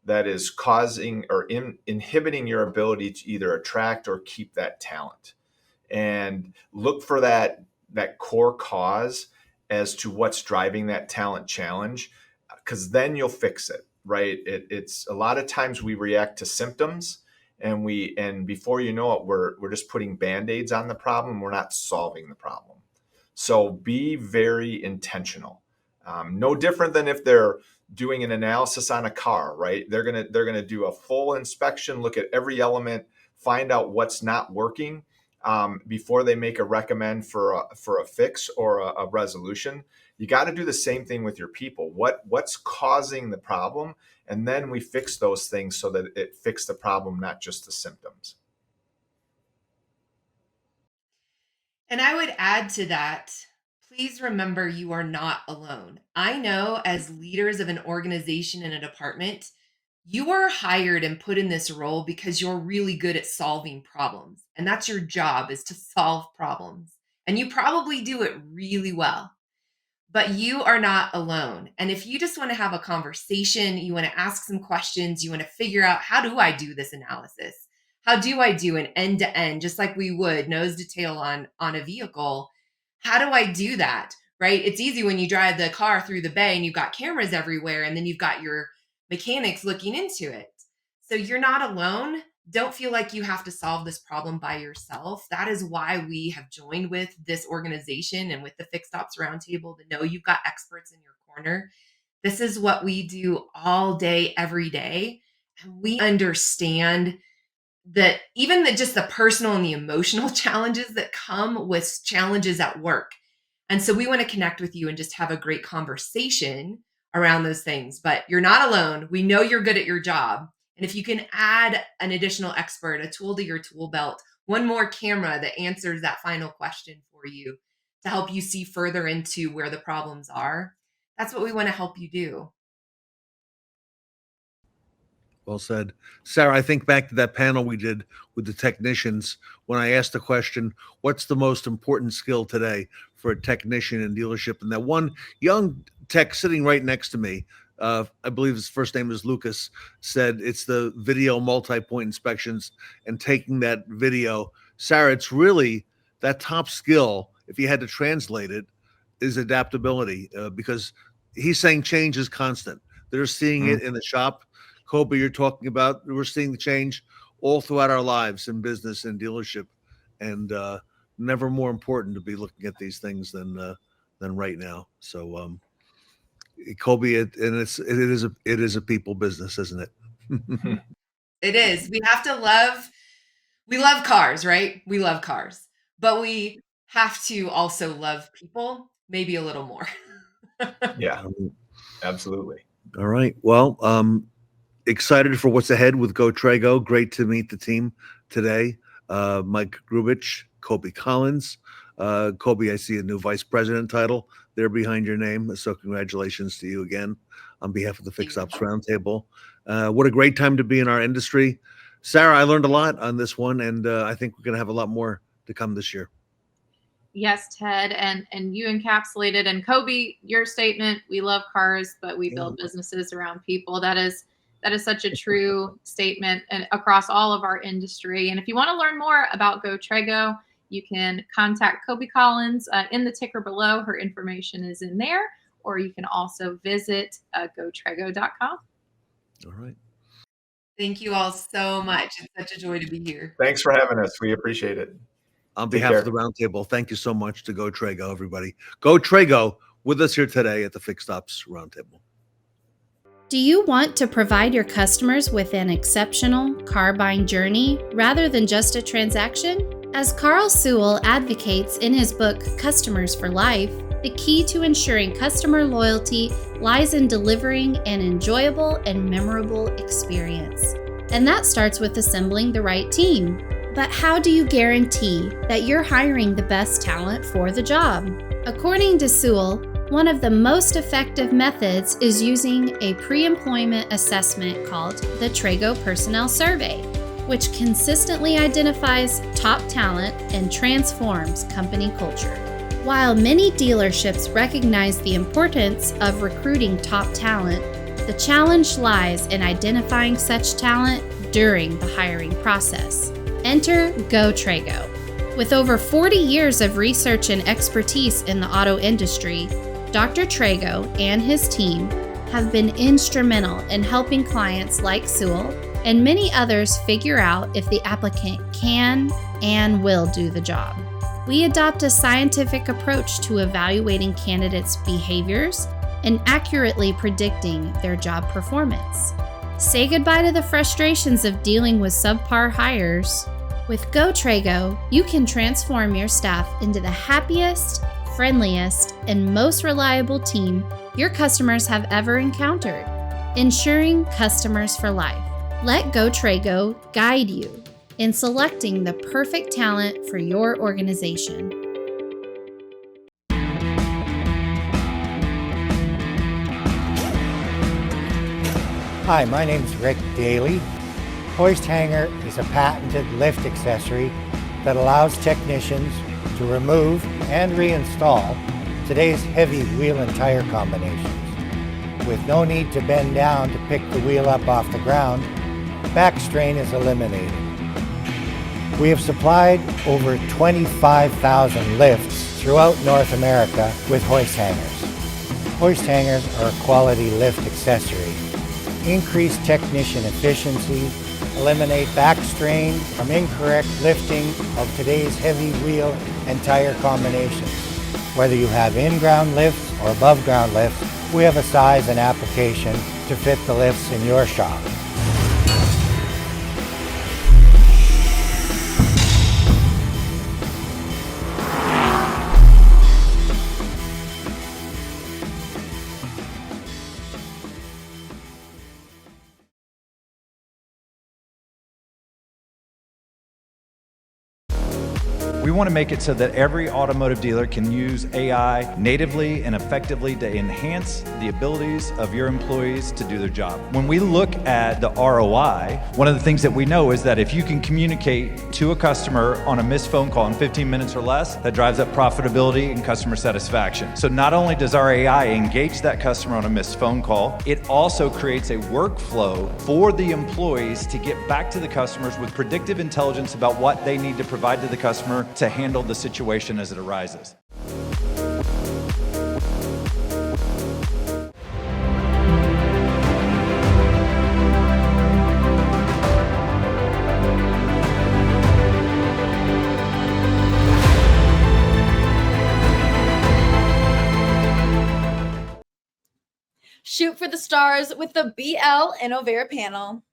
that is causing or inhibiting your ability to either attract or keep that talent? And look for that core cause as to what's driving that talent challenge, because then you'll fix it, right? It's a lot of times we react to symptoms, and before you know it, we're just putting Band-Aids on the problem. We're not solving the problem. So be very intentional. No different than if they're doing an analysis on a car, right? They're gonna do a full inspection, look at every element, find out what's not working before they make a recommend for a fix or a resolution. You got to do the same thing with your people. What's causing the problem? And then we fix those things so that it fixes the problem, not just the symptoms. And I would add to that, please remember you are not alone. I know as leaders of an organization and a department, you are hired and put in this role because you're really good at solving problems. And that's your job, is to solve problems. And you probably do it really well. But you are not alone. And if you just want to have a conversation, you want to ask some questions, you want to figure out, how do I do this analysis? How do I do an end-to-end, just like we would nose to tail on a vehicle? How do I do that, right? It's easy when you drive the car through the bay and you've got cameras everywhere, and then you've got your mechanics looking into it. So you're not alone. Don't feel like you have to solve this problem by yourself. That is why we have joined with this organization and with the Fixed Ops Roundtable, to know you've got experts in your corner. This is what we do all day, every day. And we understand that even just the personal and the emotional challenges that come with challenges at work. And so we want to connect with you and just have a great conversation around those things. But you're not alone. We know you're good at your job. And if you can add an additional expert, a tool to your tool belt, one more camera that answers that final question for you to help you see further into where the problems are, that's what we want to help you do. Well said. Sarah, I think back to that panel we did with the technicians when I asked the question, what's the most important skill today for a technician in dealership? And that one young tech sitting right next to me, I believe his first name is Lucas, said it's the video multi-point inspections and taking that video. Sarah, it's really that top skill, if you had to translate it, is adaptability, because he's saying change is constant. They're seeing it in the shop. Cobi, you're talking about, we're seeing the change all throughout our lives in business and dealership, and never more important to be looking at these things than right now. So, Cobi, it is a people business, isn't it? It is. We have to we love cars, right? We love cars, but we have to also love people, maybe a little more. Yeah, absolutely. All right. Well, excited for what's ahead with Go Trego. Great to meet the team today. Mike Grubich, Cobi Collins. Cobi, I see a new vice president title there behind your name. So congratulations to you again on behalf of the Fixed Ops Roundtable. What a great time to be in our industry. Sarah, I learned a lot on this one, and I think we're going to have a lot more to come this year. Yes, Ted, and you encapsulated, and Cobi, your statement, we love cars, but we build businesses around people. That is such a true statement and across all of our industry. And if you want to learn more about Go Trego, you can contact Cobi Collins in the ticker below. Her information is in there, or you can also visit gotrego.com. All right. Thank you all so much. It's such a joy to be here. Thanks for having us. We appreciate it. On behalf of the Roundtable, thank you so much to Go Trego, everybody. Go Trego with us here today at the Fixed Ops Roundtable. Do you want to provide your customers with an exceptional car buying journey rather than just a transaction? As Carl Sewell advocates in his book, Customers for Life, The key to ensuring customer loyalty lies in delivering an enjoyable and memorable experience. And that starts with assembling the right team. But how do you guarantee that you're hiring the best talent for the job? According to Sewell, one of the most effective methods is using a pre-employment assessment called the Trego Personnel Survey, which consistently identifies top talent and transforms company culture. While many dealerships recognize the importance of recruiting top talent, the challenge lies in identifying such talent during the hiring process. Enter Go Trego. With over 40 years of research and expertise in the auto industry, Dr. Trego and his team have been instrumental in helping clients like Sewell and many others figure out if the applicant can and will do the job. We adopt a scientific approach to evaluating candidates' behaviors and accurately predicting their job performance. Say goodbye to the frustrations of dealing with subpar hires. With Go Trego, you can transform your staff into the happiest, friendliest, and most reliable team your customers have ever encountered, ensuring customers for life. Let Go Trego guide you in selecting the perfect talent for your organization. Hi, my name is Rick Daly. Hoist Hanger is a patented lift accessory that allows technicians to remove and reinstall today's heavy wheel and tire combinations. With no need to bend down to pick the wheel up off the ground, back strain is eliminated. We have supplied over 25,000 lifts throughout North America with hoist hangers. Hoist hangers are a quality lift accessory. Increase technician efficiency, eliminate back strain from incorrect lifting of today's heavy wheel and tire combinations. Whether you have in-ground lifts or above-ground lifts, we have a size and application to fit the lifts in your shop. We want to make it so that every automotive dealer can use AI natively and effectively to enhance the abilities of your employees to do their job. When we look at the ROI, one of the things that we know is that if you can communicate to a customer on a missed phone call in 15 minutes or less, that drives up profitability and customer satisfaction. So not only does our AI engage that customer on a missed phone call, it also creates a workflow for the employees to get back to the customers with predictive intelligence about what they need to provide to the customer to handle the situation as it arises. Shoot for the stars with the BL Innovare panel.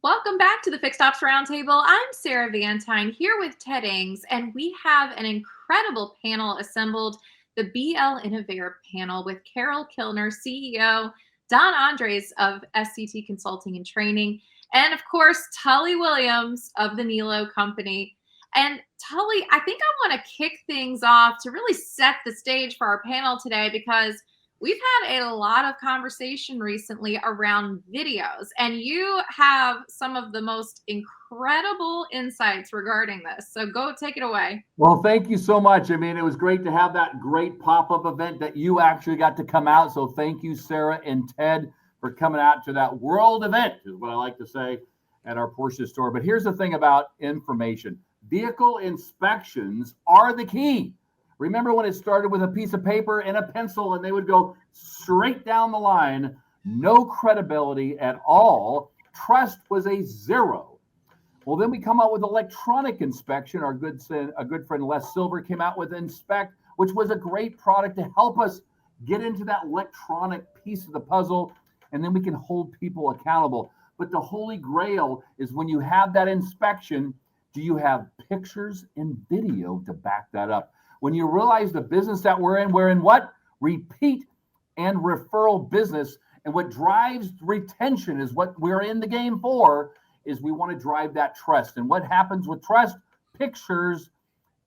Welcome back to the Fixed Ops Roundtable. I'm Sarah Vantine here with Ted Ings, and we have an incredible panel assembled, the BL Innovare panel with Carol Kilner, CEO, Don Andres of SCT Consulting and Training, and of course, Tully Williams of the Niello Company. And Tully, I think I want to kick things off to really set the stage for our panel today, because we've had a lot of conversation recently around videos, and you have some of the most incredible insights regarding this. So go take it away. Well, thank you so much. I mean, it was great to have that great pop-up event that you actually got to come out. So thank you, Sarah and Ted, for coming out to that world event, is what I like to say, at our Porsche store. But here's the thing about information. Vehicle inspections are the key. Remember when it started with a piece of paper and a pencil and they would go straight down the line, no credibility at all. Trust was a zero. Well, then we come out with electronic inspection. Our good friend Les Silver came out with Inspect, which was a great product to help us get into that electronic piece of the puzzle, and then we can hold people accountable. But the holy grail is when you have that inspection, do you have pictures and video to back that up? When you realize the business that we're in what? Repeat and referral business. And what drives retention is what we're in the game for, is we want to drive that trust. And what happens with trust? Pictures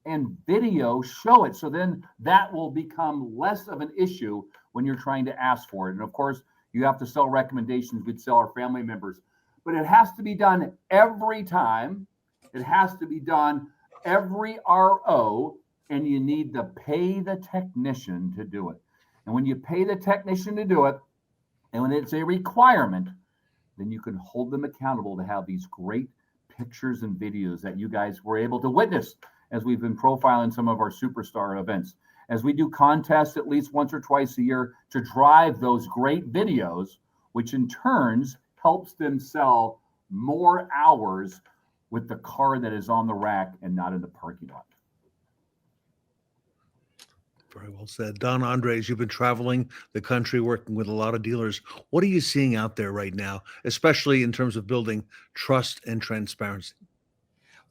and video show it. So then that will become less of an issue when you're trying to ask for it. And of course, you have to sell recommendations. We'd sell our family members. But it has to be done every time. It has to be done every RO, and you need to pay the technician to do it. And when you pay the technician to do it, and when it's a requirement, then you can hold them accountable to have these great pictures and videos that you guys were able to witness as we've been profiling some of our superstar events. As we do contests at least once or twice a year to drive those great videos, which in turns helps them sell more hours with the car that is on the rack and not in the parking lot. Very well said. Don Andres, you've been traveling the country working with a lot of dealers. What are you seeing out there right now, especially in terms of building trust and transparency?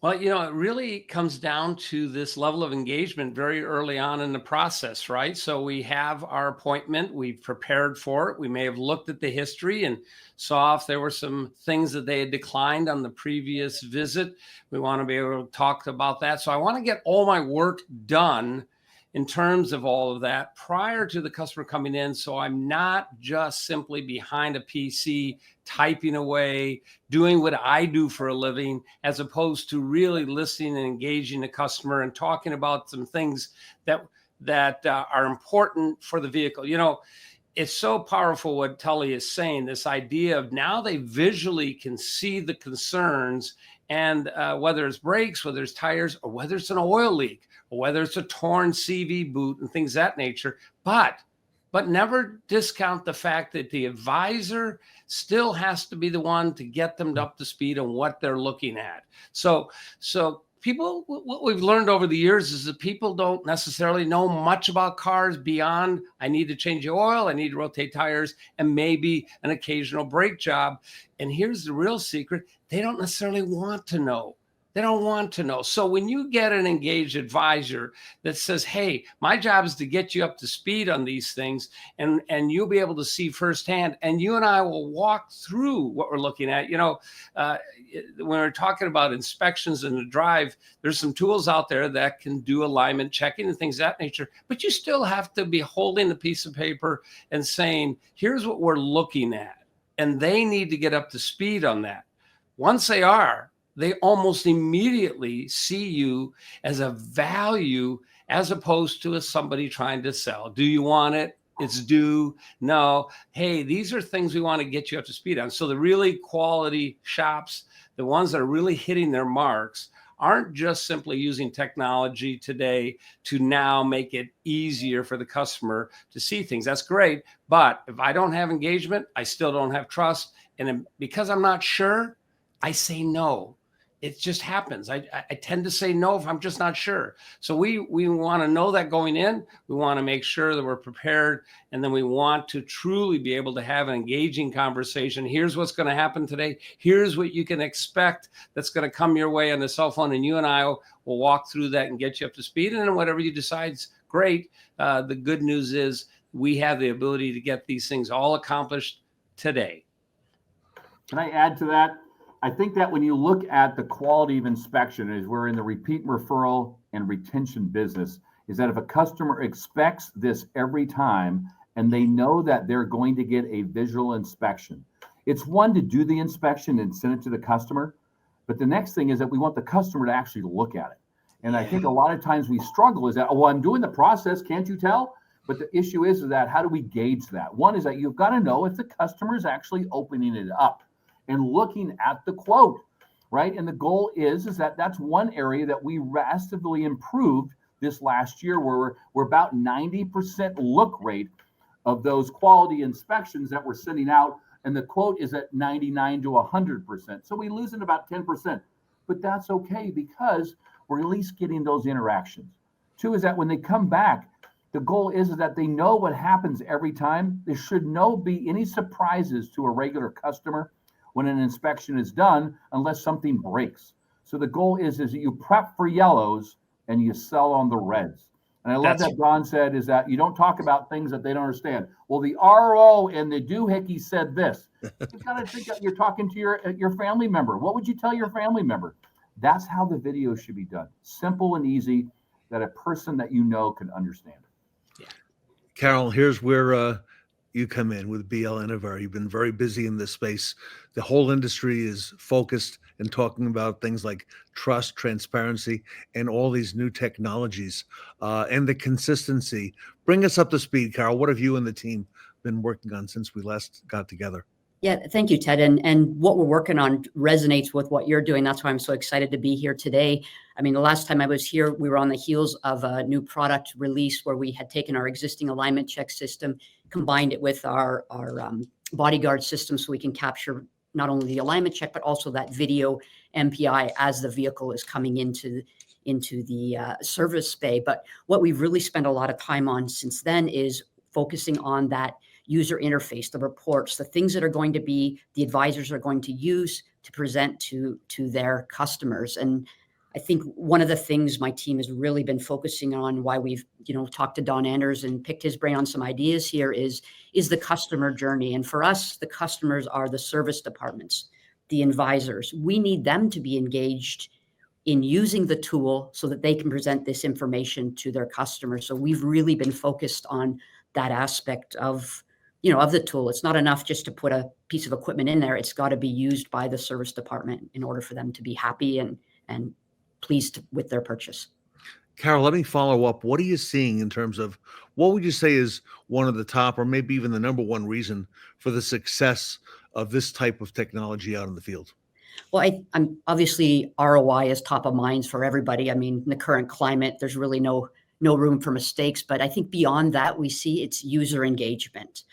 Well, it really comes down to this level of engagement very early on in the process, right? So we have our appointment, we've prepared for it. We may have looked at the history and saw if there were some things that they had declined on the previous visit. We want to be able to talk about that. So I want to get all my work done in terms of all of that prior to the customer coming in. So I'm not just simply behind a PC typing away, doing what I do for a living, as opposed to really listening and engaging the customer and talking about some things that are important for the vehicle. It's so powerful what Tully is saying, this idea of now they visually can see the concerns, and whether it's brakes, whether it's tires, or whether it's an oil leak, or whether it's a torn CV boot and things of that nature. But never discount the fact that the advisor still has to be the one to get them up to speed on what they're looking at. So people, what we've learned over the years is that people don't necessarily know much about cars beyond, I need to change the oil, I need to rotate tires, and maybe an occasional brake job. And here's the real secret: they don't necessarily want to know. They don't want to know. So when you get an engaged advisor that says, hey, my job is to get you up to speed on these things, and you'll be able to see firsthand, and you and I will walk through what we're looking at. When we're talking about inspections in the drive, there's some tools out there that can do alignment checking and things of that nature, but you still have to be holding a piece of paper and saying, here's what we're looking at. And they need to get up to speed on that. Once they are, they almost immediately see you as a value as opposed to somebody trying to sell. Do you want it? It's due. No. Hey, these are things we want to get you up to speed on. So the really quality shops, the ones that are really hitting their marks, aren't just simply using technology today to now make it easier for the customer to see things. That's great. But if I don't have engagement, I still don't have trust. And because I'm not sure, I say no. It just happens. I tend to say no if I'm just not sure. So we want to know that going in. We want to make sure that we're prepared. And then we want to truly be able to have an engaging conversation. Here's what's going to happen today. Here's what you can expect that's going to come your way on the cell phone. And you and I will walk through that and get you up to speed. And then whatever you decide's great. The good news is we have the ability to get these things all accomplished today. Can I add to that? I think that when you look at the quality of inspection, as we're in the repeat referral and retention business, is that if a customer expects this every time and they know that they're going to get a visual inspection, it's one to do the inspection and send it to the customer. But the next thing is that we want the customer to actually look at it. And I think a lot of times we struggle is that, oh, well, I'm doing the process, can't you tell? But the issue is that how do we gauge that? One is that you've got to know if the customer is actually opening it up and looking at the quote, right? And the goal is that that's one area that we massively improved this last year, where we're about 90% look rate of those quality inspections that we're sending out, and the quote is at 99 to 100%. So we lose in about 10%, but that's okay because we're at least getting those interactions. Two is that when they come back, The goal is that they know what happens every time. There should no be any surprises to a regular customer when an inspection is done, unless something breaks. So the goal is that you prep for yellows and you sell on the reds. And I love that Don said is that you don't talk about things that they don't understand. Well, the RO and the doohickey said this. You've got to think that you're talking to your family member. What would you tell your family member? That's how the video should be done. Simple and easy, that a person that you know can understand. Carol, here's where you come in with BL Innovare. You've been very busy in this space. The whole industry is focused and talking about things like trust, transparency, and all these new technologies and the consistency. Bring us up to speed, Carol. What have you and the team been working on since we last got together? Yeah, thank you, Ted. And what we're working on resonates with what you're doing. That's why I'm so excited to be here today. I mean, the last time I was here, we were on the heels of a new product release where we had taken our existing alignment check system, combined it with our bodyguard system so we can capture not only the alignment check, but also that video MPI as the vehicle is coming into the service bay. But what we've really spent a lot of time on since then is focusing on that user interface, the reports, the things that are going to be the advisors are going to use to present to their customers. And I think one of the things my team has really been focusing on, why we've talked to Don Anders and picked his brain on some ideas here, is the customer journey. And for us, the customers are the service departments, the advisors. We need them to be engaged in using the tool so that they can present this information to their customers. So we've really been focused on that aspect of the tool. It's not enough just to put a piece of equipment in there. It's got to be used by the service department in order for them to be happy and pleased with their purchase. Carol, let me follow up. What are you seeing in terms of, what would you say is one of the top, or maybe even the number one reason for the success of this type of technology out in the field? Well, I'm obviously ROI is top of minds for everybody. I mean, in the current climate, there's really no room for mistakes. But I think beyond that, we see it's user engagement.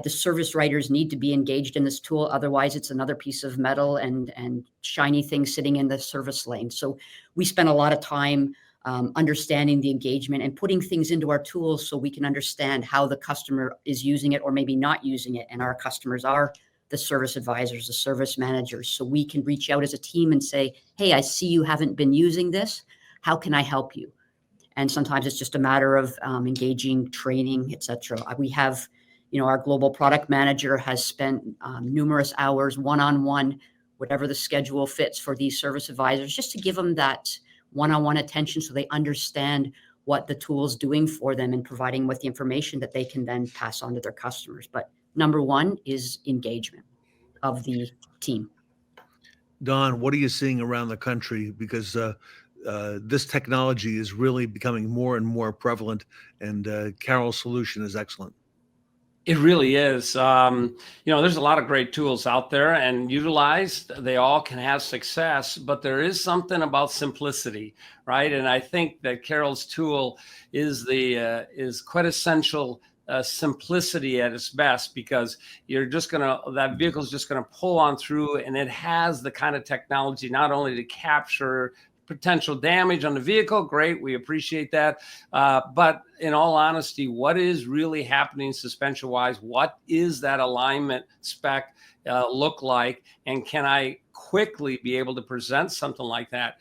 The service writers need to be engaged in this tool. Otherwise, it's another piece of metal and shiny thing sitting in the service lane. So we spend a lot of time understanding the engagement and putting things into our tools so we can understand how the customer is using it or maybe not using it. And our customers are the service advisors, the service managers. So we can reach out as a team and say, hey, I see you haven't been using this. How can I help you? And sometimes it's just a matter of engaging, training, et cetera. We have our global product manager has spent numerous hours one-on-one, whatever the schedule fits for these service advisors, just to give them that one-on-one attention so they understand what the tool is doing for them and providing with the information that they can then pass on to their customers. But number one is engagement of the team. Don, what are you seeing around the country? Because this technology is really becoming more and more prevalent, and Carol's solution is excellent. It really is. There's a lot of great tools out there, and utilized, they all can have success, but there is something about simplicity, right? And I think that Carol's tool is is quintessential simplicity at its best, because that vehicle is just gonna pull on through, and it has the kind of technology not only to capture potential damage on the vehicle. Great, we appreciate that. But in all honesty, what is really happening suspension wise? What is that alignment spec look like? And can I quickly be able to present something like that?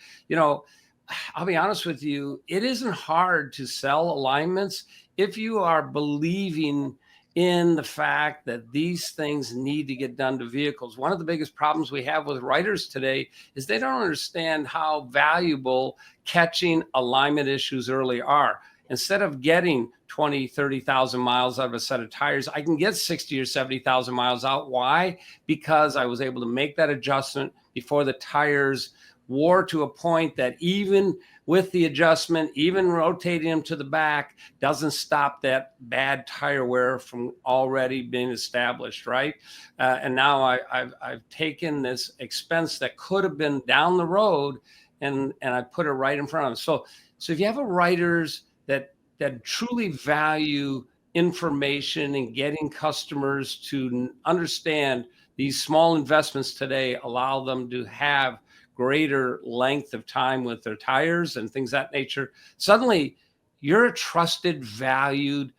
I'll be honest with you, it isn't hard to sell alignments if you are believing in the fact that these things need to get done to vehicles. One of the biggest problems we have with writers today is they don't understand how valuable catching alignment issues early are. Instead of getting 20, 30,000 miles out of a set of tires, I can get 60 or 70,000 miles out. Why? Because I was able to make that adjustment before the tires wore to a point that even with the adjustment, even rotating them to the back, doesn't stop that bad tire wear from already being established, right? And now I've taken this expense that could have been down the road, and I put it right in front of them. So if you have a writers that truly value information and getting customers to understand these small investments today allow them to have greater length of time with their tires and things of that nature, suddenly You're a trusted, valued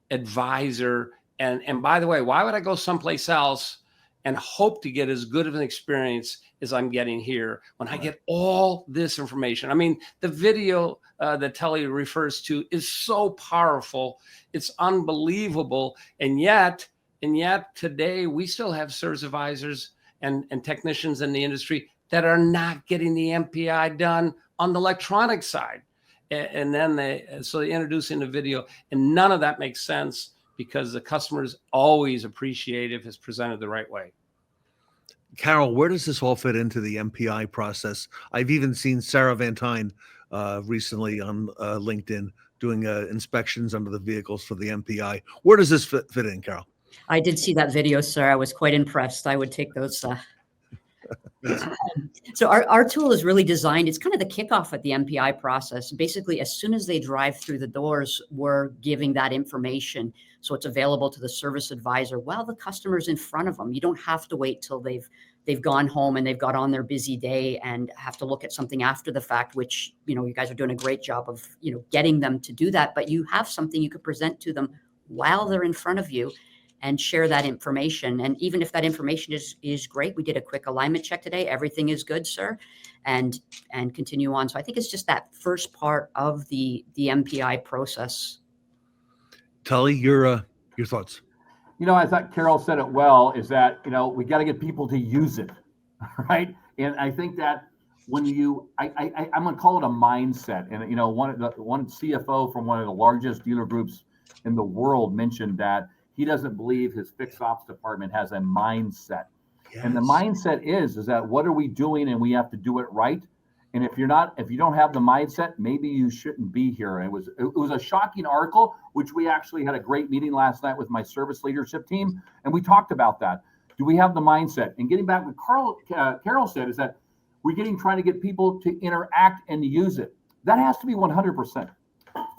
advisor. And by the way, why would I go someplace else and hope to get as good of an experience as I'm getting here when I get all this information? I mean, the video that Tully refers to is so powerful. It's unbelievable. And yet today we still have service advisors and technicians in the industry that are not getting the MPI done on the electronic side. And then they introduce in the video, and none of that makes sense because the customers always appreciate if it's presented the right way. Carol, where does this all fit into the MPI process? I've even seen Sarah Van Tyne recently on LinkedIn doing inspections under the vehicles for the MPI. Where does this fit in, Carol? I did see that video, sir. I was quite impressed. I would take those. So our tool is really designed. It's kind of the kickoff at the MPI process. Basically, as soon as they drive through the doors, we're giving that information. So it's available to the service advisor while the customer's in front of them. You don't have to wait till they've gone home and they've got on their busy day and have to look at something after the fact, which, you guys are doing a great job of, getting them to do that. But you have something you could present to them while they're in front of you and share that information. And even if that information is great, we did a quick alignment check today. Everything is good, sir, and continue on. So I think it's just that first part of the MPI process. Tully, your thoughts? I thought Carol said it well, is that, we got to get people to use it, right? And I think that when I'm going to call it a mindset. And, one CFO from one of the largest dealer groups in the world mentioned that he doesn't believe his fixed ops department has a mindset. Yes. And the mindset is that what are we doing, and we have to do it right. And if you don't have the mindset, maybe you shouldn't be here. And it was a shocking article, which we actually had a great meeting last night with my service leadership team, and we talked about that. Do we have the mindset? And getting back to what Carol said, is that we're trying to get people to interact and use it. That has to be 100%.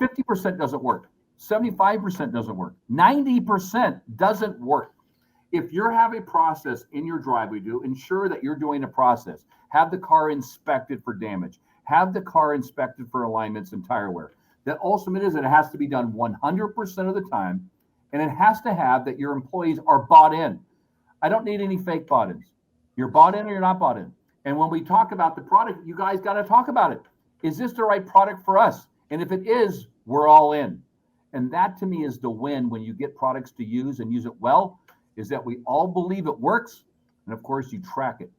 50% doesn't work. 75% doesn't work. 90% doesn't work. If you have a process in your driveway, ensure that you're doing a process. Have the car inspected for damage. Have the car inspected for alignments and tire wear. That also means that it has to be done 100% of the time, and it has to have that your employees are bought in. I don't need any fake bought-ins. You're bought in or you're not bought in. And when we talk about the product, you guys got to talk about it. Is this the right product for us? And if it is, we're all in. And that, to me, is the win when you get products to use and use it well, is that we all believe it works. And of course, you track it.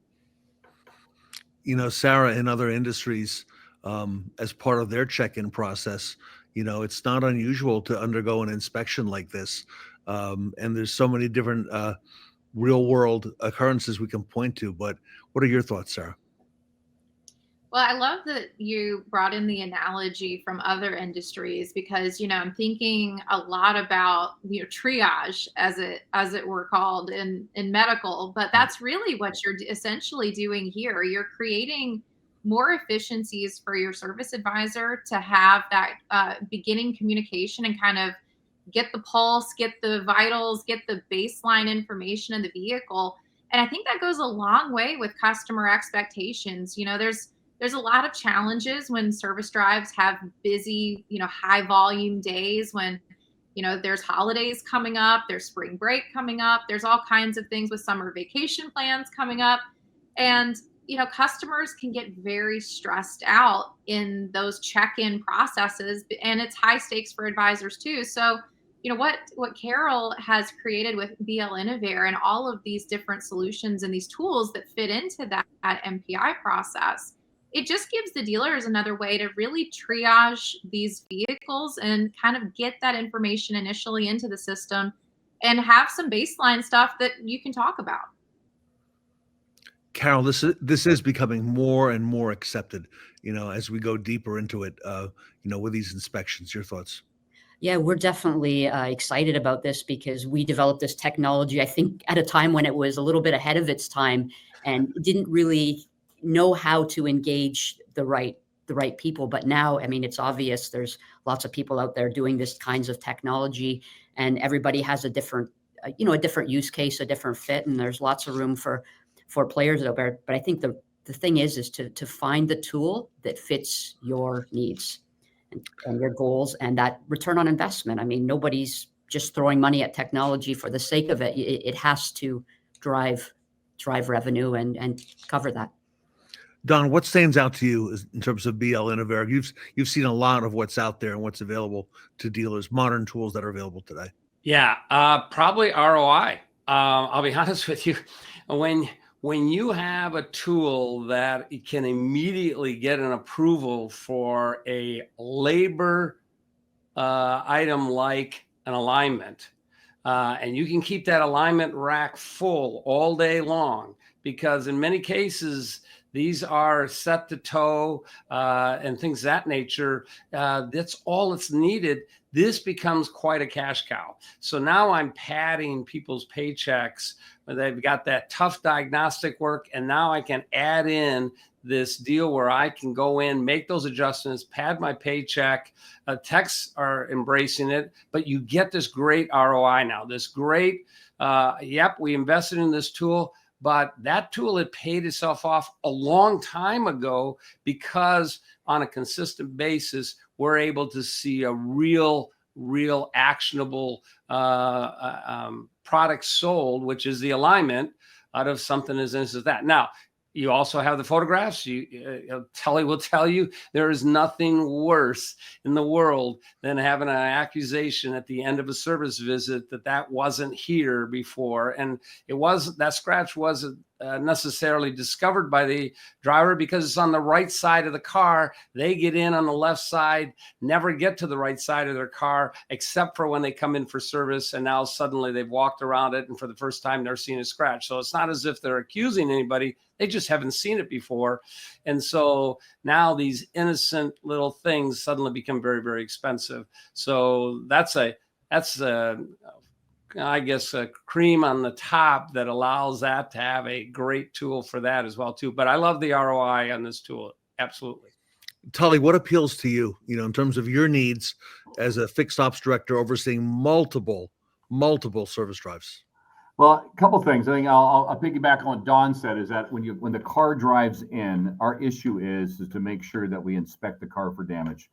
Sarah, in other industries, as part of their check-in process, it's not unusual to undergo an inspection like this. And there's so many different real world occurrences we can point to. But what are your thoughts, Sarah? Well, I love that you brought in the analogy from other industries because, I'm thinking a lot about, triage as it were called in medical, but that's really what you're essentially doing here. You're creating more efficiencies for your service advisor to have that beginning communication and kind of get the pulse, get the vitals, get the baseline information of the vehicle. And I think that goes a long way with customer expectations. There's a lot of challenges when service drives have busy, high volume days when, there's holidays coming up, there's spring break coming up, there's all kinds of things with summer vacation plans coming up. And, customers can get very stressed out in those check-in processes, and it's high stakes for advisors too. So, what Carol has created with BL Innovare and all of these different solutions and these tools that fit into that MPI process, it just gives the dealers another way to really triage these vehicles and kind of get that information initially into the system and have some baseline stuff that you can talk about. Carol, this is becoming more and more accepted, as we go deeper into it, with these inspections. Your thoughts? Yeah, we're definitely excited about this because we developed this technology, I think, at a time when it was a little bit ahead of its time and didn't really know how to engage the right people. But now, it's obvious there's lots of people out there doing this kinds of technology, and everybody has a different use case, a different fit, and there's lots of room for players out there. But I think the thing is to find the tool that fits your needs. and your goals and that return on investment. I mean, nobody's just throwing money at technology for the sake of it. It has to drive revenue and cover that. Don, what stands out to you in terms of BL Innovare? You've seen a lot of what's out there and what's available to dealers, modern tools that are available today. Yeah, probably ROI. I'll be honest with you. When you have a tool that can immediately get an approval for a labor item like an alignment, and you can keep that alignment rack full all day long, because in many cases, these are set to toe and things of that nature. That's all that's needed. This becomes quite a cash cow. So now I'm padding people's paychecks when they've got that tough diagnostic work. And now I can add in this deal where I can go in, make those adjustments, pad my paycheck. Techs are embracing it, but you get this great ROI now, this great, yep, we invested in this tool. But that tool had paid itself off a long time ago, because on a consistent basis, we're able to see a real actionable product sold, which is the alignment, out of something as innocent as that. Now, you also have the photographs. Tully will tell you there is nothing worse in the world than having an accusation at the end of a service visit that wasn't here before. And that scratch wasn't necessarily discovered by the driver because it's on the right side of the car. They get in on the left side, never get to the right side of their car, except for when they come in for service. And now suddenly they've walked around it, and for the first time they're seeing a scratch. So it's not as if they're accusing anybody. They just haven't seen it before. And so now these innocent little things suddenly become very, very expensive. So that's I guess a cream on the top that allows that to have a great tool for that as well too. But I love the ROI on this tool. Absolutely. Tully, what appeals to you, in terms of your needs as a fixed ops director overseeing multiple service drives? Well, a couple things. I think I'll piggyback on what Don said, is that when the car drives in, our issue is to make sure that we inspect the car for damage.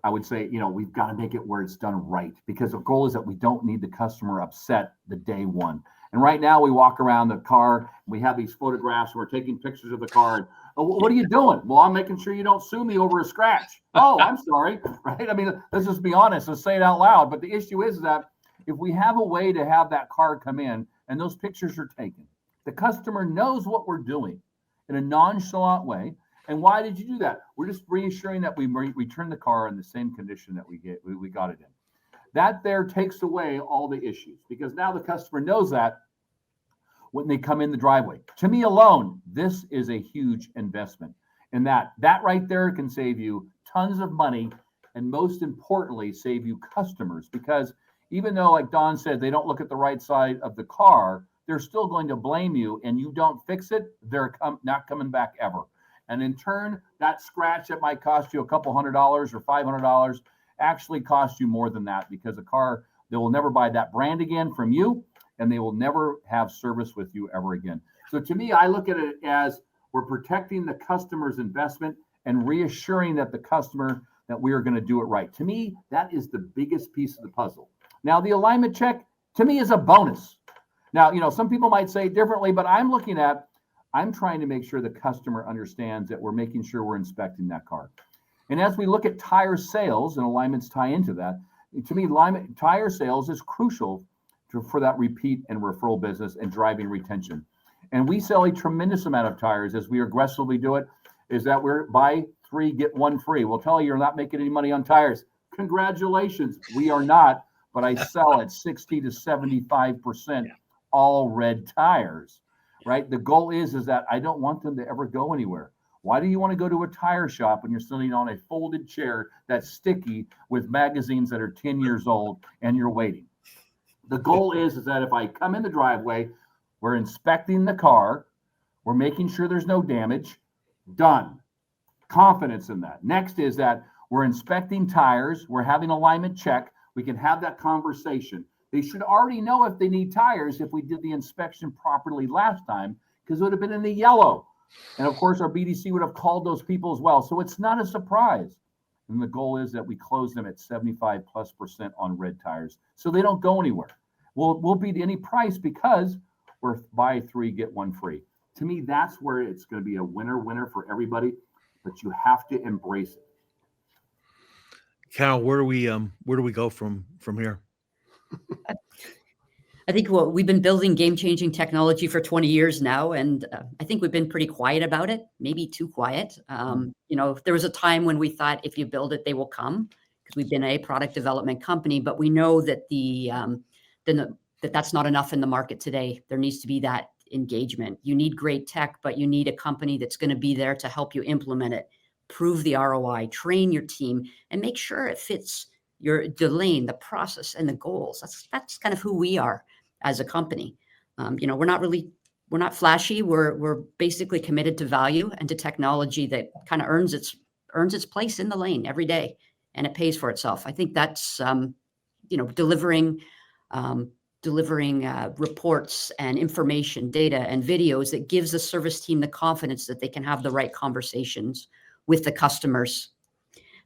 I would say, we've got to make it where it's done right, because the goal is that we don't need the customer upset the day one. And right now we walk around the car, we have these photographs, and we're taking pictures of the car. And, what are you doing? Well, I'm making sure you don't sue me over a scratch. Oh, I'm sorry. Right? I mean, let's just be honest. Let's say it out loud. But the issue is that if we have a way to have that car come in and those pictures are taken, the customer knows what we're doing in a nonchalant way. And why did you do that? We're just reassuring that we return the car in the same condition that we got it in. That there takes away all the issues, because now the customer knows that when they come in the driveway. To me alone, this is a huge investment. And that right there can save you tons of money, and most importantly, save you customers, because even though, like Don said, they don't look at the right side of the car, they're still going to blame you, and you don't fix it, they're not coming back ever. And in turn, that scratch that might cost you a couple $100 or $500 actually cost you more than that, because they will never buy that brand again from you, and they will never have service with you ever again. So to me, I look at it as we're protecting the customer's investment and reassuring that the customer that we are going to do it right. To me, that is the biggest piece of the puzzle. Now, the alignment check, to me, is a bonus. Now, some people might say differently, but I'm trying to make sure the customer understands that we're making sure we're inspecting that car. And as we look at tire sales, and alignments tie into that, to me, tire sales is crucial for that repeat and referral business and driving retention. And we sell a tremendous amount of tires as we aggressively do it, is that we're buy 3, get 1 free. We'll tell you you're not making any money on tires. Congratulations. We are not, but I sell at 60 to 75% all red tires. Right? The goal is that I don't want them to ever go anywhere. Why do you want to go to a tire shop when you're sitting on a folded chair that's sticky with magazines that are 10 years old and you're waiting? The goal is that if I come in the driveway, we're inspecting the car, we're making sure there's no damage, done. Confidence in that. Next is that we're inspecting tires, we're having alignment check, we can have that conversation. They should already know if they need tires if we did the inspection properly last time, because it would have been in the yellow. And of course, our BDC would have called those people as well. So it's not a surprise. And the goal is that we close them at 75+% on red tires, so they don't go anywhere. We'll beat any price because we're buy 3, get 1 free. To me, that's where it's going to be a winner for everybody, but you have to embrace it. Carol, where do we go from here? I think we've been building game-changing technology for 20 years now, and I think we've been pretty quiet about it, maybe too quiet. There was a time when we thought if you build it, they will come, because we've been a product development company, but we know that that's not enough in the market today. There needs to be that engagement. You need great tech, but you need a company that's going to be there to help you implement it, prove the ROI, train your team, and make sure it fits the lane, the process, and the goals. That's kind of who we are as a company. We're not flashy. We're basically committed to value and to technology that kind of earns its place in the lane every day, and it pays for itself. I think that's delivering reports and information, data and videos that gives the service team the confidence that they can have the right conversations with the customers.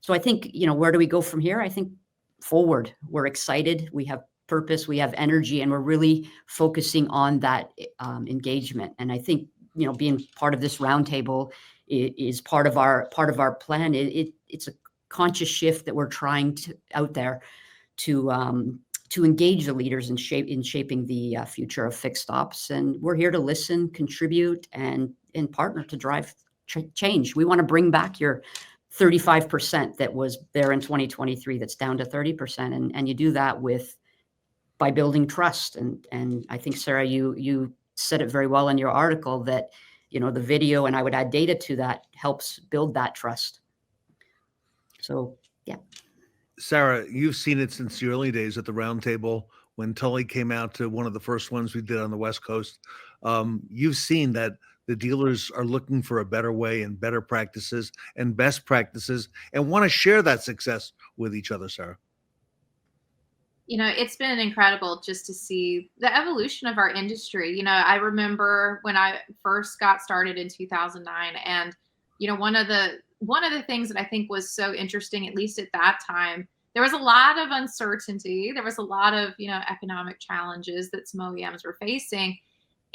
So I think, where do we go from here? I think forward. We're excited. We have purpose. We have energy, and we're really focusing on that engagement. And I think, being part of this roundtable is part of our plan. It's a conscious shift that we're trying out there to engage the leaders in shaping the future of fixed ops. And we're here to listen, contribute, and partner to drive change. We want to bring back your 35% that was there in 2023 that's down to 30%. And you do that by building trust. And I think, Sarah, you said it very well in your article that, the video, and I would add data to that, helps build that trust. So, yeah. Sarah, you've seen it since the early days at the Roundtable when Tully came out to one of the first ones we did on the West Coast. You've seen that the dealers are looking for a better way and better practices and best practices and want to share that success with each other, Sarah. It's been incredible just to see the evolution of our industry. I remember when I first got started in 2009, and, one of the things that I think was so interesting, at least at that time, there was a lot of uncertainty. There was a lot of, economic challenges that some OEMs were facing.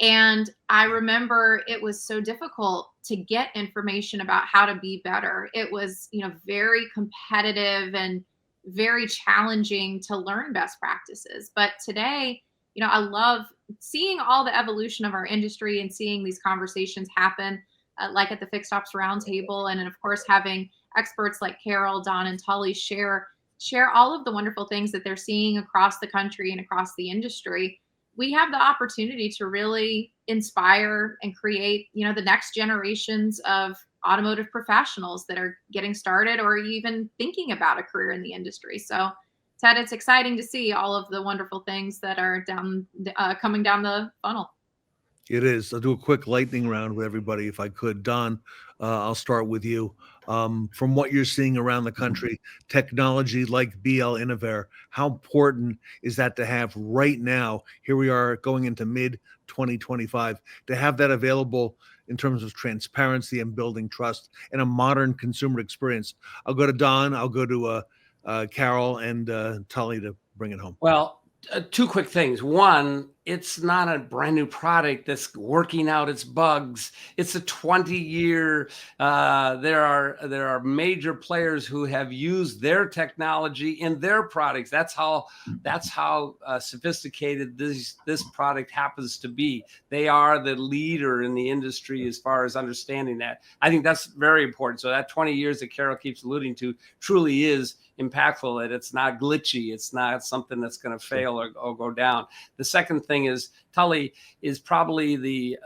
And I remember it was so difficult to get information about how to be better. It was, very competitive and very challenging to learn best practices. But today, I love seeing all the evolution of our industry and seeing these conversations happen, like at the Fixed Ops Roundtable, and then of course having experts like Carol, Don, and Tully share all of the wonderful things that they're seeing across the country and across the industry. We have the opportunity to really inspire and create, the next generations of automotive professionals that are getting started or even thinking about a career in the industry. So, Ted, it's exciting to see all of the wonderful things that are coming down the funnel. It is. I'll do a quick lightning round with everybody if I could. Don, I'll start with you. From what you're seeing around the country, technology like BL Innovare, how important is that to have right now? Here we are going into mid-2025, to have that available in terms of transparency and building trust and a modern consumer experience. I'll go to Don, I'll go to Carol and Tully to bring it home. Well, two quick things. One, it's not a brand new product that's working out its bugs. It's a 20-year. There are major players who have used their technology in their products. That's how sophisticated this product happens to be. They are the leader in the industry as far as understanding that. I think that's very important. So that 20 years that Carol keeps alluding to truly is impactful, that it's not glitchy. It's not something that's going to fail or go down. The second thing is Tully is probably the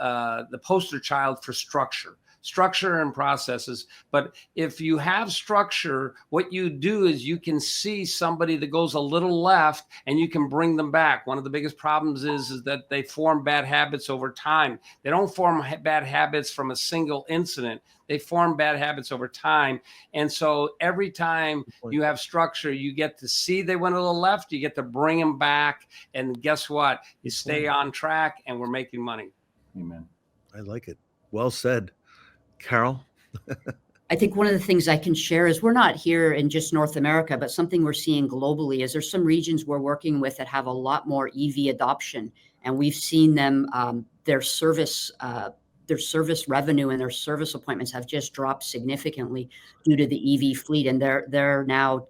poster child for structure and processes. But if you have structure, what you do is you can see somebody that goes a little left and you can bring them back. One of the biggest problems is that they form bad habits over time. They don't form bad habits from a single incident. They form bad habits over time. And so every time you have structure, you get to see they went a little left, you get to bring them back. And guess what? You stay on track and we're making money. Amen. I like it. Well said. Carol? I think one of the things I can share is we're not here in just North America, but something we're seeing globally is there's some regions we're working with that have a lot more EV adoption, and we've seen them their service revenue and their service appointments have just dropped significantly due to the EV fleet, and they're now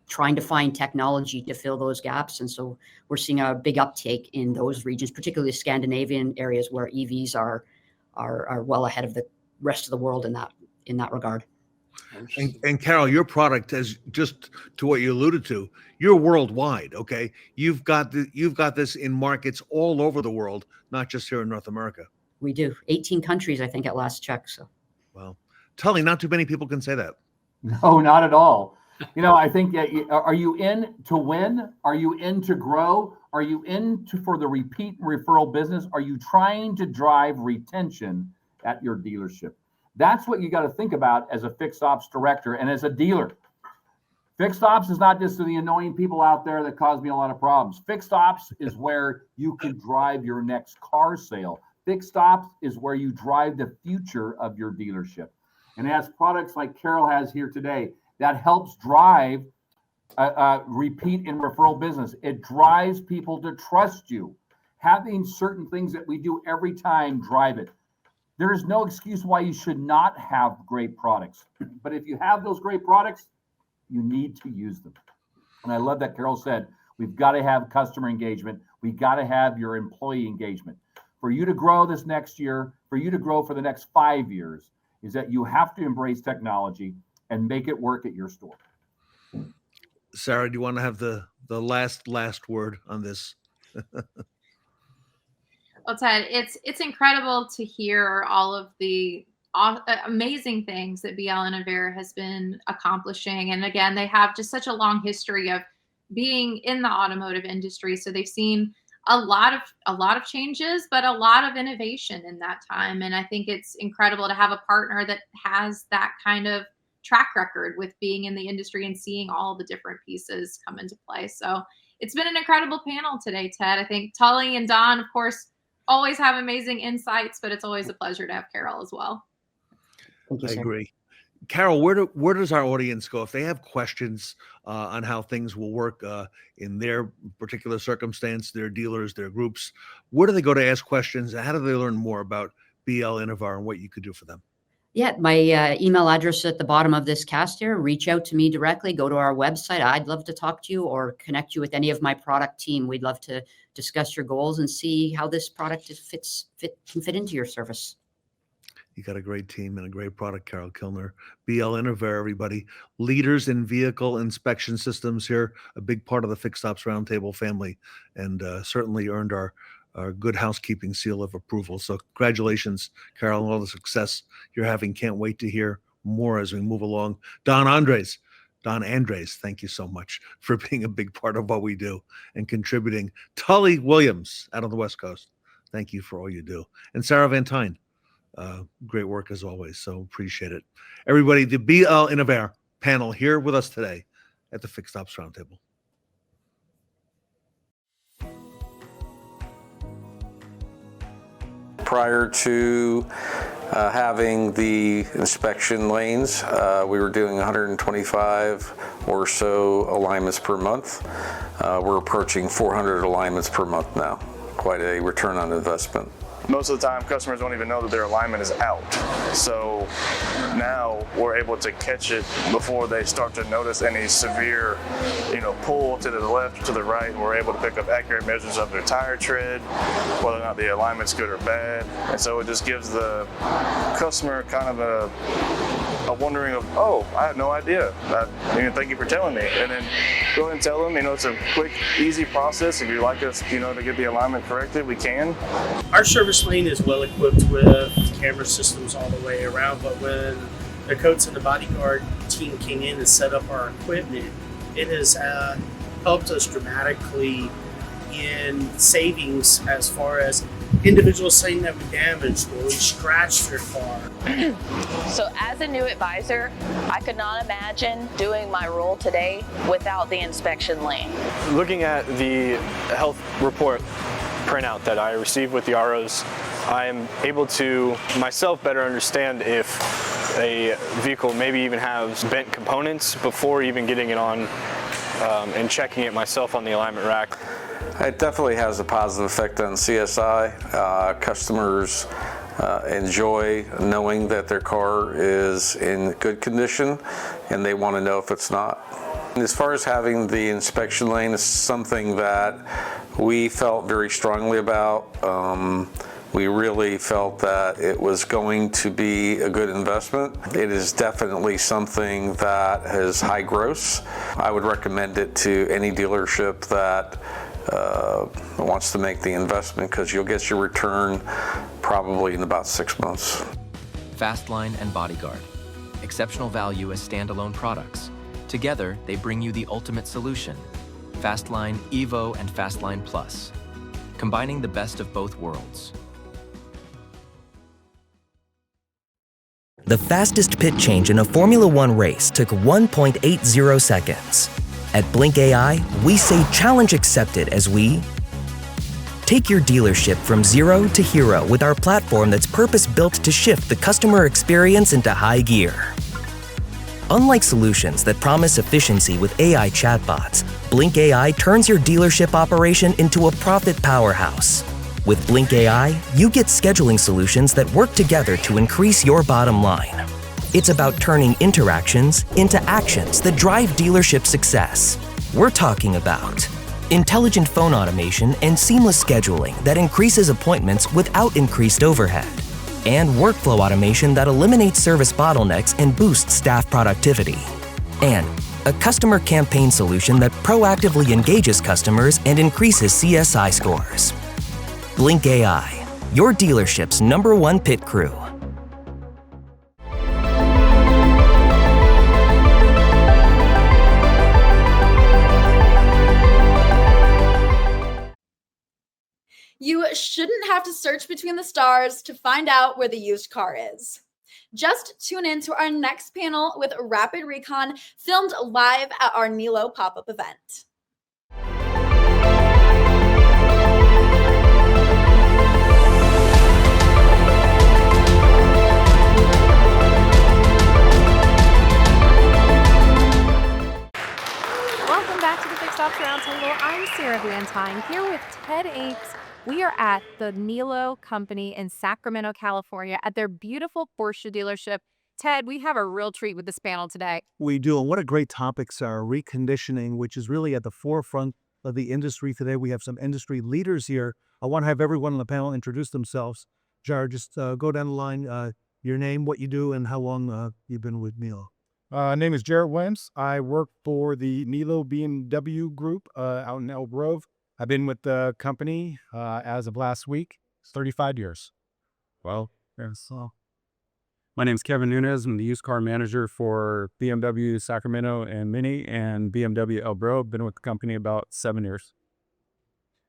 trying to find technology to fill those gaps. And so we're seeing a big uptake in those regions, particularly Scandinavian areas where EVs are well ahead of the rest of the world in that regard. And Carol, your product, as just to what you alluded to, you're worldwide. Okay, you've got this in markets all over the world, not just here in North America. We do 18 countries, I think, at last check. So, well, Tully, not too many people can say that. No, not at all. I think are you in to win? Are you in to grow? Are you in for the repeat referral business? Are you trying to drive retention at your dealership? That's what you got to think about as a fixed ops director and as a dealer. Fixed ops is not just the annoying people out there that cause me a lot of problems. Fixed ops is where you can drive your next car sale. Fixed ops is where you drive the future of your dealership. And as products like Carol has here today, that helps drive repeat and referral business. It drives people to trust you. Having certain things that we do every time drive it. There is no excuse why you should not have great products. But if you have those great products, you need to use them. And I love that Carol said, we've got to have customer engagement. We got to have your employee engagement. For you to grow this next year, for you to grow for the next 5 years, is that you have to embrace technology and make it work at your store. Sarah, do you want to have the last word on this? Well, Ted, it's incredible to hear all of the amazing things that BL Innovare has been accomplishing. And again, they have just such a long history of being in the automotive industry. So they've seen a lot of changes, but a lot of innovation in that time. And I think it's incredible to have a partner that has that kind of track record with being in the industry and seeing all the different pieces come into play. So it's been an incredible panel today, Ted. I think Tully and Don, of course, always have amazing insights, but it's always a pleasure to have Carol as well. I agree. Carol, where does our audience go if they have questions on how things will work in their particular circumstance, their dealers, their groups? Where do they go to ask questions? How do they learn more about BL Innovare and what you could do for them? Yeah, my email address at the bottom of this cast here. Reach out to me directly. Go to our website. I'd love to talk to you or connect you with any of my product team. We'd love to discuss your goals and see how this product can fit into your service. You got a great team and a great product, Carol Kilner. BL Innovare, everybody. Leaders in vehicle inspection systems here, a big part of the Fixed Ops Roundtable family, and certainly earned our good housekeeping seal of approval. So congratulations, Carol, on all the success you're having. Can't wait to hear more as we move along. Don Andres, thank you so much for being a big part of what we do and contributing. Tully Williams out on the West Coast, thank you for all you do. And Sarah Van Tyne, great work as always, so appreciate it. Everybody, the BL Innovare panel here with us today at the Fixed Ops Roundtable. Prior to having the inspection lanes, we were doing 125 or so alignments per month. We're approaching 400 alignments per month now. Quite a return on investment. Most of the time, customers don't even know that their alignment is out. So now we're able to catch it before they start to notice any severe, pull to the left or to the right. And we're able to pick up accurate measures of their tire tread, whether or not the alignment's good or bad. And so it just gives the customer kind of a wondering of, oh, I had no idea. Thank you for telling me. And then go ahead and tell them, it's a quick, easy process. If you'd like us, to get the alignment corrected, we can. Our service lane is well equipped with camera systems all the way around, but when the Coats and the Bodyguard team came in and set up our equipment, it has helped us dramatically in savings as far as individuals saying that we damaged or we scratched their car. So as a new advisor, I could not imagine doing my role today without the inspection lane. Looking at the health report printout that I receive with the ROs, I am able to myself better understand if a vehicle maybe even has bent components before even getting it on and checking it myself on the alignment rack. It definitely has a positive effect on CSI. Customers enjoy knowing that their car is in good condition, and they want to know if it's not. As far as having the inspection lane, is something that we felt very strongly about. We really felt that it was going to be a good investment. It is definitely something that has high gross. I would recommend it to any dealership that wants to make the investment, because you'll get your return probably in about 6 months. Fastline and Bodyguard. Exceptional value as standalone products. Together, they bring you the ultimate solution. Fastline Evo and Fastline Plus. Combining the best of both worlds. The fastest pit change in a Formula One race took 1.80 seconds. At Blink AI, we say challenge accepted as we take your dealership from zero to hero with our platform that's purpose-built to shift the customer experience into high gear. Unlike solutions that promise efficiency with AI chatbots, Blink AI turns your dealership operation into a profit powerhouse. With Blink AI, you get scheduling solutions that work together to increase your bottom line. It's about turning interactions into actions that drive dealership success. We're talking about intelligent phone automation and seamless scheduling that increases appointments without increased overhead, and workflow automation that eliminates service bottlenecks and boosts staff productivity, and a customer campaign solution that proactively engages customers and increases CSI scores. Blink AI, your dealership's #1 pit crew. You shouldn't have to search between the stars to find out where the used car is. Just tune in to our next panel with Rapid Recon, filmed live at our Niello pop-up event. Welcome back to the Fixed Ops Roundtable. I'm Sarah Van here with Ted Aches. We are at the Niello company in Sacramento, California, at their beautiful Porsche dealership. Ted, we have a real treat with this panel today. We do, and what a great topics are. Reconditioning, which is really at the forefront of the industry today. We have some industry leaders here. I want to have everyone on the panel introduce themselves. Jeret, just go down the line, your name, what you do, and how long you've been with Niello. Name is Jeret Williams. I work for the Niello BMW group out in Elk Grove. I've been with the company as of last week, 35 years. Well, so my name is Kevin Nunez. I'm the used car manager for BMW Sacramento and Mini and BMW El Bro. Been with the company about 7 years.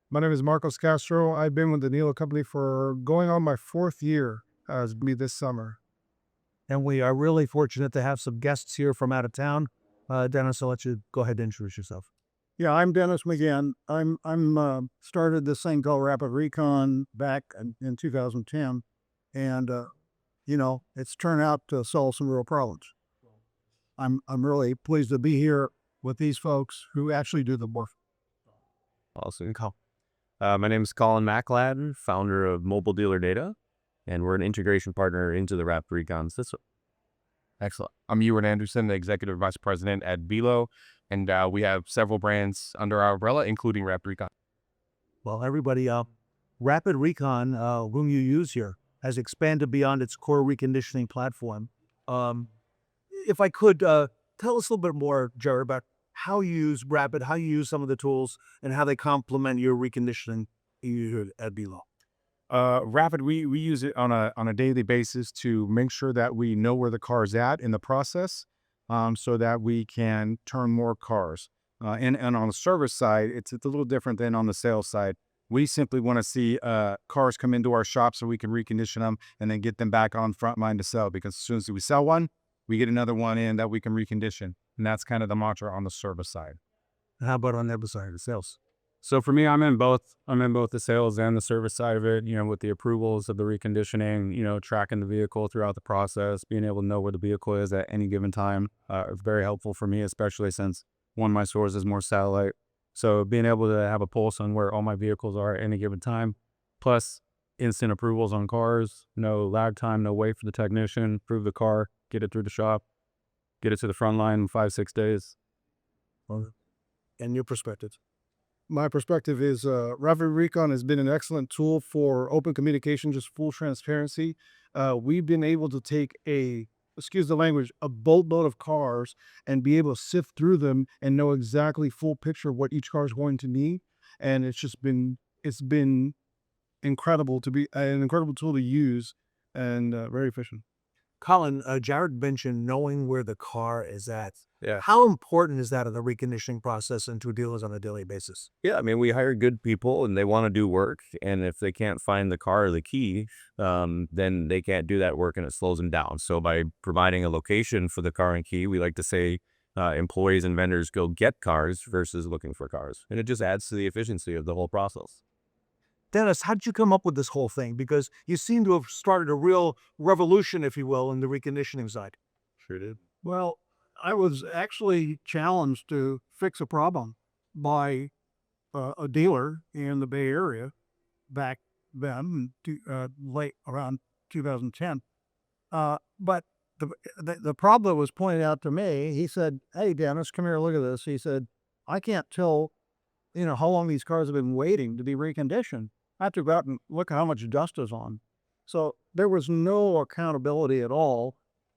My name is Marcos Castro. I've been with the Niello company for going on my 4th year, as me this summer. And we are really fortunate to have some guests here from out of town. Dennis, I'll let you go ahead and introduce yourself. Yeah, I'm Dennis McGinn. I'm started this thing called Rapid Recon back in 2010, and it's turned out to solve some real problems. I'm really pleased to be here with these folks who actually do the work. Awesome. My name is Colin McElhatton, founder of Mobile Dealer Data, and we're an integration partner into the Rapid Recon system. Excellent. I'm Euwart Anderson, the Executive Vice President at Velo, and we have several brands under our umbrella, including Rapid Recon. Well, everybody, Rapid Recon, whom you use here, has expanded beyond its core reconditioning platform. If I could, tell us a little bit more, Jeret, about how you use Rapid, how you use some of the tools, and how they complement your reconditioning at Velo. Rapid, we use it on a daily basis to make sure that we know where the car is at in the process, so that we can turn more cars. And on the service side, it's a little different than on the sales side. We simply want to see cars come into our shop so we can recondition them and then get them back on front line to sell. Because as soon as we sell one, we get another one in that we can recondition. And that's kind of the mantra on the service side. How about on the other side of the sales? So for me, I'm in both the sales and the service side of it, with the approvals of the reconditioning, tracking the vehicle throughout the process, being able to know where the vehicle is at any given time. Very helpful for me, especially since one of my stores is more satellite. So being able to have a pulse on where all my vehicles are at any given time, plus instant approvals on cars, no lag time, no wait for the technician, approve the car, get it through the shop, get it to the front line in 5-6 days. And your perspective? My perspective is Rapid Recon has been an excellent tool for open communication, just full transparency. We've been able to take excuse the language, a boatload of cars and be able to sift through them and know exactly full picture of what each car is going to need. And it's been incredible to be an incredible tool to use and very efficient. Colin, Jeret mentioned knowing where the car is at. Yeah. How important is that in the reconditioning process and to dealers on a daily basis? Yeah, I mean, we hire good people and they want to do work. And if they can't find the car or the key, then they can't do that work and it slows them down. So by providing a location for the car and key, we like to say employees and vendors go get cars versus looking for cars. And it just adds to the efficiency of the whole process. Dennis, how did you come up with this whole thing? Because you seem to have started a real revolution, if you will, in the reconditioning side. Sure did. Well, I was actually challenged to fix a problem by a dealer in the Bay Area back then, late around 2010. But the problem that was pointed out to me, he said, "Hey, Dennis, come here, look at this." He said, "I can't tell, how long these cars have been waiting to be reconditioned. I have to go out and look at how much dust is on." So there was no accountability at all.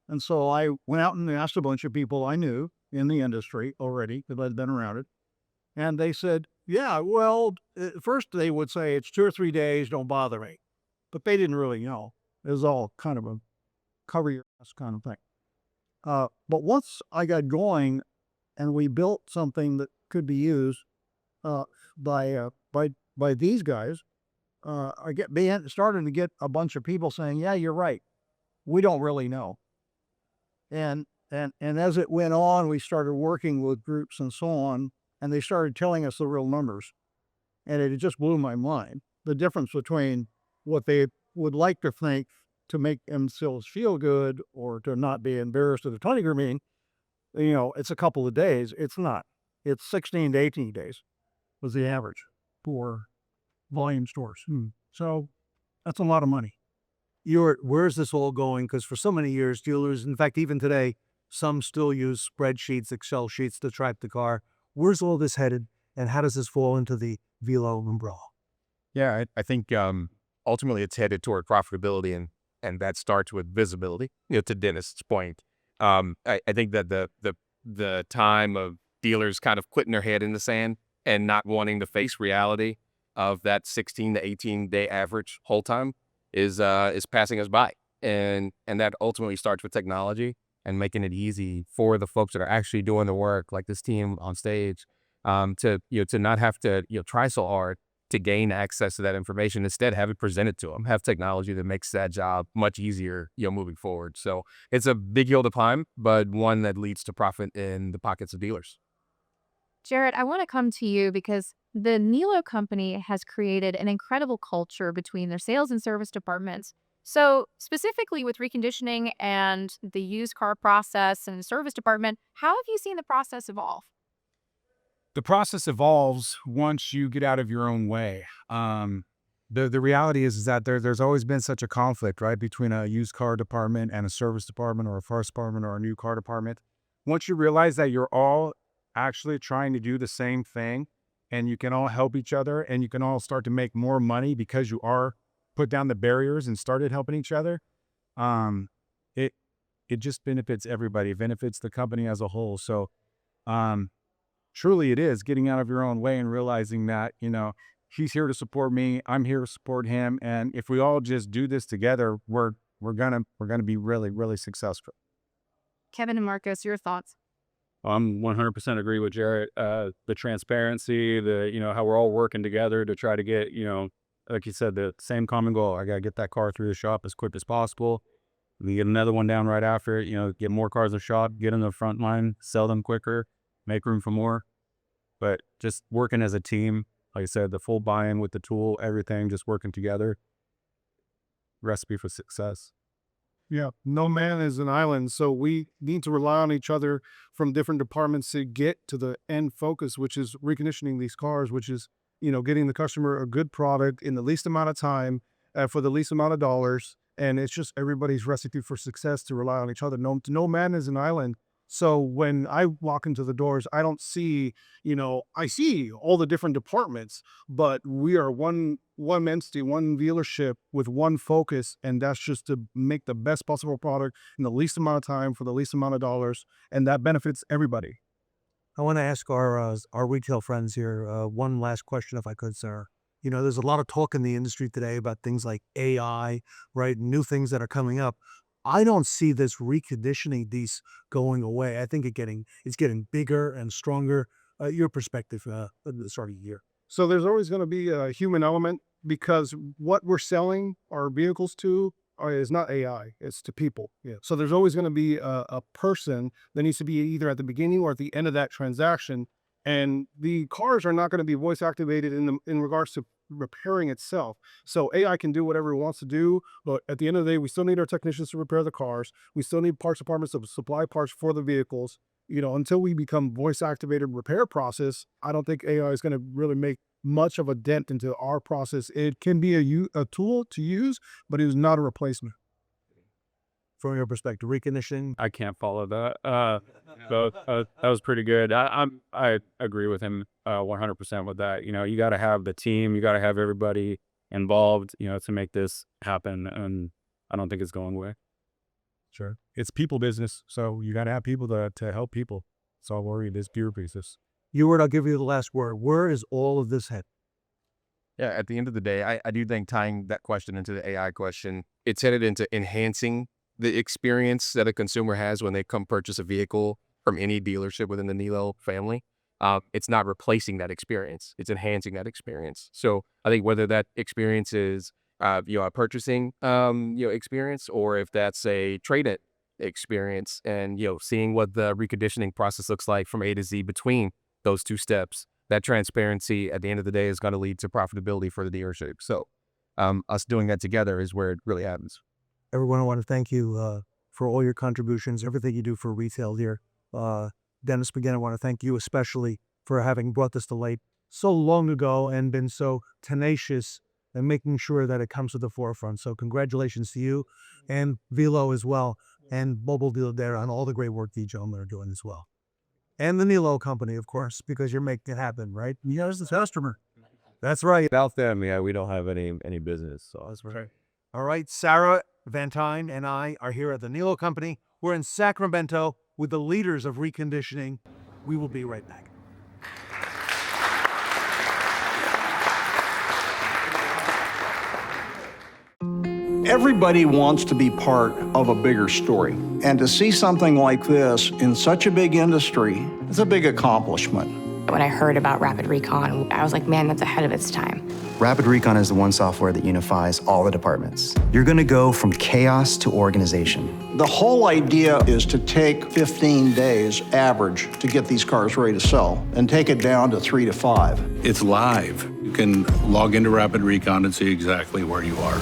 And so I went out and asked a bunch of people I knew in the industry already, because I'd been around it. And they said, yeah, well, at first they would say it's 2 or 3 days, don't bother me. But they didn't really know. It was all kind of a cover your ass kind of thing. But once I got going and we built something that could be used by these guys, I started to get a bunch of people saying, yeah, you're right. We don't really know. And as it went on, we started working with groups and so on, and they started telling us the real numbers. And it just blew my mind. The difference between what they would like to think to make themselves feel good or to not be embarrassed at a Tiger meeting, it's a couple of days. It's not. It's 16 to 18 days was the average for volume stores. So that's a lot of money. Where's this all going? Because for so many years, dealers, in fact, even today, some still use spreadsheets, Excel sheets to track the car. Where's all this headed, and how does this fall into the Velo umbrella? Yeah, I think ultimately it's headed toward profitability, and that starts with visibility. To Dennis's point, I think that the time of dealers kind of putting their head in the sand and not wanting to face reality of that 16 to 18 day average hold time is passing us by, and that ultimately starts with technology and making it easy for the folks that are actually doing the work, like this team on stage, to not have to try so hard to gain access to that information. Instead, have it presented to them. Have technology that makes that job much easier, moving forward. So it's a big hill to climb, but one that leads to profit in the pockets of dealers. Jeret, I want to come to you because the Niello company has created an incredible culture between their sales and service departments. So specifically with reconditioning and the used car process and service department, how have you seen the process evolve? The process evolves once you get out of your own way. The reality is that there's always been such a conflict, right, between a used car department and a service department or a parts department or a new car department. Once you realize that you're all actually trying to do the same thing, and you can all help each other, and you can all start to make more money because you are put down the barriers and started helping each other, it just benefits everybody. It benefits the company as a whole. So truly it is getting out of your own way and realizing that, he's here to support me, I'm here to support him, and if we all just do this together, we're gonna be really, really successful. Kevin and Marcos, your thoughts? I'm 100% agree with Jeret. The transparency, how we're all working together to try to get, like you said, the same common goal. I got to get that car through the shop as quick as possible. We get another one down right after it, get more cars in the shop, get in the front line, sell them quicker, make room for more. But just working as a team Like I said, the full buy-in with the tool, everything just working together. Recipe for success. Yeah, no man is an island, so we need to rely on each other from different departments to get to the end focus, which is reconditioning these cars, which is, getting the customer a good product in the least amount of time for the least amount of dollars. And it's just everybody's recipe for success to rely on each other. No man is an island. So when I walk into the doors, I don't see, I see all the different departments, but we are one entity, one dealership with one focus, and that's just to make the best possible product in the least amount of time for the least amount of dollars, and that benefits everybody. I want to ask our retail friends here one last question, if I could, sir. There's a lot of talk in the industry today about things like AI, right? New things that are coming up. I don't see this reconditioning piece going away. I think it's getting bigger and stronger. Your perspective at the start of the year. So there's always going to be a human element because what we're selling our vehicles to is not AI, it's to people. Yeah. So there's always going to be a person that needs to be either at the beginning or at the end of that transaction. And the cars are not going to be voice activated in regards to repairing itself. So AI can do whatever it wants to do, but at the end of the day, we still need our technicians to repair the cars. We still need parts departments to supply parts for the vehicles. Until we become voice activated repair process, I don't think AI is going to really make much of a dent into our process. It can be a tool to use, but it is not a replacement. From your perspective, reconditioning? I can't follow that. That was pretty good. I agree with him 100% with that. You got to have the team, you got to have everybody involved, to make this happen. And I don't think it's going away. Sure. It's people business. So you got to have people to help people solve worry. This pure business. Euwart, I'll give you the last word. Where is all of this headed? Yeah, at the end of the day, I do think tying that question into the AI question, it's headed into enhancing the experience that a consumer has when they come purchase a vehicle from any dealership within the Niello family. It's not replacing that experience. It's enhancing that experience. So I think whether that experience is a purchasing experience, or if that's a trade-in experience, and seeing what the reconditioning process looks like from A to Z between those two steps, that transparency at the end of the day is going to lead to profitability for the dealership. So us doing that together is where it really happens. Everyone, I want to thank you for all your contributions, everything you do for retail here. Dennis McGinn, I want to thank you especially for having brought this to light so long ago and been so tenacious and making sure that it comes to the forefront. So congratulations to you and Velo as well, and Mobile Dealer there on all the great work that you gentlemen are doing as well. And the Niello company, of course, because you're making it happen, right? As the customer. That's right. Without them, we don't have any business. So that's right. All right, Sarah Van Tyne and I are here at the Niello company. We're in Sacramento with the leaders of reconditioning. We will be right back. Everybody wants to be part of a bigger story. And to see something like this in such a big industry is a big accomplishment. When I heard about Rapid Recon, I was like, man, that's ahead of its time. Rapid Recon is the one software that unifies all the departments. You're going to go from chaos to organization. The whole idea is to take 15 days average to get these cars ready to sell and take it down to 3 to 5. It's live. You can log into Rapid Recon and see exactly where you are.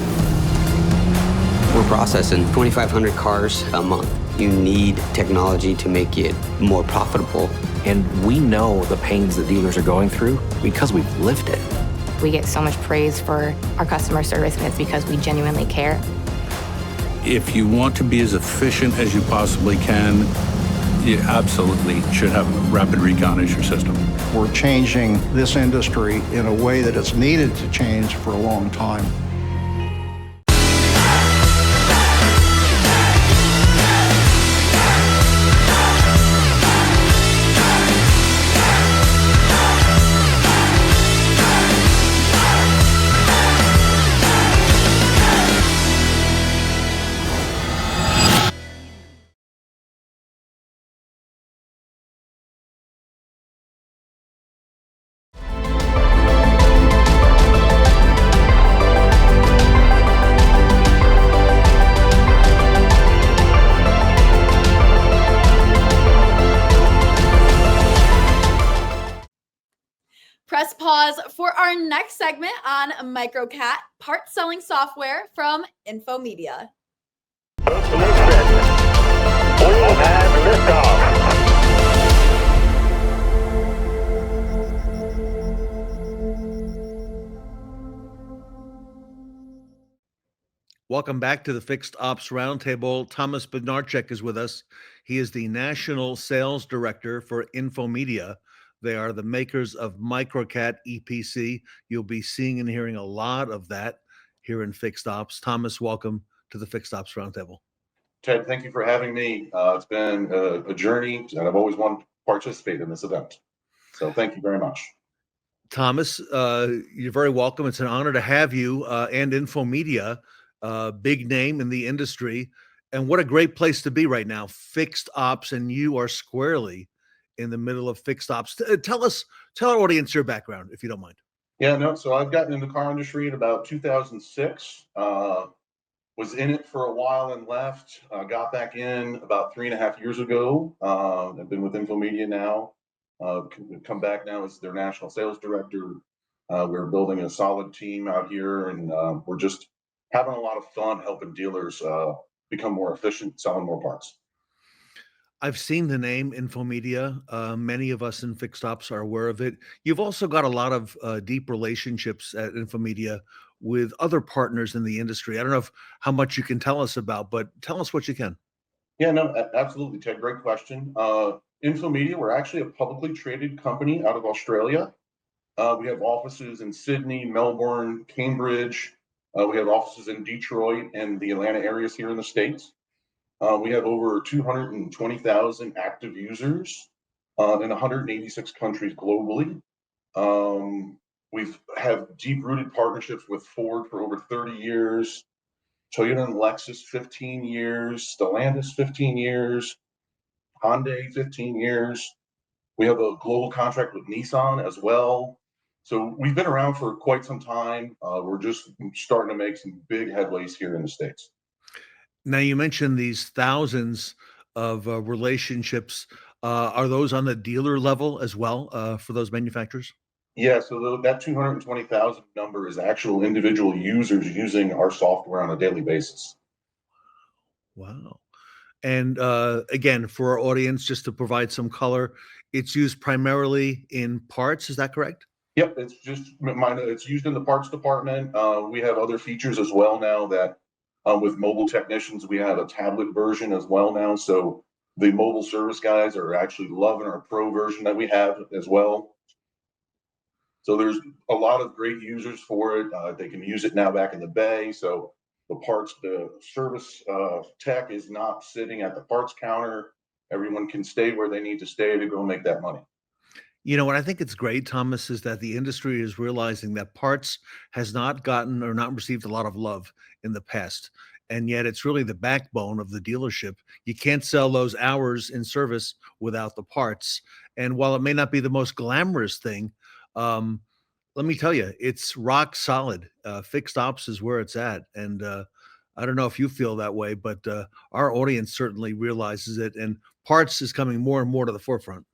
We're processing 2,500 cars a month. You need technology to make it more profitable. And we know the pains that dealers are going through because we've lived it. We get so much praise for our customer service, and it's because we genuinely care. If you want to be as efficient as you possibly can, you absolutely should have Rapid Recon as your system. We're changing this industry in a way that it's needed to change for a long time. pause for our next segment on Microcat parts selling software from Infomedia. Welcome back to the Fixed Ops Roundtable. Thomas Bednarczyk is with us. He is the National Sales Director for Infomedia. They are the makers of Microcat EPC. You'll be seeing and hearing a lot of that here in Fixed Ops. Thomas, welcome to the Fixed Ops Roundtable. Ted, thank you for having me. It's been a journey, and I've always wanted to participate in this event. So thank you very much. Thomas, you're very welcome. It's an honor to have you and Infomedia, big name in the industry. And what a great place to be right now, Fixed Ops, and you are squarely in the middle of Fixed Ops. Tell our audience your background, if you don't mind. Yeah, no, so I've gotten in the car industry in about 2006. Was in it for a while and left. Got back in about 3.5 years ago. I've been with Infomedia now. Come back now as their national sales director. We're building a solid team out here, and we're just having a lot of fun helping dealers become more efficient, selling more parts. I've seen the name Infomedia. Many of us in Fixed Ops are aware of it. You've also got a lot of deep relationships at Infomedia with other partners in the industry. I don't know how much you can tell us about, but tell us what you can. Yeah, no, absolutely, Ted. Great question. Infomedia, we're actually a publicly traded company out of Australia. We have offices in Sydney, Melbourne, Cambridge. We have offices in Detroit and the Atlanta areas here in the States. We have over 220,000 active users in 186 countries globally. We've have deep-rooted partnerships with Ford for over 30 years, Toyota and Lexus 15 years, Stellantis 15 years, Hyundai 15 years. We have a global contract with Nissan as well. So we've been around for quite some time. We're just starting to make some big headways here in the States. Now, you mentioned these thousands of relationships. Are those on the dealer level as well for those manufacturers? Yeah, so that 220,000 number is actual individual users using our software on a daily basis. Wow. And again, for our audience, just to provide some color, it's used primarily in parts. Is that correct? Yep, it's used in the parts department. We have other features as well now that with mobile technicians, we have a tablet version as well now. So the mobile service guys are actually loving our pro version that we have as well. So there's a lot of great users for it. They can use it now back in the bay. So the service tech is not sitting at the parts counter. Everyone can stay where they need to stay to go make that money. You know what I think it's great, Thomas, is that the industry is realizing that parts has not gotten or not received a lot of love in the past. And yet it's really the backbone of the dealership. You can't sell those hours in service without the parts. And while it may not be the most glamorous thing, let me tell you, it's rock solid. Fixed Ops is where it's at. And I don't know if you feel that way, but our audience certainly realizes it. And parts is coming more and more to the forefront.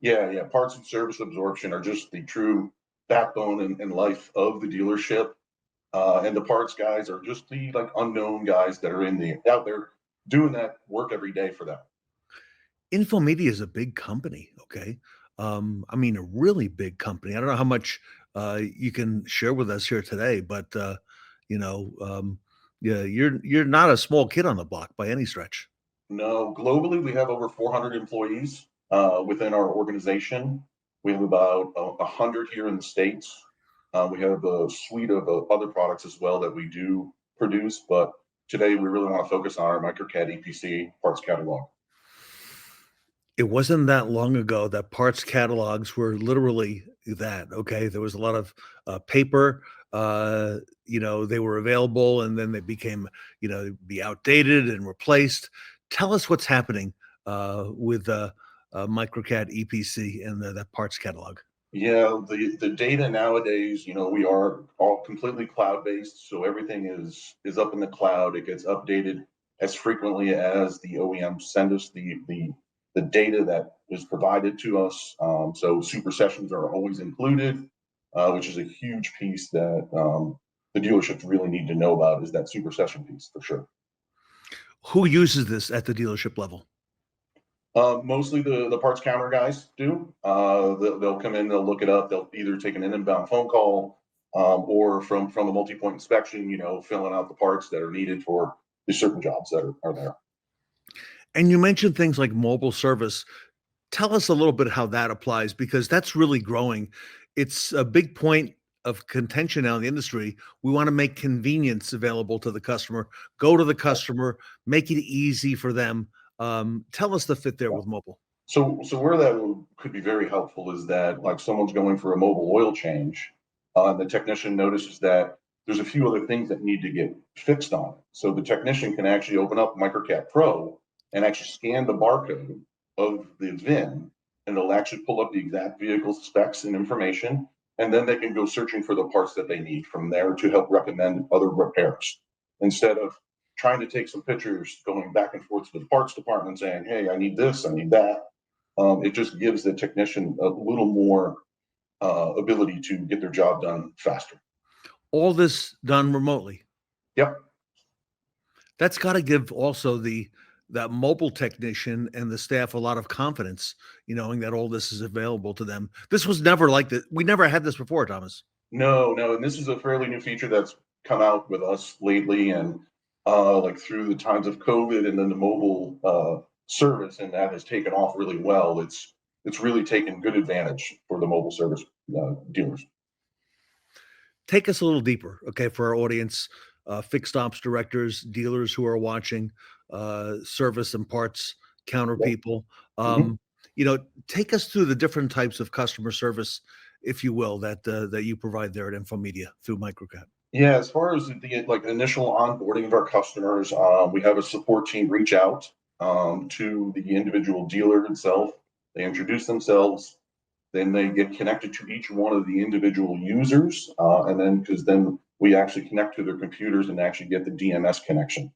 Yeah. Parts and service absorption are just the true backbone and life of the dealership. And the parts guys are just the unknown guys that are out there doing that work every day for them. Infomedia is a big company, okay? I mean, a really big company. I don't know how much you can share with us here today, but yeah, you're not a small kid on the block by any stretch. No, globally we have over 400 employees within our organization. We have about 100 here in the States. We have a suite of other products as well that we do produce, but today we really want to focus on our Microcat EPC parts catalog. It wasn't that long ago that parts catalogs were literally that, okay? There was a lot of paper, they were available and then they became, be outdated and replaced. Tell us what's happening with Microcat EPC and that parts catalog. Yeah, the data nowadays, we are all completely cloud-based, so everything is up in the cloud. It gets updated as frequently as the OEM send us the data that is provided to us. So super sessions are always included. which is a huge piece that the dealerships really need to know about, is that super session piece for sure. Who uses this at the dealership level? Mostly the parts counter guys do. They'll come in, they'll look it up. They'll either take an inbound phone call or from a multi-point inspection, filling out the parts that are needed for the certain jobs that are there. And you mentioned things like mobile service. Tell us a little bit how that applies, because that's really growing. It's a big point of contention now in the industry. We want to make convenience available to the customer. Go to the customer, make it easy for them. Tell us the fit there with mobile. So where that could be very helpful is that, like, someone's going for a mobile oil change, the technician notices that there's a few other things that need to get fixed on it. So the technician can actually open up Microcat Pro and actually scan the barcode of the VIN, and it'll actually pull up the exact vehicle specs and information, and then they can go searching for the parts that they need from there to help recommend other repairs, instead of trying to take some pictures, going back and forth to the parts department saying, hey, I need this, I need that. It just gives the technician a little more ability to get their job done faster. All this done remotely. Yep. That's got to give also that mobile technician and the staff a lot of confidence, knowing that all this is available to them. This was never like that. We never had this before, Thomas. No, and this is a fairly new feature that's come out with us lately, and like through the times of COVID and then the mobile service, and that has taken off really well. It's really taken good advantage for the mobile service dealers. Take us a little deeper, okay, for our audience, fixed ops directors, dealers who are watching, service and parts counter people. Take us through the different types of customer service, if you will, that you provide there at Infomedia through Microcat. Yeah, as far as the initial onboarding of our customers, we have a support team reach out to the individual dealer itself. They introduce themselves, then they get connected to each one of the individual users, and then we actually connect to their computers and actually get the DMS connection.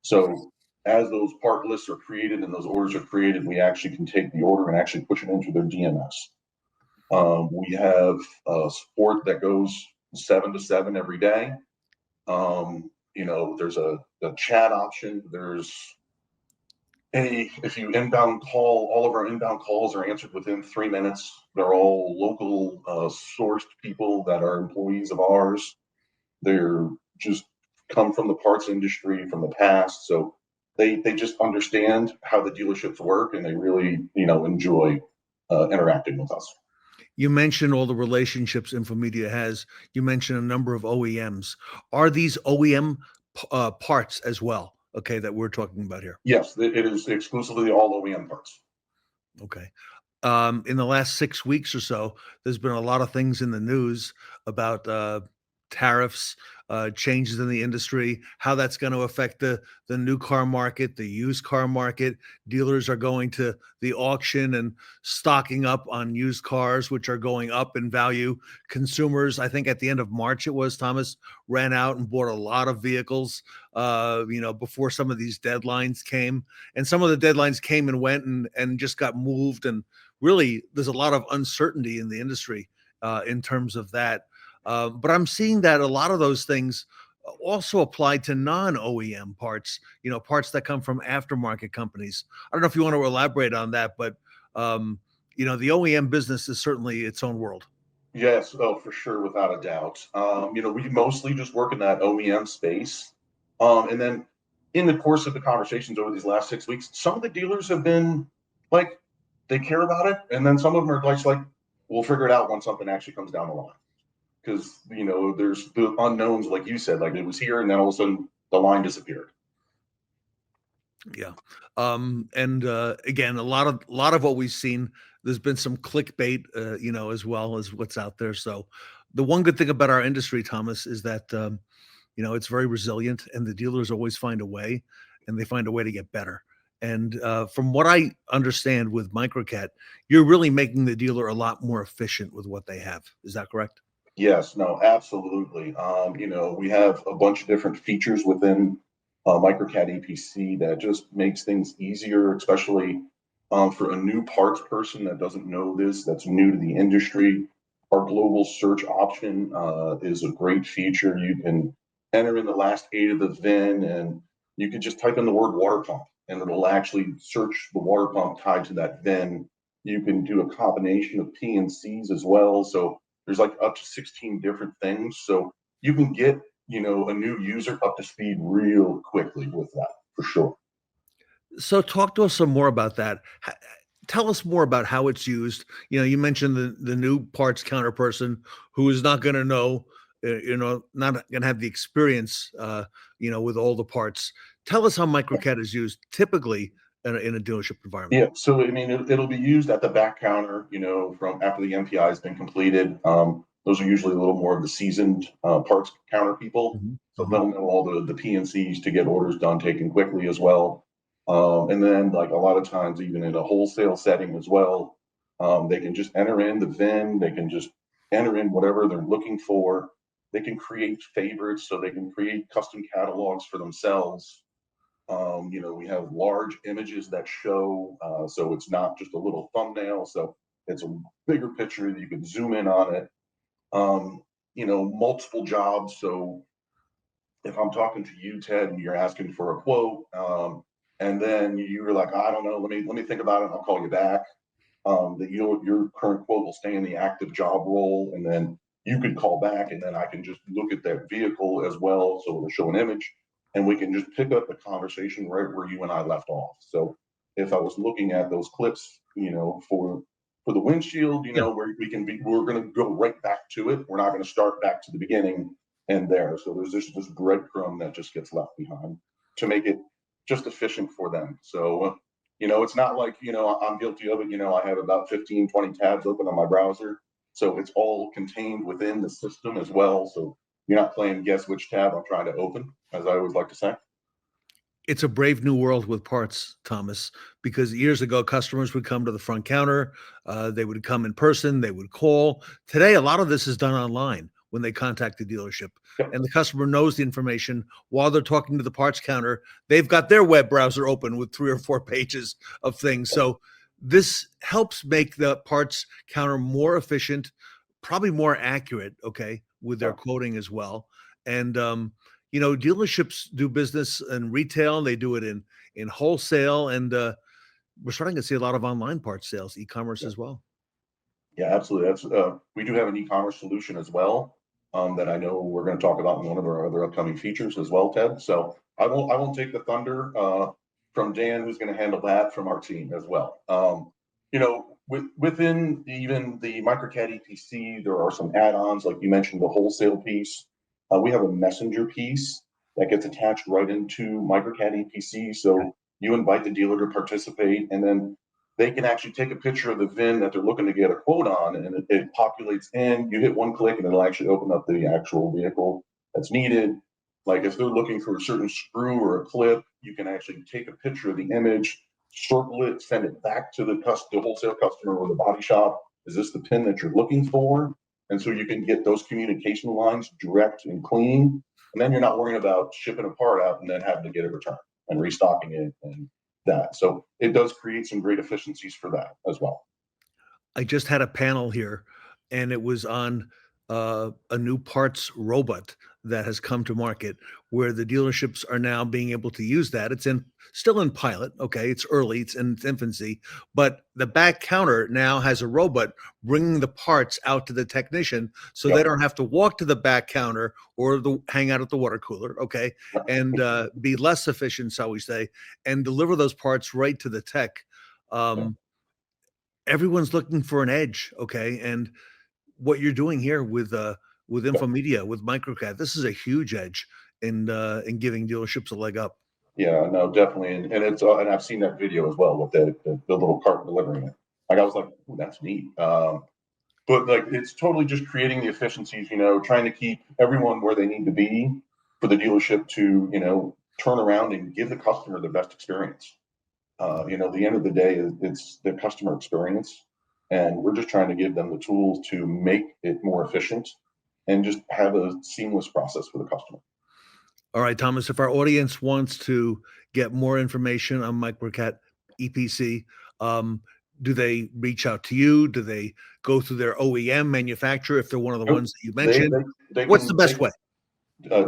So as those part lists are created and those orders are created, we actually can take the order and actually push it into their DMS. We have support that goes 7 to 7 every day. There's a chat option. There's if you inbound call, all of our inbound calls are answered within 3 minutes. They're all local sourced people that are employees of ours. They're just come from the parts industry from the past. So they just understand how the dealerships work, and they really, enjoy interacting with us. You mentioned all the relationships Infomedia has. You mentioned a number of OEMs. Are these OEM parts as well, okay, that we're talking about here? Yes, it is exclusively all OEM parts. Okay. In the last 6 weeks or so, there's been a lot of things in the news about tariffs, changes in the industry, how that's going to affect the new car market, the used car market. Dealers are going to the auction and stocking up on used cars, which are going up in value. Consumers, I think at the end of March it was, Thomas, ran out and bought a lot of vehicles, before some of these deadlines came. And some of the deadlines came and went and just got moved. And really, there's a lot of uncertainty in the industry in terms of that. But I'm seeing that a lot of those things also apply to non-OEM parts, parts that come from aftermarket companies. I don't know if you want to elaborate on that, but, the OEM business is certainly its own world. Yes, for sure, without a doubt. We mostly just work in that OEM space. And then in the course of the conversations over these last 6 weeks, some of the dealers have been like, they care about it. And then some of them are like, we'll figure it out once something actually comes down the line. Because, there's the unknowns, like you said, like it was here and then all of a sudden the line disappeared. Yeah. Again, a lot of what we've seen, there's been some clickbait, as well as what's out there. So the one good thing about our industry, Thomas, is that, it's very resilient, and the dealers always find a way, and they find a way to get better. And from what I understand with Microcat, you're really making the dealer a lot more efficient with what they have. Is that correct? Yes, no, absolutely. We have a bunch of different features within Microcat EPC that just makes things easier, especially for a new parts person that doesn't know this, that's new to the industry. Our global search option is a great feature. You can enter in the last 8 of the VIN, and you can just type in the word water pump, and it'll actually search the water pump tied to that VIN. You can do a combination of P and C's as well. So there's like up to 16 different things. So you can get, a new user up to speed real quickly with that, for sure. So talk to us some more about that. Tell us more about how it's used. You mentioned the new parts counter person who is not going to know, not going to have the experience, with all the parts. Tell us how Microcat is used typically in a dealership environment. Yeah, so I mean, it'll be used at the back counter, from after the MPI has been completed. Those are usually a little more of the seasoned parts counter people. So they'll know all the P&Cs to get orders done, taken quickly as well. And then, like a lot of times, even in a wholesale setting as well, they can just enter in the VIN. They can just enter in whatever they're looking for. They can create favorites, so they can create custom catalogs for themselves. We have large images that show, so it's not just a little thumbnail. So it's a bigger picture that you can zoom in on it. Multiple jobs. So if I'm talking to you, Ted, and you're asking for a quote, and then you're like, I don't know, let me think about it, and I'll call you back. That your current quote will stay in the active job role, and then you can call back, and then I can just look at that vehicle as well. So it'll show an image, and we can just pick up the conversation right where you and I left off. So if I was looking at those clips, for the windshield, where we're going to go right back to it. We're not going to start back to the beginning and there. So there's this breadcrumb that just gets left behind to make it just efficient for them. So, it's not like, I'm guilty of it. I have about 15, 20 tabs open on my browser. So it's all contained within the system as well. So you're not playing guess which tab I'm trying to open, as I always like to say. It's a brave new world with parts, Thomas, because years ago, customers would come to the front counter. They would come in person. They would call. Today, a lot of this is done online when they contact the dealership. And the customer knows the information while they're talking to the parts counter. They've got their web browser open with 3 or 4 pages of things. So this helps make the parts counter more efficient, probably more accurate, with their quoting as well. And dealerships do business in retail. They do it in wholesale, and we're starting to see a lot of online parts sales, e-commerce as well. Yeah, absolutely. We do have an e-commerce solution as well that I know we're going to talk about in one of our other upcoming features as well, Ted. So I won't take the thunder from Dan, who's going to handle that from our team as well. Within even the Microcat EPC, there are some add-ons, like you mentioned, the wholesale piece. We have a messenger piece that gets attached right into Microcat EPC. So you invite the dealer to participate, and then they can actually take a picture of the VIN that they're looking to get a quote on, and it populates in. You hit one click, and it'll actually open up the actual vehicle that's needed. Like if they're looking for a certain screw or a clip, you can actually take a picture of the image, circle it, send it back to the wholesale customer or the body shop. Is this the pin that you're looking for? And so you can get those communication lines direct and clean. And then you're not worrying about shipping a part out and then having to get it returned and restocking it and that. So it does create some great efficiencies for that as well. I just had a panel here, and it was on a new parts robot that has come to market, where the dealerships are now being able to use that. It's still in pilot. It's early, it's in its infancy, but the back counter now has a robot bringing the parts out to the technician, so they don't have to walk to the back counter or hang out at the water cooler, and be less efficient, shall we say, and deliver those parts right to the tech. Everyone's looking for an edge, and what you're doing here with Infomedia, with Microcat, this is a huge edge in giving dealerships a leg up. Yeah, no, definitely, and it's and I've seen that video as well with the little cart delivering it. Like I was like, ooh, that's neat. But like it's totally just creating the efficiencies, trying to keep everyone where they need to be for the dealership to turn around and give the customer the best experience. The end of the day, it's the customer experience. And we're just trying to give them the tools to make it more efficient and just have a seamless process for the customer. All right, Thomas, if our audience wants to get more information on Microcat EPC, do they reach out to you? Do they go through their OEM manufacturer if they're one of the ones that you mentioned? What's the best way?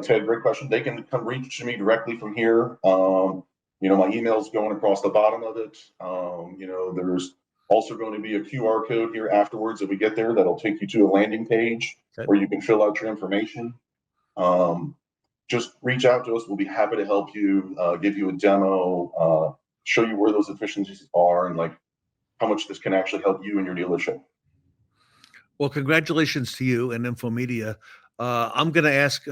Ted, great question. They can come reach me directly from here. My email's going across the bottom of it. There's also going to be a QR code here afterwards that we get there that'll take you to a landing page where you can fill out your information. Just reach out to us. We'll be happy to help you, give you a demo, show you where those efficiencies are and how much this can actually help you and your dealership. Well, congratulations to you and Infomedia. I'm going to ask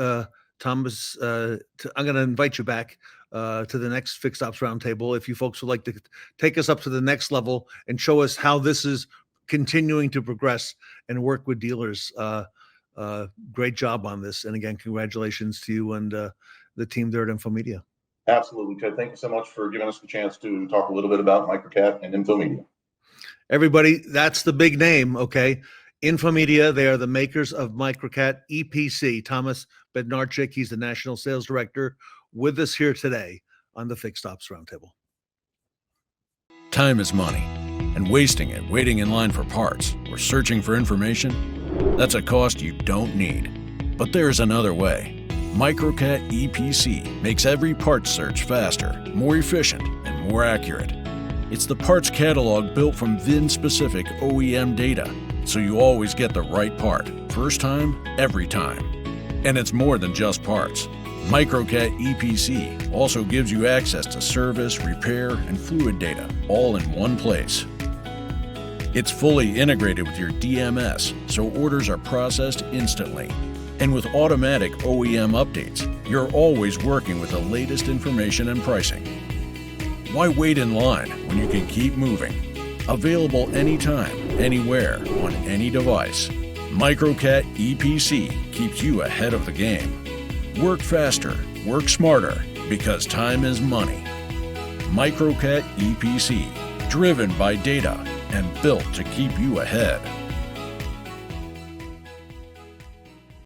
Thomas, I'm going to invite you back to the next Fixed Ops Roundtable if you folks would like to take us up to the next level and show us how this is continuing to progress and work with dealers. Great job on this. And again, congratulations to you and the team there at Infomedia. Absolutely, Ted. Thank you so much for giving us the chance to talk a little bit about Microcat and Infomedia. Everybody, that's the big name, okay? Infomedia, they are the makers of Microcat EPC. Thomas Bednarczyk, he's the National Sales Director, with us here today on the Fixed Ops Roundtable. Time is money, and wasting it waiting in line for parts or searching for information, that's a cost you don't need. But there's another way. Microcat EPC makes every parts search faster, more efficient, and more accurate. It's the parts catalog built from VIN-specific OEM data, so you always get the right part, first time, every time. And it's more than just parts. Microcat EPC also gives you access to service, repair, and fluid data, all in one place. It's fully integrated with your DMS, so orders are processed instantly. And with automatic OEM updates, you're always working with the latest information and pricing. Why wait in line when you can keep moving? Available anytime, anywhere, on any device. Microcat EPC keeps you ahead of the game. Work faster, work smarter, because time is money. Microcat EPC, driven by data and built to keep you ahead.